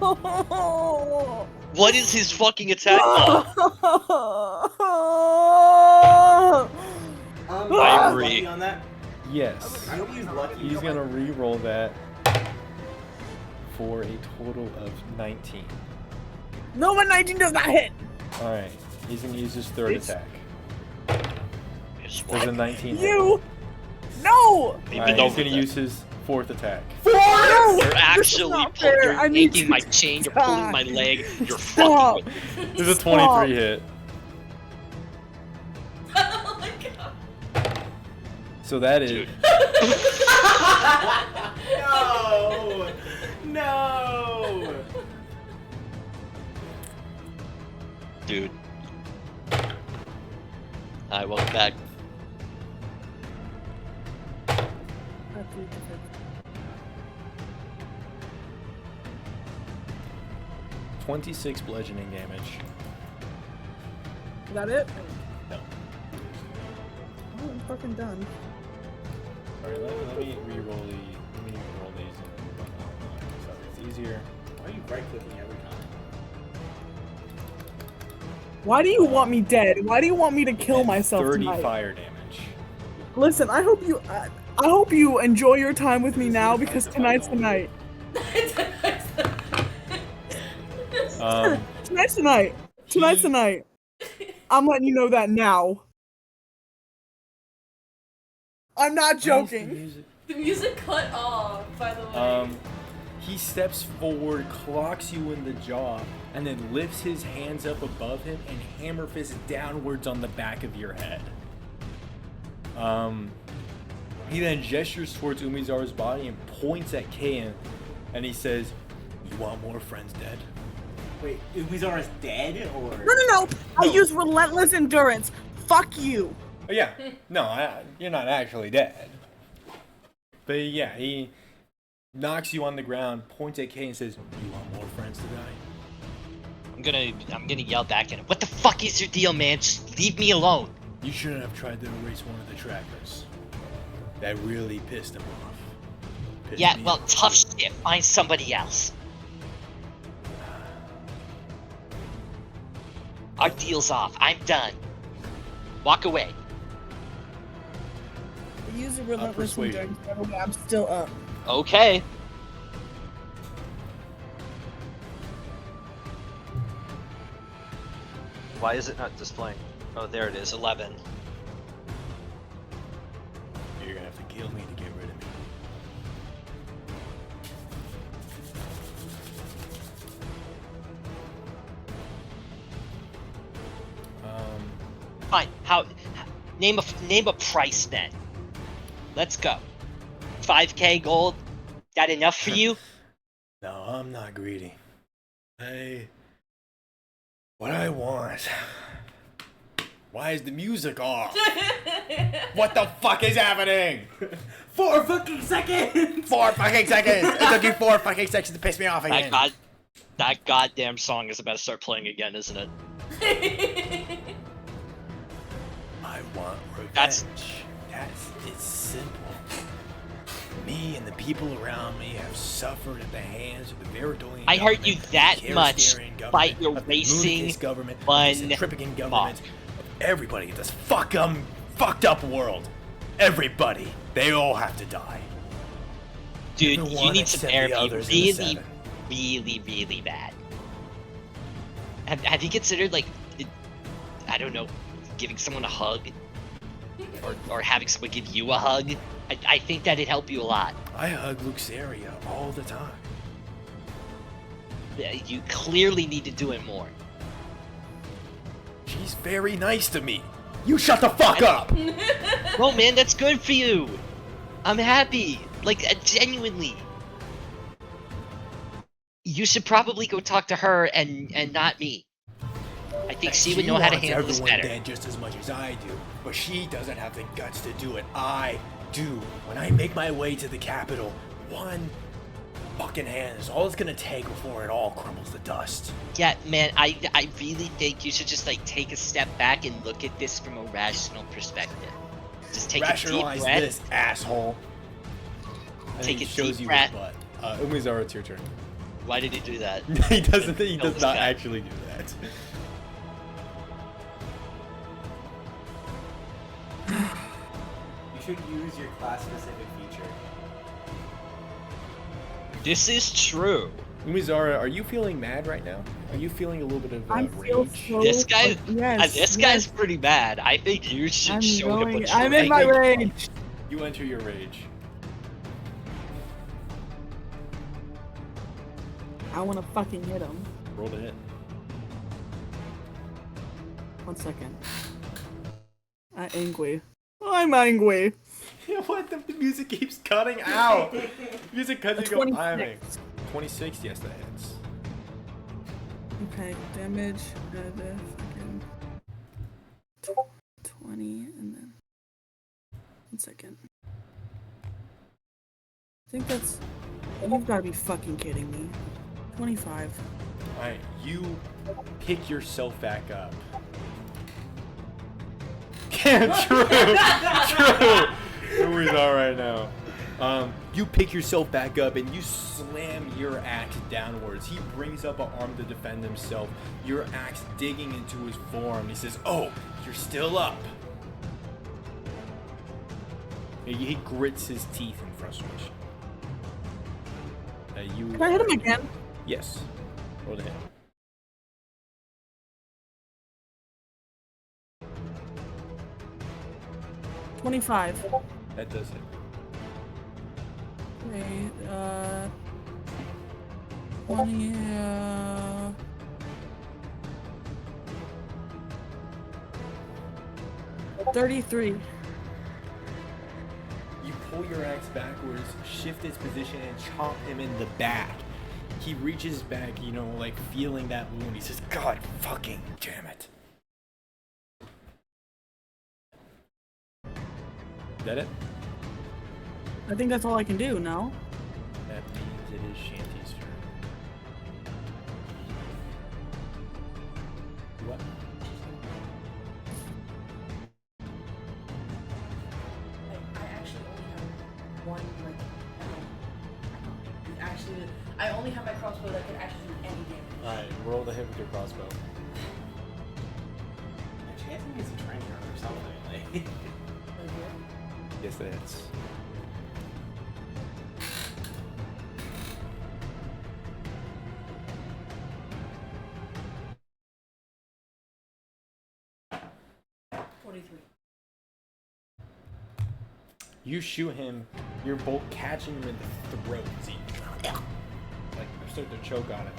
What is his fucking attack mod? I agree. Lucky on that. Yes. I hope he's lucky. He's gonna re-roll that for a total of 19. No, but 19 does not hit! Alright, he's gonna use his third It's- attack. There's a 19 hit. You! No! Alright, he's over gonna that. use his fourth attack. No! You're actually not fair. you're I need yanking to my chain, you're pulling my leg, you're Stop. fucking with me. There's a 23 hit. Oh my god. So that is... Dude. No! No! Dude. Alright, welcome back. Is 26 bludgeoning damage. that it? No. Oh, I'm fucking done. Alright, let me re-roll the... Let me roll these and run that so it's easier. Why are you right-clicking every time? Why do you want me dead? Why do you want me to kill And myself 30 tonight? fire damage. Listen, I hope you enjoy your time with me now because tonight's the night. Tonight's the night. Tonight's the night. I'm letting you know that now. I'm not joking. The music cut off, by the way. He steps forward, clocks you in the jaw, and then lifts his hands up above him and hammer fists downwards on the back of your head. He then gestures towards Umizara's body and points at Kaen, and he says, "You want more friends dead?" Wait, Umizara's dead, or? No. I use relentless endurance. Fuck you. Oh, yeah, no, you're not actually dead. But yeah, he knocks you on the ground, points at Kaen, and says, "You want more friends to die?" I'm gonna yell back at him. What the fuck is your deal, man? Just leave me alone. You shouldn't have tried to erase one of the trackers. That really pissed him off. Pissed Yeah, me well, off. tough shit. Find somebody else. Our deal's off. I'm done. Walk away. I use a relentless persuasion. endurance. By the way, I'm still up. Okay. Why is it not displaying? Oh, there it is, 11. You're gonna have to kill me to get rid of me. Fine. Name a price then. Let's go. 5K gold. That enough for you? No, I'm not greedy. What I want. Why is the music off? What the fuck is happening? 4 fucking seconds! 4 fucking seconds! It took you 4 fucking seconds to piss me off again. That goddamn song is about to start playing again, isn't it? I want revenge. That's- It's simple. Me and the people around me have suffered at the hands of the Veritonian I hurt you government, that the much Kerastarian by government, of the erasing Moonkiss government, one of the Centripean government, of everybody in this fucked up world. Everybody. They all have to die. Dude, Everyone you need to except the bear me others in the really, seven. really, really bad. Have you considered, like, I don't know, giving someone a hug? Or having someone give you a hug? I think that'd help you a lot. I hug Luxaria all the time. You clearly need to do it more. She's very nice to me. You shut the fuck up! No, man, that's good for you. I'm happy. Like, genuinely. You should probably go talk to her and not me. I think she would know how to wants handle this everyone better. dead just as much as I do, but she doesn't have the guts to do it. I do. When I make my way to the capital, one fucking hand is all it's gonna take before it all crumbles to dust. Yeah, man, I really think you should just like take a step back and look at this from a rational perspective. Just take Rationalize a deep breath. this, asshole. And Take he a shows deep you breath. his butt. Umizara, it's your turn. Why did he do that? He doesn't. He Kill does this not guy. actually do that. You should use your class-specific feature. This is true. Umizara, are you feeling mad right now? Are you feeling a little bit of I feel rage? so. This guy- Yes. This yes. guy's pretty bad. I think you should I'm show him going. what I'm you're in my like- rage. You enter your rage. I want to fucking hit him. Roll to hit. 1 second. I'm angry. I'm angry. What? The music keeps cutting out. Music cuts. You go. I'm 26. 26. Yes, that hits. Okay, damage. Fucking 20, and then 1 second. I think that's. You've got to be fucking kidding me. 25. All right, you pick yourself back up. True. Who is all right now? You pick yourself back up and you slam your axe downwards. He brings up an arm to defend himself. Your axe digging into his forearm. He says, "Oh, you're still up." He grits his teeth in frustration. Can I hit him again? Yes. Roll to hit. $25. That does hit. Okay, 20, 33. You pull your axe backwards, shift its position, and chop him in the back. He reaches back, you know, like feeling that wound. He says, "God fucking damn it." Is that it? I think that's all I can do, no? That means it is Shanty's turn. What? I actually only have one, like, actually, I only have my crossbow that can actually do any damage. Alright, roll the hit with your crossbow. Actually, I think he's a trainer or something. Like, Yes, that hits. You shoot him, your bolt catching him in the throat. See, like start to choke on it.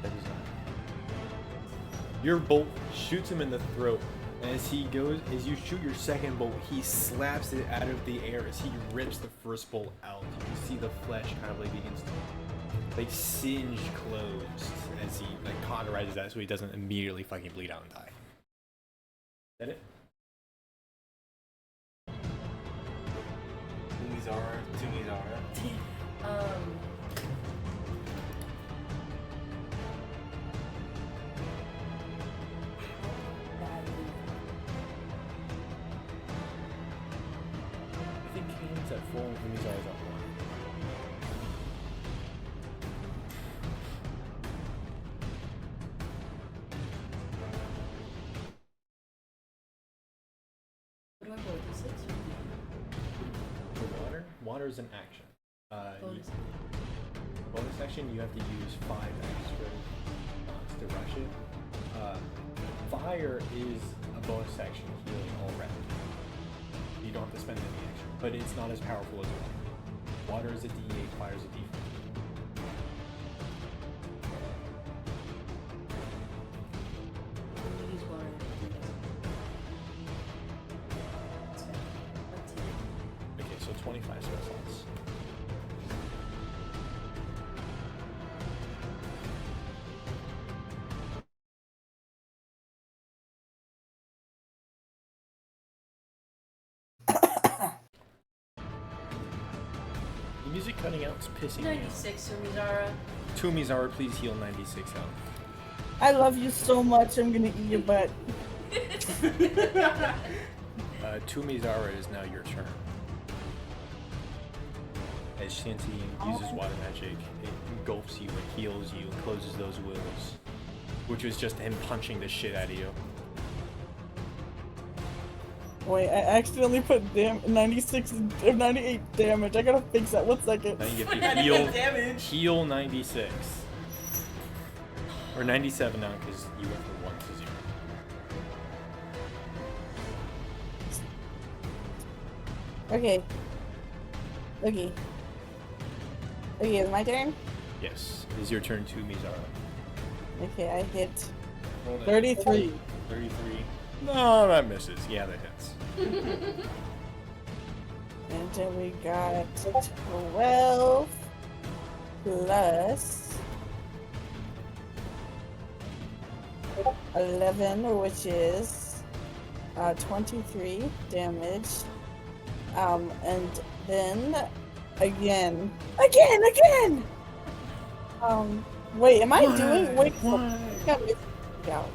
That is not. Your bolt shoots him in the throat, and as he goes, as you shoot your second bolt, he slaps it out of the air as he rips the first bolt out. You see the flesh kind of like begins to like singe closed as he like cauterizes that so he doesn't immediately fucking bleed out and die. Is that it? Umizara to Umizara. I think Kane's at full and Umizara's at 1. What do I roll? D6 or For water? Water is an action. bonus? Bonus action, you have to use 5 extra knots to rush it. Fire is a bonus action healing already. You don't have to spend any extra, but it's not as powerful as water. Water is a D8, fire is a D4. I'm gonna use water. That's fair. That's it. Okay, so 25 spell slots. music cutting out is pissing me off. 96, Umizara. Umizara, please heal 96 health. I love you so much. I'm gonna eat your butt. Umizara is now your turn. As Shanty uses water magic, it engulfs you and heals you and closes those wounds, which was just him punching the shit out of you. Wait, I accidentally put 96 or 98 damage. I gotta fix that. 1 second. Now you get Not to even damage. heal 96. Or 97 now, because you went from 1 to 0. Okay. Okay. Okay, it's my turn? Yes, it is your turn to Mizara. Okay, I hit Roll that. 33. 33. No, that misses. Yeah, that hits. And then we got 12 plus 11, which is 23 damage. And then again. Wait, am I doing? Wait, yeah,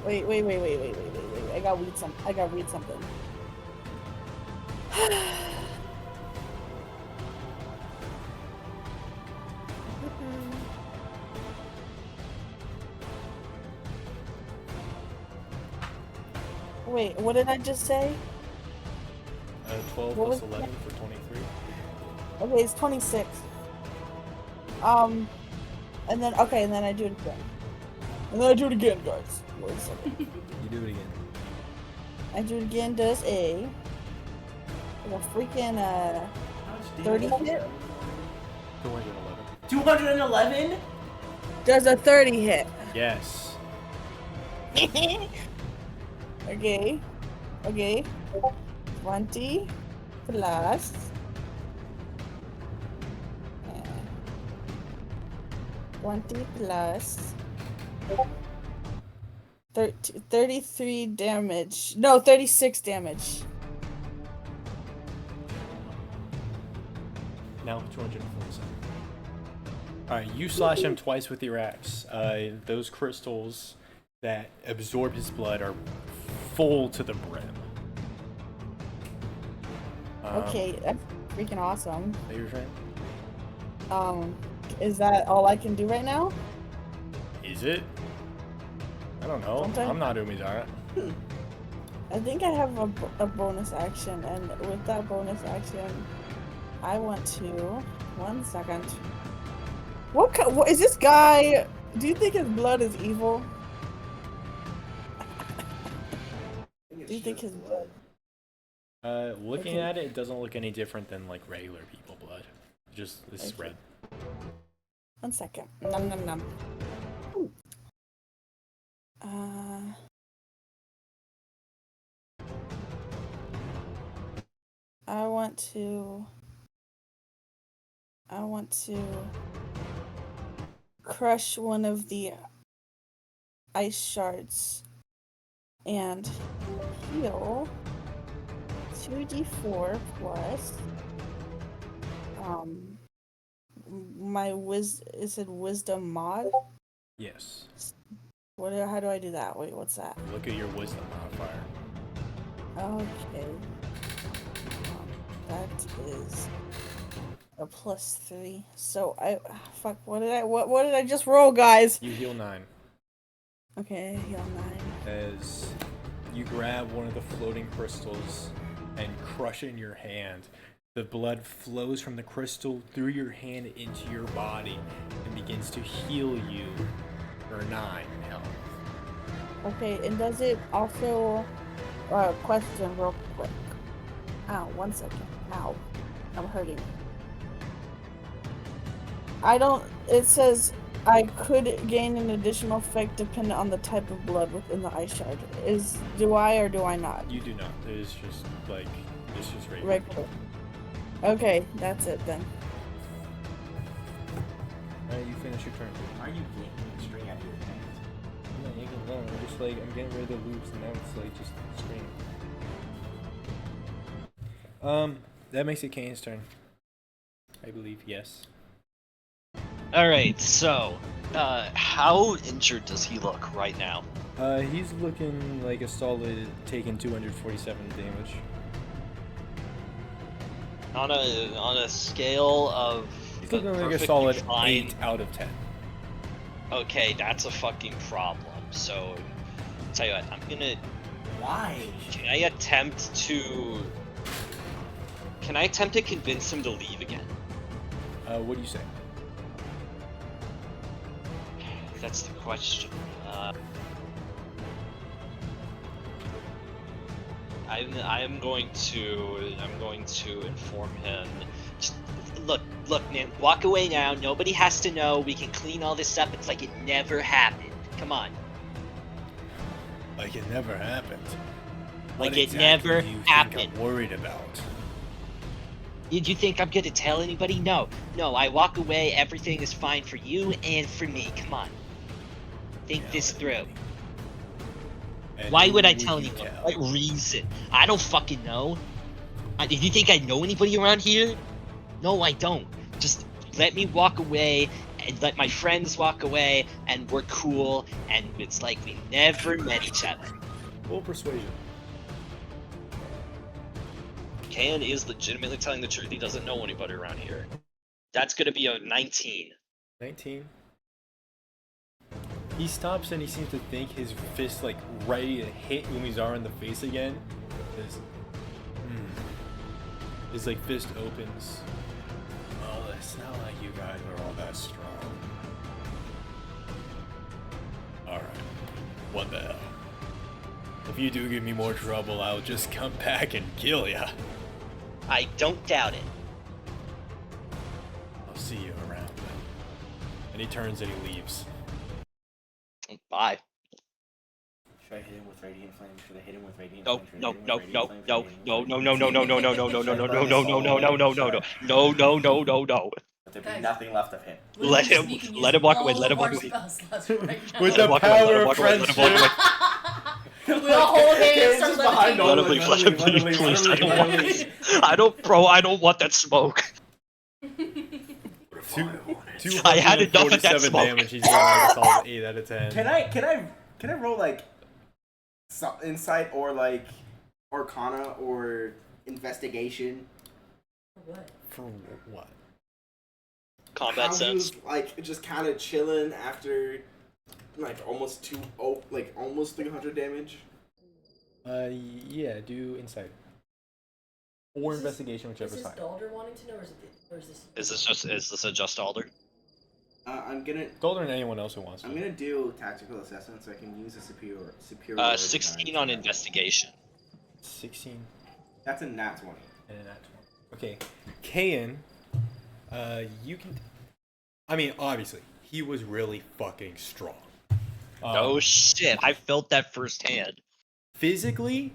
wait. I gotta read something. Wait, what did I just say? 12 What plus was 11 for 23. Okay, it's 26. And then I do it again. Guys. Wait a second. You do it again. I do it again. Does a freaking 30 hit? 211. 211? Does a 30 hit? Yes. Okay. 20 plus 20 plus 33 damage. No, 36 damage. Now 247. Alright, you slash him twice with your axe. Those crystals that absorb his blood are full to the brim. Okay, that's freaking awesome. Are you turn? Is that all I can do right now? Is it? I don't know. Sometimes- I'm not Umizara. I think I have a bonus action, and with that bonus action, I want to. 1 second. What is this guy? Do you think his blood is evil? Do you think his blood? Looking Okay. at it, it doesn't look any different than like regular people blood. Just this Okay. red. 1 second. Nom nom nom. Ooh. I want to crush one of the ice shards and heal 2d4 plus my is it wisdom mod? Yes. How do I do that? Wait, what's that? Look at your wisdom modifier. Okay. That is a +3. So fuck, what did I just roll, guys? You heal 9. Okay, heal 9. As you grab one of the floating crystals and crush it in your hand. The blood flows from the crystal through your hand into your body and begins to heal you for 9 health. Okay, and does it also question real quick. Ow, 1 second. Ow. I'm hurting. It says I could gain an additional effect depending on the type of blood within the ice shard. Do I or do I not? You do not. It's just regular. Regular. Okay, that's it then. Alright, you finish your turn. Why are you yanking the string out of your hands? I'm not yanking it down. I'm getting rid of the loops and now it's just string. That makes it Kane's turn. I believe, yes. Alright, so, how injured does he look right now? He's looking like a solid taking 247 damage. On a scale of He's looking like a perfectly solid fine, 8 out of 10. okay, that's a fucking problem. So, tell you what, I'm gonna. Why? Can I attempt to convince him to leave again? What do you say? That's the question. I'm going to inform him. Just, look, man, walk away now. Nobody has to know. We can clean all this up. It's like it never happened. Come on. Like it never happened. Like What it exactly never do you think happened. I'm worried about? Did you think I'm gonna tell anybody? No. I walk away. Everything is fine for you and for me. Come on. Think this through. And Why who would I tell you anyone? tell? What reason? I don't fucking know. Did you think I know anybody around here? No, I don't. Just let me walk away and let my friends walk away, and we're cool, and it's like we never met each other. Full persuasion. Kaen is legitimately telling the truth. He doesn't know anybody around here. That's gonna be a 19. 19. He stops and he seems to think, his fist like ready to hit Umizara in the face again. His like fist opens. Oh, it's not like you guys are all that strong. Alright. What the hell? If you do give me more trouble, I'll just come back and kill ya. I don't doubt it. I'll see you around then. And he turns and he leaves. Bye. Should I hit him with radiant flame? Should I hit him with radiant No, flame? Should I no, hit him no, with no, radiant flame? no, Should I hit him no, with no, radiant no, flame? no, no, no, no, no, no, no, Should I no, burn no, his no, no, soul no, away? no, Should I- no. Let there be nothing left of him. Let him walk away. Let him walk away. With Let the him walk away, let power him of walk away, let him walk away. friendship. We all hold hands, Kane's start just behind levitating. Let him Nolan. leave, let him leave, please. I don't want. I don't want that smoke. I had enough of that 247 smoke. damage. He's doing like a solid 8 out of 10. Can I roll like insight or like arcana or investigation? What? For what? Combat How he sense. was like just kind of chilling after like almost 300 damage. Yeah, do insight. Or Is this- investigation, Is whichever's this higher. Daldur wanting to know, or is this? Is this a just Alder? I'm gonna Daldur and anyone else who wants to. I'm gonna do tactical assessment so I can use a superior. 16 on investigation. 16 That's a nat 20. and a nat 20. Okay, Kaen, you can. I mean, obviously, he was really fucking strong. No shit, I felt that firsthand. Physically,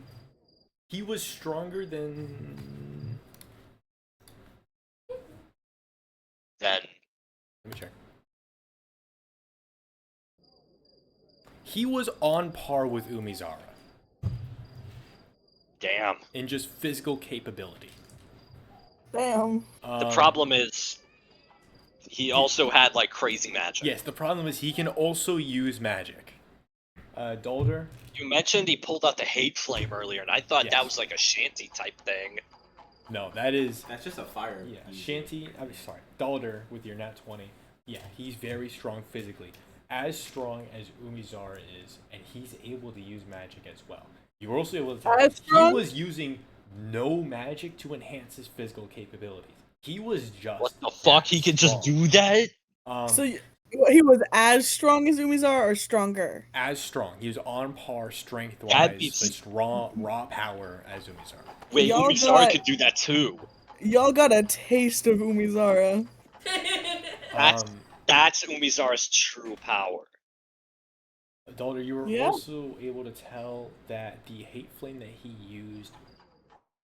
he was stronger than. Then Let me check. He was on par with Umizara damn. in just physical capability. Damn. The problem is he also had like crazy magic. Yes, the problem is he can also use magic. Daldur? You mentioned he pulled out the hate flame earlier, and I thought Yes. that was like a shanty type thing. No, that is. That's just a fire. Yeah, user. Shanty. I'm sorry, Daldur with your nat 20. Yeah, he's very strong physically, as strong as Umizara is, and he's able to use magic as well. You were also able to tell As he strong? was using no magic to enhance his physical capabilities. He was just. What the fuck? He could just do that? So he was as strong as Umizara or stronger? As strong. He was on par strength That'd wise, be- just raw power as Umizara. Wait, Y'all Umizara got- could do that too. Y'all got a taste of Umizara. That's Um, that's Umizara's true power. Daldur, you were Yeah. also able to tell that the hate flame that he used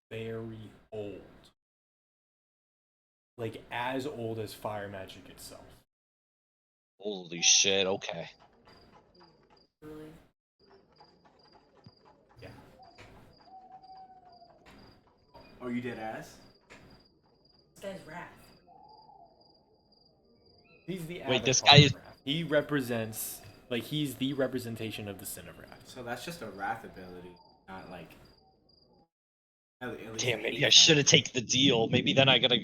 very old. Like as old as fire magic itself. Holy shit, okay. Really? Yeah. Oh, you did ass? This guy's wrath. He's the Wait, this avatar guy of is- Wrath. He represents, like, he's the representation of the sin of Wrath. So that's just a wrath ability, not like. At least Damn, maybe I anything. should have taken the deal. Maybe then I could have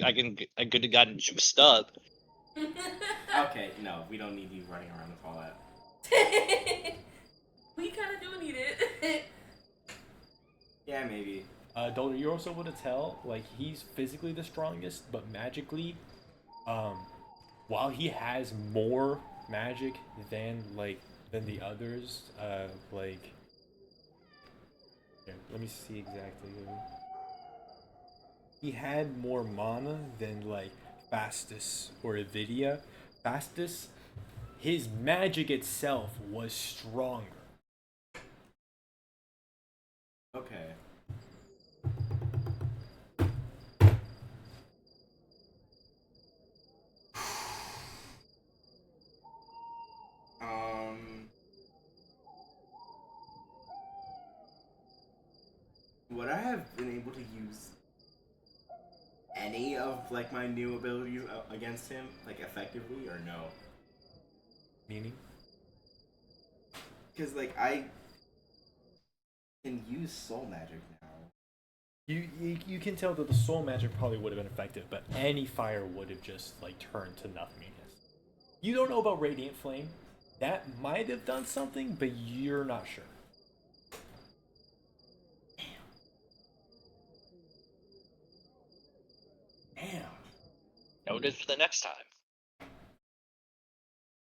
gotten juiced up. Okay, no, we don't need you running around with all that. We kind of do need it. Yeah, maybe. Daldur, you're also able to tell, like, he's physically the strongest, but magically, while he has more magic than the others, like, here, let me see exactly. He had more mana than like Fastus or Avidia. Fastus, his magic itself was stronger. Okay. Would I have been able to use any of like my new abilities against him, like effectively, or no? Meaning? Because like I can use soul magic now. You can tell that the soul magic probably would have been effective, but any fire would have just like turned to nothingness. You don't know about Radiant Flame. That might have done something, but you're not sure. Damn. Noted for the next time.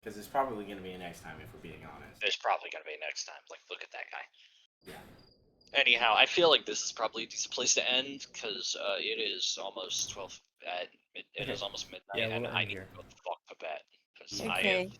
Because it's probably gonna be a next time if we're being honest. There's probably gonna be next time. Like, look at that guy. Yeah. Anyhow, I feel like this is probably a decent place to end because it is almost 12. It Okay. is almost midnight, Yeah, we'll and end I need here. to go the fuck to bed because Okay.